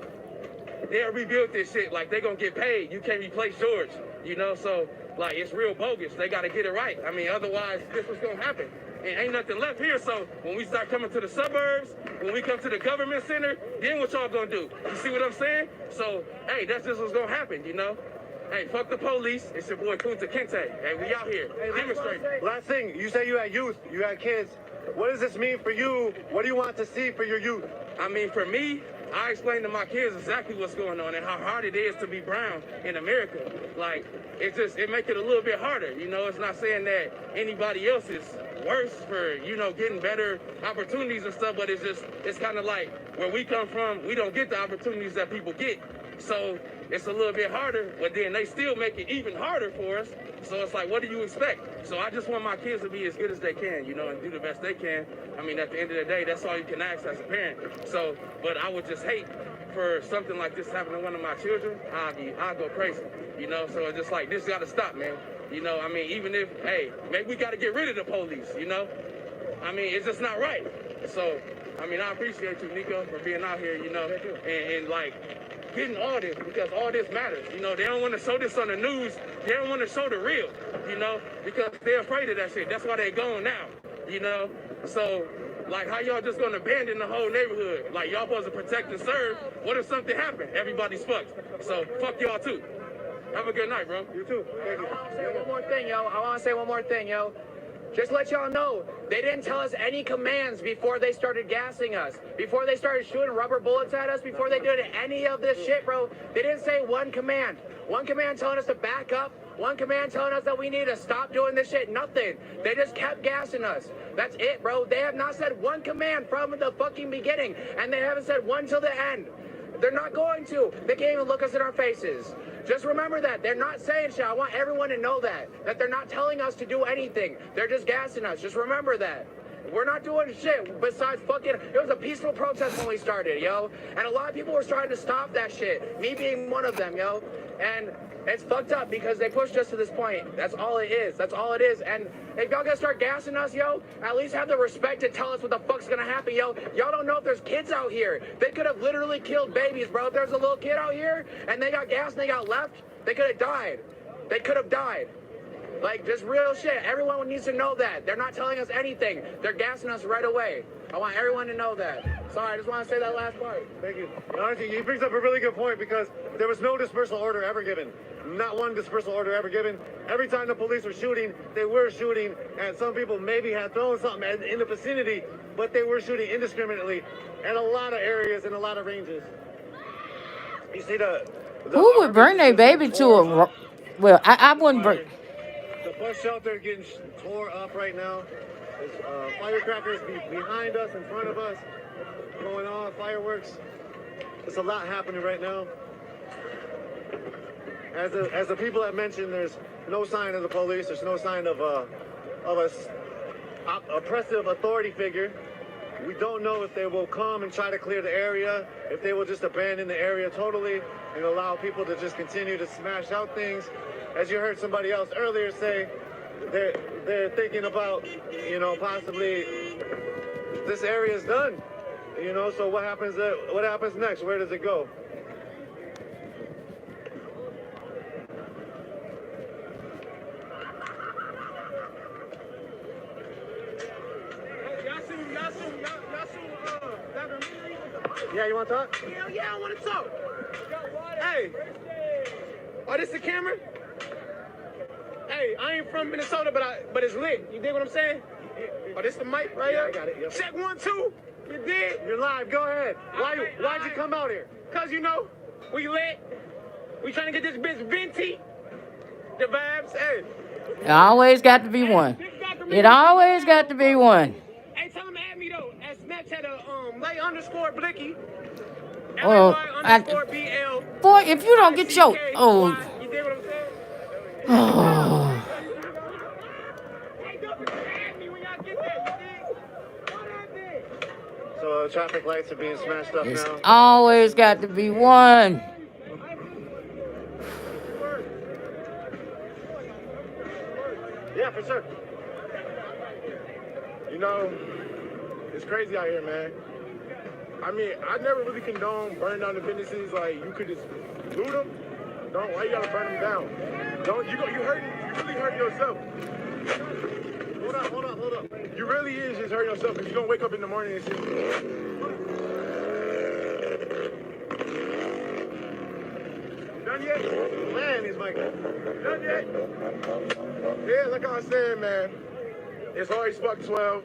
they'll rebuild this shit. Like, they gonna get paid. You can't replace George, you know? So, like, it's real bogus. They gotta get it right. I mean, otherwise, this was gonna happen. And ain't nothing left here. So, when we start coming to the suburbs, when we come to the government center, then what y'all gonna do? You see what I'm saying? So, hey, that's just what's gonna happen, you know? Hey, fuck the police. It's your boy Kunta Kinte. Hey, we out here demonstrating. Last thing, you say you had youth, you had kids. What does this mean for you? What do you want to see for your youth? I mean, for me, I explain to my kids exactly what's going on and how hard it is to be brown in America. Like, it make it a little bit harder. You know, it's not saying that anybody else is worse for, you know, getting better opportunities and stuff, but it's kind of like where we come from, we don't get the opportunities that people get. So it's a little bit harder, but then they still make it even harder for us. So it's like, what do you expect? So I just want my kids to be as good as they can, you know, and do the best they can. I mean, at the end of the day, that's all you can ask as a parent. So, but I would just hate for something like this happening to one of my children. I'd go crazy, you know. So it's just like, this got to stop, man. You know, I mean, even if, hey, maybe we got to get rid of the police, you know. I mean, it's just not right. So, I mean, I appreciate you, Nico, for being out here, you know, and like, getting all this, because all this matters. You know, they don't want to show this on the news. They don't want to show the real, you know, because they're afraid of that shit. That's why they're going now, you know. So, like, how y'all just going to abandon the whole neighborhood? Like, y'all supposed to protect and serve. What if something happened? Everybody's fucked. So, fuck y'all, too. Have a good night, bro. You too. Thank you. I want to say one more thing, yo. Just let y'all know, they didn't tell us any commands before they started gassing us, before they started shooting rubber bullets at us, before they did any of this shit, bro. They didn't say one command. One command telling us to back up, one command telling us that we need to stop doing this shit, nothing. They just kept gassing us. That's it, bro. They have not said one command from the fucking beginning, and they haven't said one till the end. They're not going to. They can't even look us in our faces. Just remember that. They're not saying shit. I want everyone to know that they're not telling us to do anything. They're just gassing us. Just remember that. We're not doing shit besides fucking... It was a peaceful protest when we started, yo. And a lot of people were trying to stop that shit. Me being one of them, yo. And it's fucked up because they pushed us to this point. That's all it is. That's all it is. And if y'all gonna start gassing us, yo, at least have the respect to tell us what the fuck's gonna happen, yo. Y'all don't know if there's kids out here. They could have literally killed babies, bro. If there's a little kid out here and they got gassed and they got left, they could have died. They could have died. Like, just real shit. Everyone needs to know that. They're not telling us anything. They're gassing us right away. I want everyone to know that. Sorry, I just want to say that last part. Thank you. Honestly, he brings up a really good point because there was no dispersal order ever given. Not one dispersal order ever given. Every time the police were shooting, they were shooting, and some people maybe had thrown something in the vicinity, but they were shooting indiscriminately in a lot of areas and a lot of ranges. You see the Who would bring their baby to a... Well, I wouldn't bring... The bus shelter getting tore up right now. There's firecrackers behind us, in front of us, going on, fireworks. There's a lot happening right now. As the people have mentioned, there's no sign of the police. There's no sign of a oppressive authority figure. We don't know if they will come and try to clear the area, if they will just abandon the area totally and allow people to just continue to smash out things. As you heard somebody else earlier say, they're thinking about, you know, possibly this area is done. You know, so what happens next? Where does it go? Yeah, you want to talk? Hell yeah, I want to talk. Hey. Oh, this the camera? Hey, I ain't from Minnesota, but it's lit. You dig what I'm saying? Oh, this the mic right here? I got it. Yep. Check 1, 2. You dig? You're live. Go ahead. Why'd you come out here? Cause you know, we lit. We trying to get this bitch venti. The vibes, hey. It always got to be one. It always got to be one. Hey, tell them to add me though. At Snapchat, light underscore Blicky. Well, BL. boy, if you don't get your... Oh. You dig what I'm saying? Oh. So traffic lights are being smashed up It's now. always got to be one. Yeah, for sure. You know, it's crazy out here, man. I mean, I never really condone burning down the businesses. Like, you could just loot them. Why you gotta burn them down? You really hurting yourself. Hold up. You really is just hurting yourself because you're gonna wake up in the morning and see. Done yet? Man, he's like... Done yet? Yeah, like I was saying, man, it's hard as fuck 12,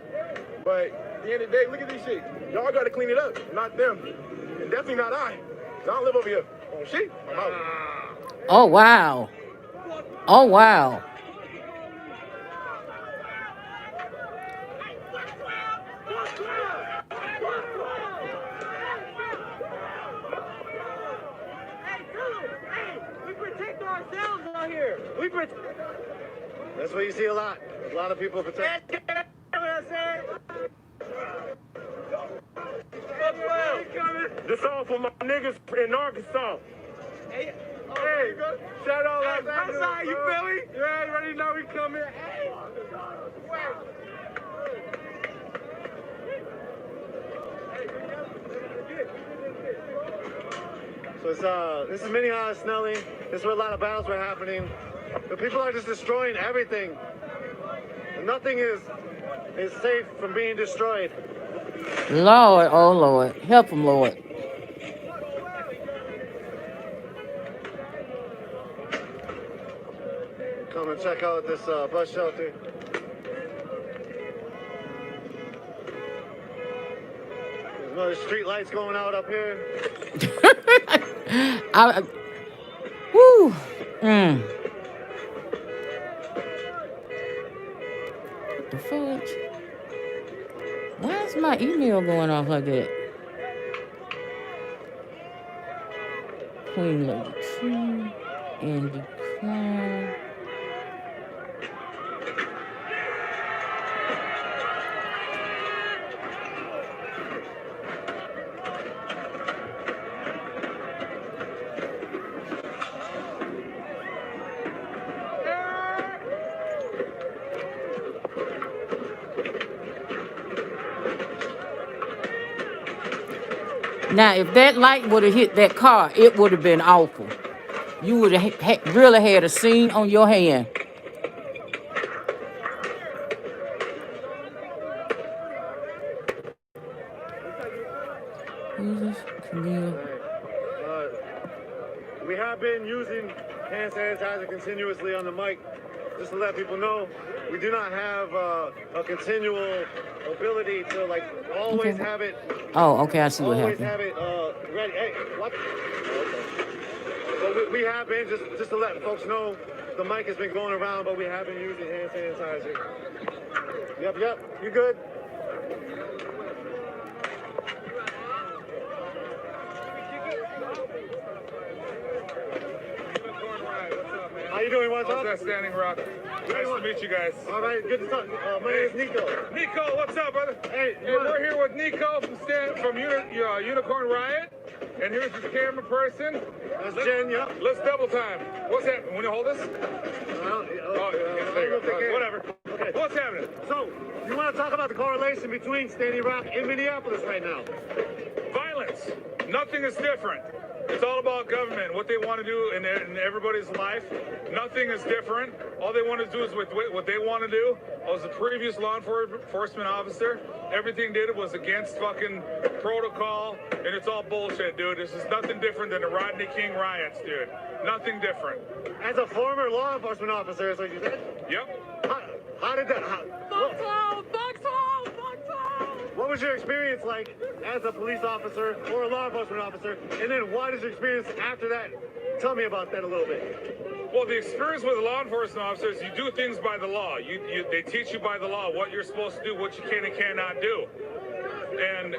but at the end of the day, look at this shit. Y'all gotta clean it up, not them. And definitely not I. 'Cause I don't live over here. Oh, shit. I'm out. Oh, wow. Oh, wow. That's what you see a lot. A lot of people protect. This all for my niggas in Arkansas. Hey, shout out Los Angeles. Outside, you feel me? Yeah, you already know we coming. Hey. So this is Minneapolis, Snelling. This is where a lot of battles were happening. The people are just destroying everything. Nothing is safe from being destroyed. Lord, oh Lord. Help them, Lord. Come and check out this bus shelter. the street lights going out up here. Woo. The fudge. Why is my email going off like that? Queen Lady 2. Andy Clown. Now, if that light would have hit that car, it would have been awful. You would have really had a scene on your hand. We have been using hand sanitizer continuously on the mic, just to let people know. We do not have a continual ability to like always have it. Oh, okay, I see what always happened. have it ready. Hey, what? Okay. So we have been just to let folks know. The mic has been going around, but we have been using hand sanitizer. Yep, you good? How you doing? What's up? How's that Standing Rock? Nice to meet you guys. All right, good to talk. My name is Nico. Nico, what's up, brother? Hey, we're here with Nico from Unicorn Riot, and here's his camera person. That's Jen, yeah. Let's double time. What's happening? When you hold this? Whatever. Okay. What's happening? So, you want to talk about the correlation between Standing Rock and Minneapolis right now? Violence. Nothing is different. It's all about government, what they want to do in everybody's life. Nothing is different. All they want to do is what they want to do. I was a previous law enforcement officer. Everything they did was against fucking protocol, and it's all bullshit, dude. This is nothing different than the Rodney King riots, dude. Nothing different. As a former law enforcement officer, so you said? Yep. How did that... What was your experience like as a police officer or a law enforcement officer? And then what is your experience after that? Tell me about that a little bit. Well, the experience with law enforcement officers, you do things by the law. They teach you by the law what you're supposed to do, what you can and cannot do. And,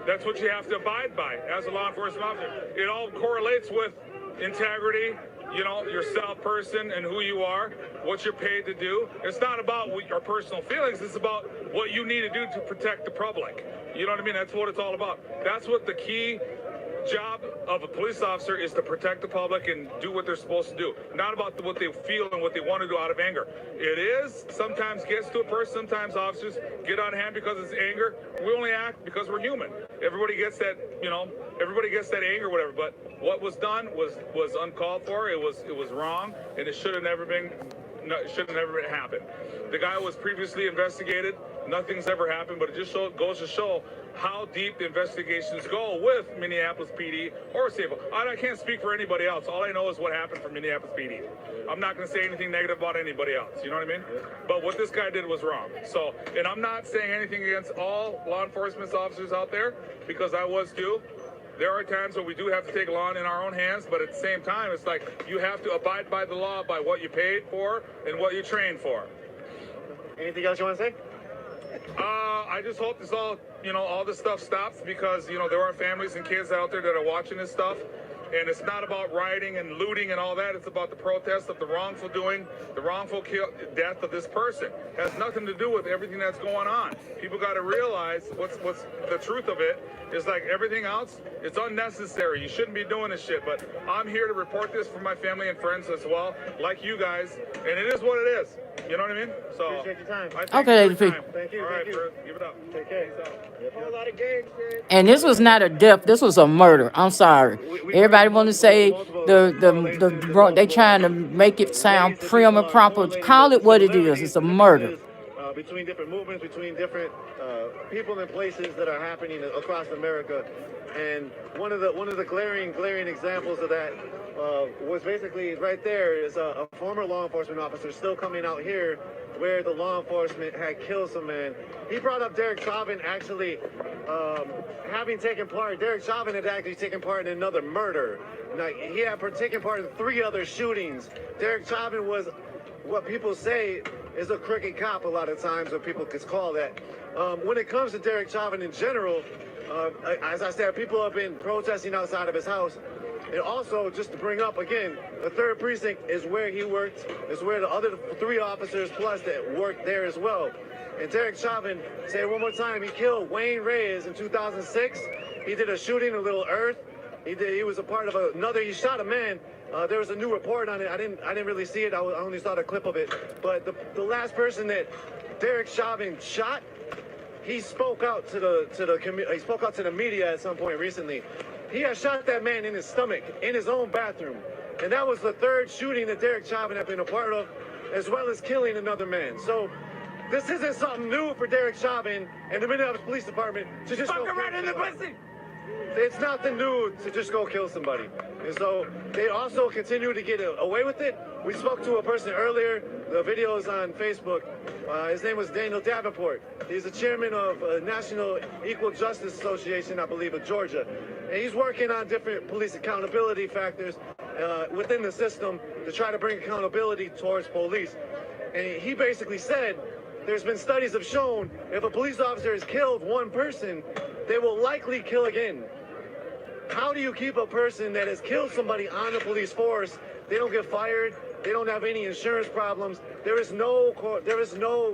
that's what you have to abide by as a law enforcement officer. It all correlates with integrity, yourself person and who you are, what you're paid to do. It's not about your personal feelings. It's about what you need to do to protect the public. You know what I mean? That's what it's all about. That's what the key job of a police officer is, to protect the public and do what they're supposed to do. Not about what they feel and what they want to do out of anger. It is sometimes gets to a person. Sometimes officers get on hand because it's anger. We only act because we're human. Everybody gets that, everybody gets that anger, whatever. But what was done was uncalled for. It was wrong, and it should have never happened. The guy was previously investigated. Nothing's ever happened, but it just goes to show how deep the investigations go with Minneapolis PD or Sable. I can't speak for anybody else. All I know is what happened for Minneapolis PD. I'm not going to say anything negative about anybody else. You know what I mean? But what this guy did was wrong. So, and I'm not saying anything against all law enforcement officers out there, because I was too. There are times where we do have to take law in our own hands, but at the same time, it's like you have to abide by the law, by what you paid for and what you trained for. Anything else you want to say? I just hope this all this stuff stops, because, there are families and kids out there that are watching this stuff. And it's not about rioting and looting and all that. It's about the protest of the wrongful doing, the wrongful death of this person. It has nothing to do with everything that's going on. People got to realize what's the truth of it is, like everything else, it's unnecessary. You shouldn't be doing this shit. But I'm here to report this for my family and friends as well, like you guys. And it is what it is. You know what I mean? So appreciate your time. Okay, thank you. All right, bro. Give it up. Take care. A whole lot of gang shit. And this was not a death. This was a murder. I'm sorry. Everybody want to say they trying to make it sound prim and proper. Call it what it is. It's a murder. Between different movements, between different people and places that are happening across America. And one of the glaring examples of that was basically right there is a former law enforcement officer still coming out here where the law enforcement had killed some man. He brought up Derek Chauvin actually having taken part, Derek Chauvin had actually taken part in another murder. Now, he had taken part in 3 other shootings. Derek Chauvin was what people say is a crooked cop a lot of times, what people could call that. When it comes to Derek Chauvin in general, as I said, people have been protesting outside of his house. And also, just to bring up again, the 3rd precinct is where he worked. It's where the other 3 officers plus that worked there as well. And Derek Chauvin, say it one more time, he killed Wayne Reyes in 2006. He did a shooting in Little Earth. He was a part of another. He shot a man. There was a new report on it. I didn't really see it. I only saw the clip of it. But the last person that Derek Chauvin shot, he spoke out to the media at some point recently. He had shot that man in his stomach in his own bathroom, and that was the 3rd shooting that Derek Chauvin had been a part of, as well as killing another man. So this isn't something new for Derek Chauvin and the Minneapolis Police Department to just go right in the pussy. It's nothing new to just go kill somebody. And so they also continue to get away with it. We spoke to a person earlier. The video is on Facebook. His name was Daniel Davenport. He's the chairman of National Equal Justice Association, I believe, of Georgia. And he's working on different police accountability factors within the system to try to bring accountability towards police. And he basically said, there's been studies have shown if a police officer has killed one person, they will likely kill again. How do you keep a person that has killed somebody on the police force? They don't get fired. They don't have any insurance problems. There is no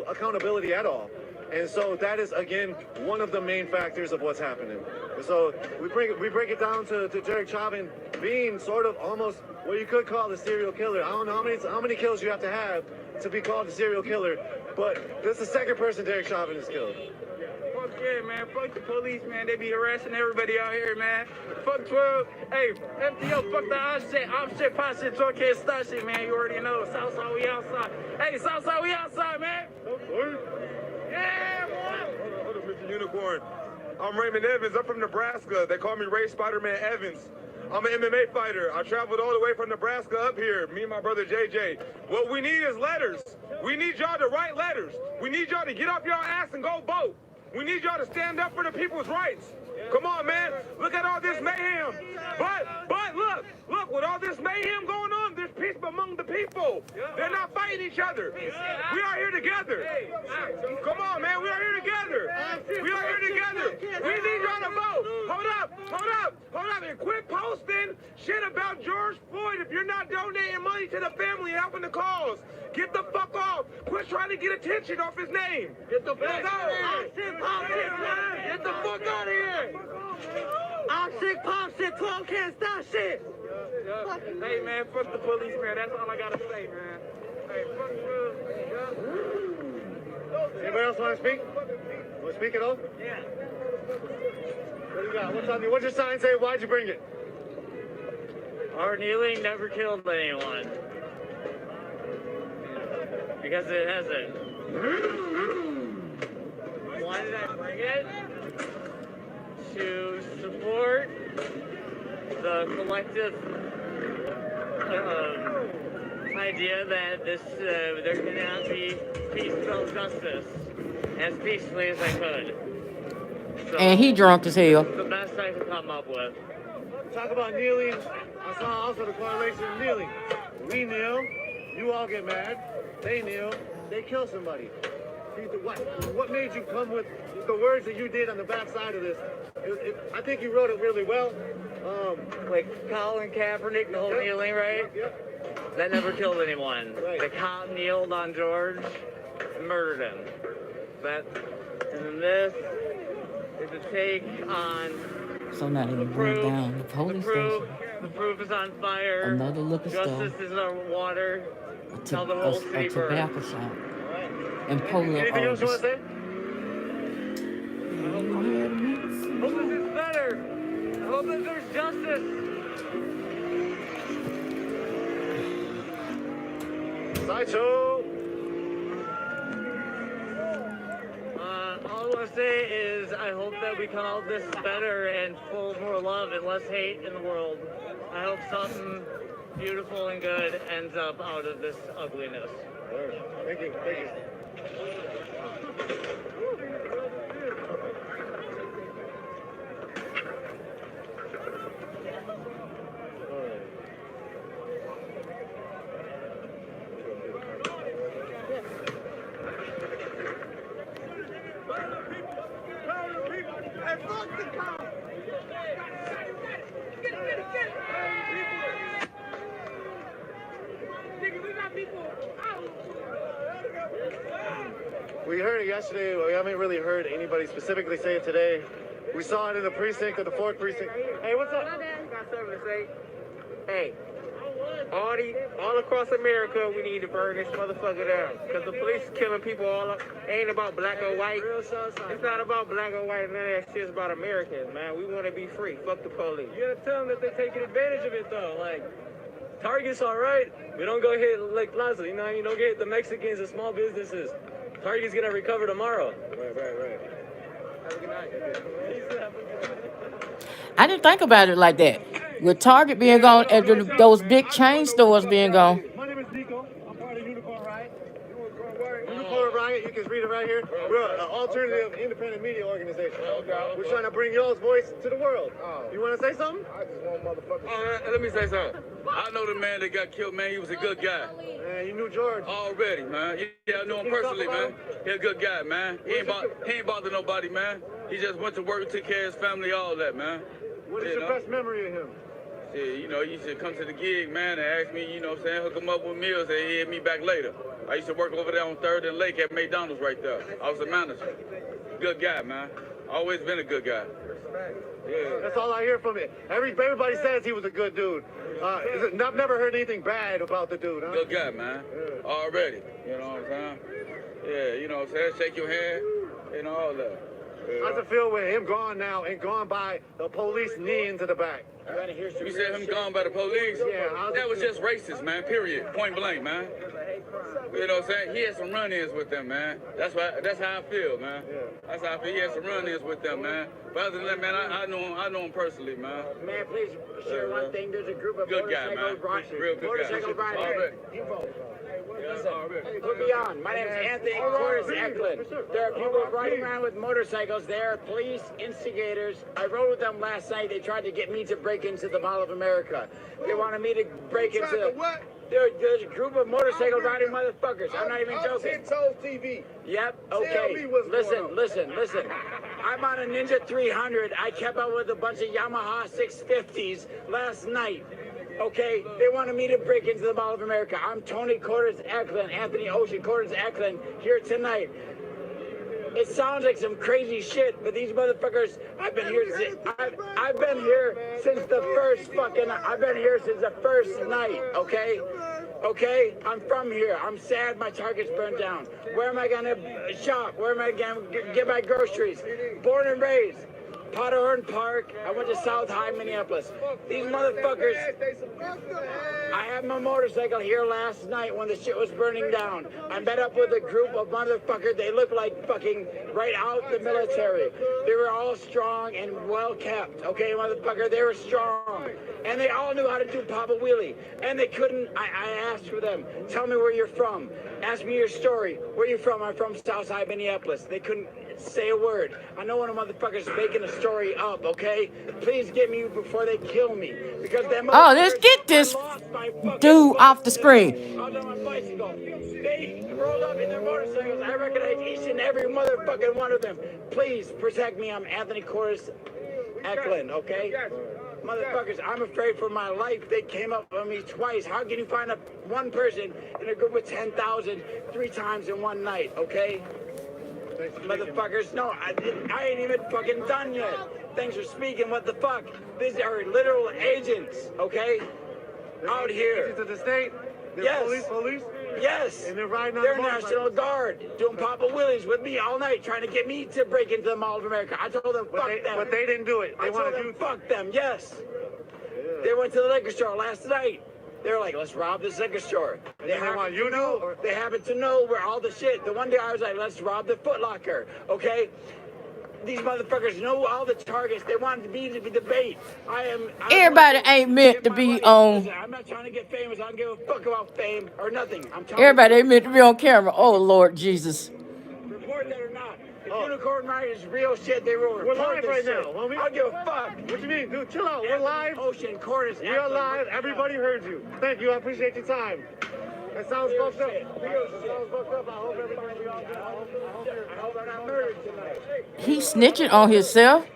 accountability at all. And so that is, again, one of the main factors of what's happening. And so we break it down to Derek Chauvin being sort of almost what you could call a serial killer. I don't know how many kills you have to be called a serial killer, but this is the 2nd person Derek Chauvin has killed. Fuck yeah, man. Fuck the police, man. They be harassing everybody out here, man. Fuck 12. Hey, FDO, fuck the offset, posse, talk can't start shit, man. You already know. Southside, we outside. Hey, Southside, we outside, man. Yeah, boy. Hold up, Mr. Unicorn. I'm Raymond Evans. I'm from Nebraska. They call me Ray Spider-Man Evans. I'm an MMA fighter. I traveled all the way from Nebraska up here, me and my brother JJ. What we need is letters. We need y'all to write letters. We need y'all to get off y'all ass and go vote. We need y'all to stand up for the people's rights. Come on, man. Look at all this mayhem. But look, with all this mayhem going on, there's peace among the people. They're not fighting each other. We are here together. Come on, man. We are here together. We are here together. We need y'all to vote. Hold up. And quit posting shit about George Floyd if you're not donating money to the family and helping the cause. Get the fuck off. Quit trying to get attention off his name. Get the fuck out. Get the fuck out of here. Shit, pop shit, 12 can't stop shit. Hey, man, fuck the police, man. That's all I gotta say, man. Hey, fuck the Anybody else want to speak? Want to speak at all? Yeah. What do you got? What's on you? What's your sign say? Why'd you bring it? Our kneeling never killed anyone. Because it hasn't. Why did I bring it? To support the collective idea that there cannot be peaceful justice as peacefully as I could. So, And he drunk as hell. the best I could come up with. Talk about kneeling. I saw also the correlation of kneeling. We kneel, you all get mad. They kneel, they kill somebody. What made you come with the words that you did on the back side of this? I think you wrote it really well. Like Colin Kaepernick, the whole kneeling, right? Yep. That never killed anyone. Right. The cop kneeled on George and murdered him. And then this is a take on So now they went down the police station. the proof is on fire. Another liquor store. Justice is our water. Tell the whole city A tobacco burn. shop. And polo Anything else you want to say? I hope this is better. I hope that there's justice. Sideshow. All I want to say is I hope that we come out this better and full of more love and less hate in the world. I hope something beautiful and good ends up out of this ugliness. Thank you. Thank you. yesterday. We haven't really heard anybody specifically say it today. We saw it in the precinct, of the 4th precinct. Hey, what's up? Got something to say. Hey, all across America, we need to burn this motherfucker down. Because the police is killing people all up. Ain't about black or white. It's not about black or white. None of that shit's about Americans, man. We want to be free. Fuck the police. You gotta tell them that they're taking advantage of it, though. Like, Target's all right. We don't go hit Lake Plaza. You know, you don't get the Mexicans and small businesses. Target's gonna recover tomorrow. Right. Have a good night. I didn't think about it like that. With Target being gone and those big chain stores being gone. My name is Nico. I'm part of Unicorn Riot. Unicorn Riot, you can read it right here. We're an alternative independent media organization. We're trying to bring y'all's voice to the world. You want to say something? I just want motherfuckers. Let me say something. I know the man that got killed, man. He was a good guy. Man, you knew George. Already, man. Yeah, I know him personally, man. He's a good guy, man. He ain't bothered nobody, man. He just went to work, took care of his family, all that, man. What is your best memory of him? Yeah, you know, he used to come to the gig, man, and ask me, you know what I'm saying, hook him up with meals, and he'd hit me back later. I used to work over there on 3rd and Lake at McDonald's right there. I was the manager. Good guy, man. Always been a good guy. Yeah. That's all I hear from it. Everybody says he was a good dude. I've never heard anything bad about the dude, huh? Good guy, man. Already. You know what I'm saying? Yeah, you know what I'm saying? Shake your hand, you know, all that. How's it feel with him gone now and gone by the police knee into the back? You said him gone by the police? Yeah. That was just racist, man, period. Point blank, man. You know what I'm saying? He had some run-ins with them, man. That's how I feel, man. That's how I feel. He had some run-ins with them, man. But other than that, man, I know him personally, man. Man, please share one thing. There's a group of good guy, man. Real good motorcycle guy. riders. Listen, put me on. My name is Anthony Cordes Eklund. There are people riding around with motorcycles. They are police instigators. I rode with them last night. They tried to get me to break into the Mall of America. They wanted me to break into what? There's a group of motorcycle riding motherfuckers. I'm not even joking. TV. Yep, okay. Listen. I'm on a Ninja 300. I kept up with a bunch of Yamaha 650s last night. Okay, they wanted me to break into the Mall of America. I'm Tony Cordes Eklund, Anthony Ocean Cordes Eklund, here tonight. It sounds like some crazy shit, but these motherfuckers, I've been here since the first night, okay? Okay, I'm from here. I'm sad my Target's burned down. Where am I gonna shop? Where am I gonna get my groceries? Born and raised. Potterhorn Park. I went to South High, Minneapolis. These motherfuckers. I had my motorcycle here last night when the shit was burning down. I met up with a group of motherfuckers. They looked like fucking right out the military. They were all strong and well kept. Okay, motherfucker, they were strong. And they all knew how to do Papa Wheelie. And they couldn't. I asked for them. Tell me where you're from. Ask me your story. Where you from? I'm from South High, Minneapolis. They couldn't say a word. I know one of the motherfuckers making a story up, okay? Please get me before they kill me. Because them Let's get this dude off the screen. I was on my bicycle. They rolled up in their motorcycles. I recognize each and every motherfucking one of them. Please protect me. I'm Anthony Cordes Eklund, okay? Motherfuckers, I'm afraid for my life. They came up on me twice. How can you find one person in a group of 10,000 3 times in one night, okay? Motherfuckers, no, I ain't even fucking done yet. Thanks for speaking, what the fuck? These are literal agents, okay? Out here. Agents of the state? Yes. Police? Yes. And they're riding on They're National Guard, doing Papa Willies with me all night, trying to get me to break into the Mall of America. I told them, fuck them. But they didn't do it. I told them, fuck them, yes. They went to the liquor store last night. They were like, let's rob this liquor store. They happen to know where all the shit. The one day I was like, let's rob the Foot Locker, okay? These motherfuckers know all the targets. They wanted me to be the bait. Everybody ain't meant to be on. I'm not trying to get famous. I don't give a fuck about fame or nothing. Everybody ain't meant to be on camera. Oh, Lord Jesus. Report that or not. If Unicorn Riot is real shit, they will report live this right shit. now, homie. I don't give a fuck. What you mean, dude? Chill out. We're live. Ocean Cordes. We're live. Everybody heard you. Thank you. I appreciate your time. That sounds fucked up. That sounds fucked up. I hope everybody be all good. I hope I'm not murdered tonight. He's snitching on himself.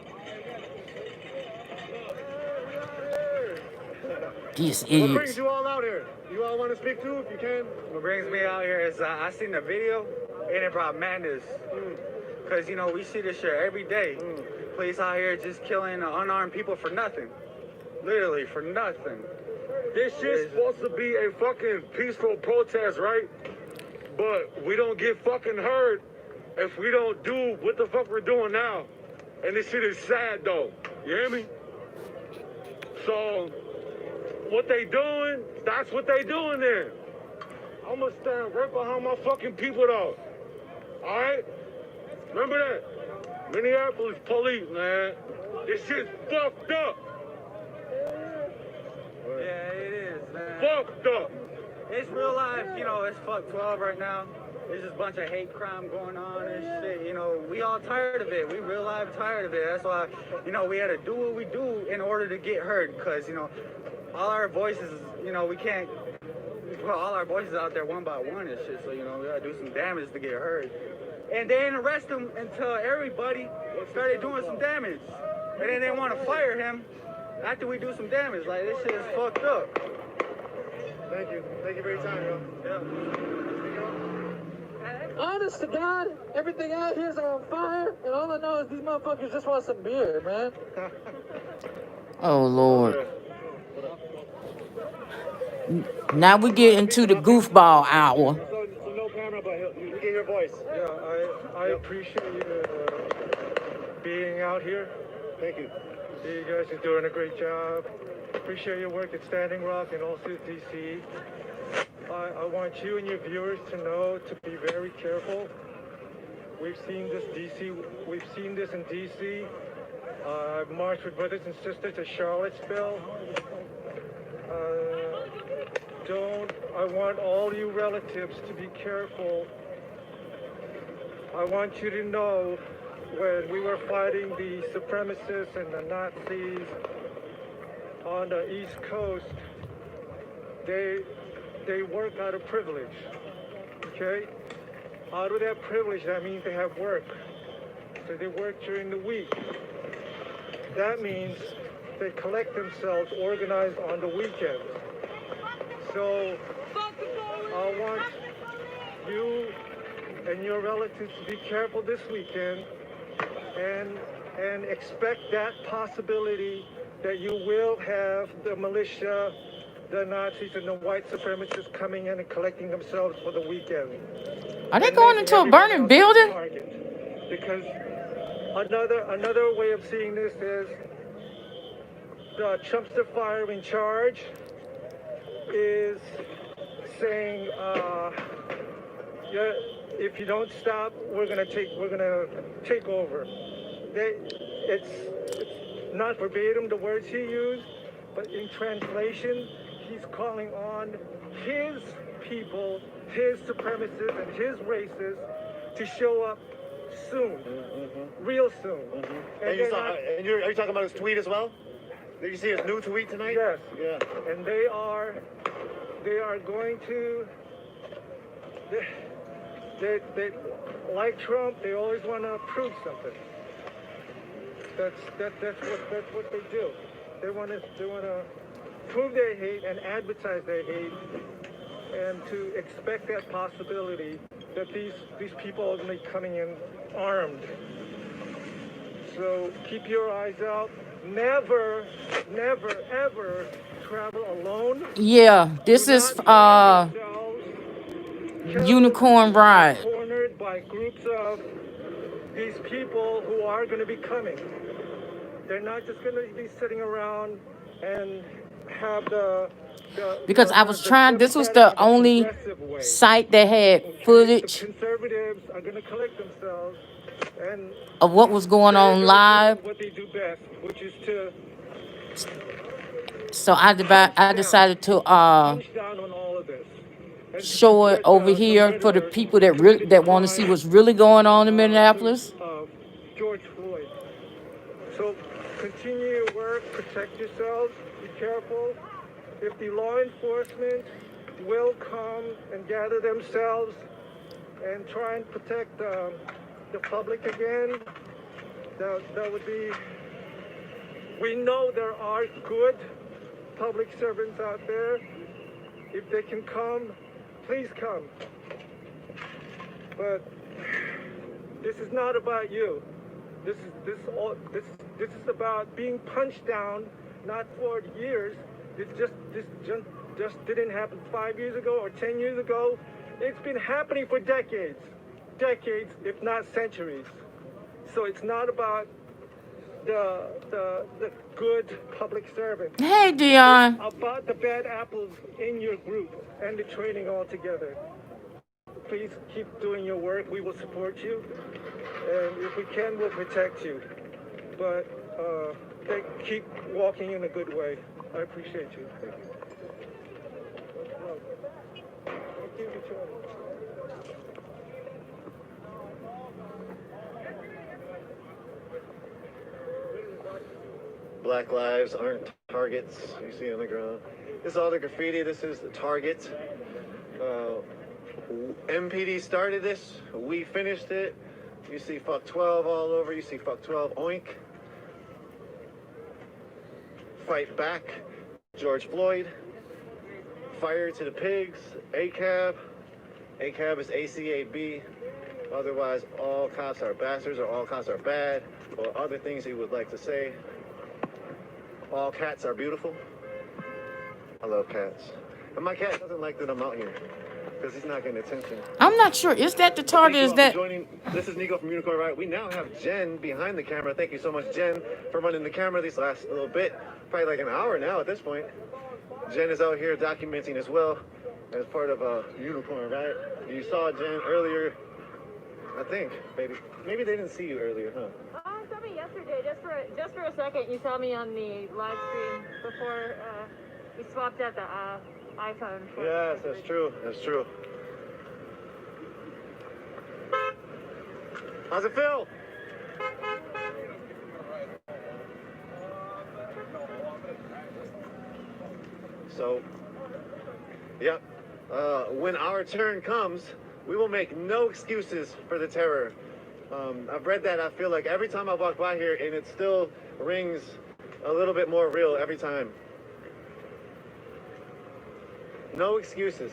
These What idiots. brings you all out here? You all want to speak too, if you can? What brings me out here is I seen the video and it brought madness. Because, you know, we see this shit every day. Police out here just killing unarmed people for nothing. Literally, for nothing. This shit's supposed to be a fucking peaceful protest, right? But we don't get fucking hurt if we don't do what the fuck we're doing now. And this shit is sad, though. You hear me? So, what they doing, that's what they doing there. I'm gonna stand right behind my fucking people, though. All right? Remember that? Minneapolis police, man. This shit's fucked up. Yeah, it is, man. Fucked up. It's real life, you know, it's fuck 12 right now. There's just a bunch of hate crime going on and shit, you know. We all tired of it. We real life tired of it. That's why, you know, we had to do what we do in order to get heard. Because, you know, all our voices, you know, we can't put all our voices out there one by one and shit. So, you know, we gotta do some damage to get heard. And they didn't arrest him until everybody started doing some damage. And then they want to fire him after we do some damage. Like, this shit is fucked up. Thank you. Thank you for your time, bro. Yeah. Honest to God, everything out here is on fire, and all I know is these motherfuckers just want some beer, man. Oh, Lord. Now we get into the goofball hour. So no camera, but you get your voice. Yeah, I appreciate you being out here. Thank you. You guys are doing a great job. Appreciate your work at Standing Rock and also DC. I want you and your viewers to know to be very careful. We've seen this in DC. I've marched with brothers and sisters to Charlottesville. I want all you relatives to be careful. I want you to know when we were fighting the supremacists and the Nazis on the East Coast, they work out of privilege, okay? Out of that privilege, that means they have work. So they work during the week. That means they collect themselves, organized on the weekends. So I want you and your relatives to be careful this weekend and expect that possibility that you will have the militia, the Nazis, and the white supremacists coming in and collecting themselves for the weekend. Are they going into a burning building? Because another way of seeing this is the Trumpster fire in charge is saying, yeah, if you don't stop, we're gonna take over. It's not verbatim the words he used, but in translation, he's calling on his people, his supremacists, and his racists to show up soon, real soon. Are you talking about his tweet as well? Did you see his new tweet tonight? Yes. Yeah. And they are going to. They like Trump. They always want to prove something. That's what they do. They want to prove their hate and advertise their hate, and to expect that possibility that these people are going to be coming in armed. So keep your eyes out. Never, ever travel alone. Yeah, this is Unicorn Ride. Cornered by groups of these people who are going to be coming. They're not just going to be sitting around and have because I was trying, this was the only site that had footage conservatives are going to collect themselves and of what was going on live. What they do best, which is to so I decided to punch down on all of this. show it over here for the people that want to see what's really going on in Minneapolis. George Floyd. So continue your work, protect yourselves, be careful. If the law enforcement will come and gather themselves and try and protect the public again, that would be, we know there are good public servants out there. If they can come, please come. But This is not about you. This is about being punched down, not for years. This just didn't happen 5 years ago or 10 years ago. It's been happening for decades, if not centuries. So it's not about the good public servant. Hey, Dion. It's about the bad apples in your group and the training altogether. Please keep doing your work. We will support you. And if we can, we'll protect you. But keep walking in a good way. I appreciate you. Thank you. Thank you, Detroit. Black lives aren't targets you see on the ground. This is all the graffiti. This is the target. MPD started this. We finished it. You see fuck 12 all over. You see fuck 12 oink. Fight back. George Floyd. Fire to the pigs. ACAB. ACAB is ACAB. Otherwise, all cops are bastards or all cops are bad or other things he would like to say. All cats are beautiful. I love cats. And my cat doesn't like that I'm out here because he's not getting attention. I'm not sure. Is that the target? Is that... This is Nico from Unicorn Riot. We now have Jen behind the camera. Thank you so much, Jen, for running the camera this last little bit. Probably like an hour now at this point. Jen is out here documenting as well as part of Unicorn Riot. You saw Jen earlier, I think, baby. Maybe they didn't see you earlier, huh? You saw me yesterday, just for a second. You saw me on the live stream before we swapped out the iPhone. Yes, that's true. That's true. How's it feel? So, yep. When our turn comes, we will make no excuses for the terror. I've read that. I feel like every time I walk by here, and it still rings a little bit more real every time. No excuses.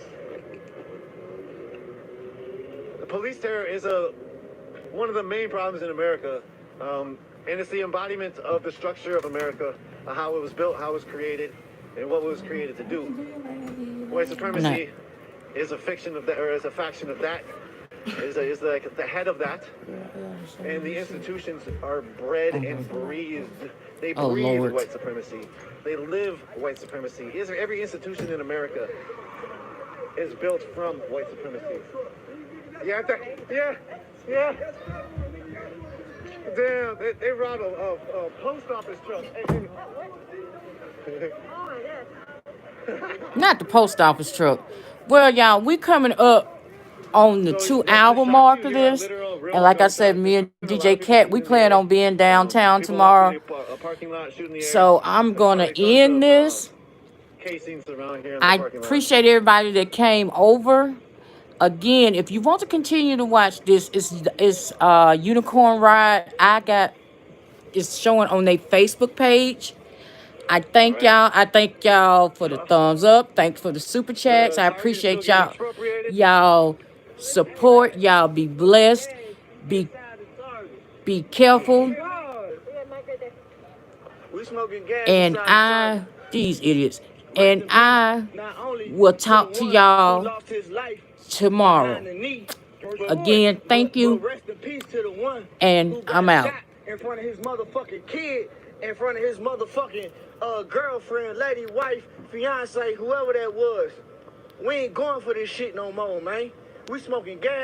The police terror is one of the main problems in America, and it's the embodiment of the structure of America, how it was built, how it was created, and what it was created to do. White supremacy is a fiction of that, or is a faction of that. Is like the head of that, and the institutions are bred and breathed. They breathe white supremacy. They live white supremacy. Every institution in America is built from white supremacy. Yeah. Damn, they robbed a post office truck. Not the post office truck. Well, y'all, we coming up on the 2-hour mark of this, and like I said, me and DJ Cat, we plan on being downtown tomorrow, so I'm gonna end this. I appreciate everybody that came over. Again, if you want to continue to watch this, it's Unicorn Riot. It's showing on their Facebook page. I thank y'all. I thank y'all for the thumbs up. Thanks for the super chats. I appreciate y'all. Y'all support. Y'all be blessed. Be careful. And these idiots. And I will talk to y'all tomorrow. Again, thank you. And I'm out. In front of his motherfucking kid, in front of his motherfucking girlfriend, lady, wife, fiance, whoever that was. We ain't going for this shit no more, man. We smoking gas.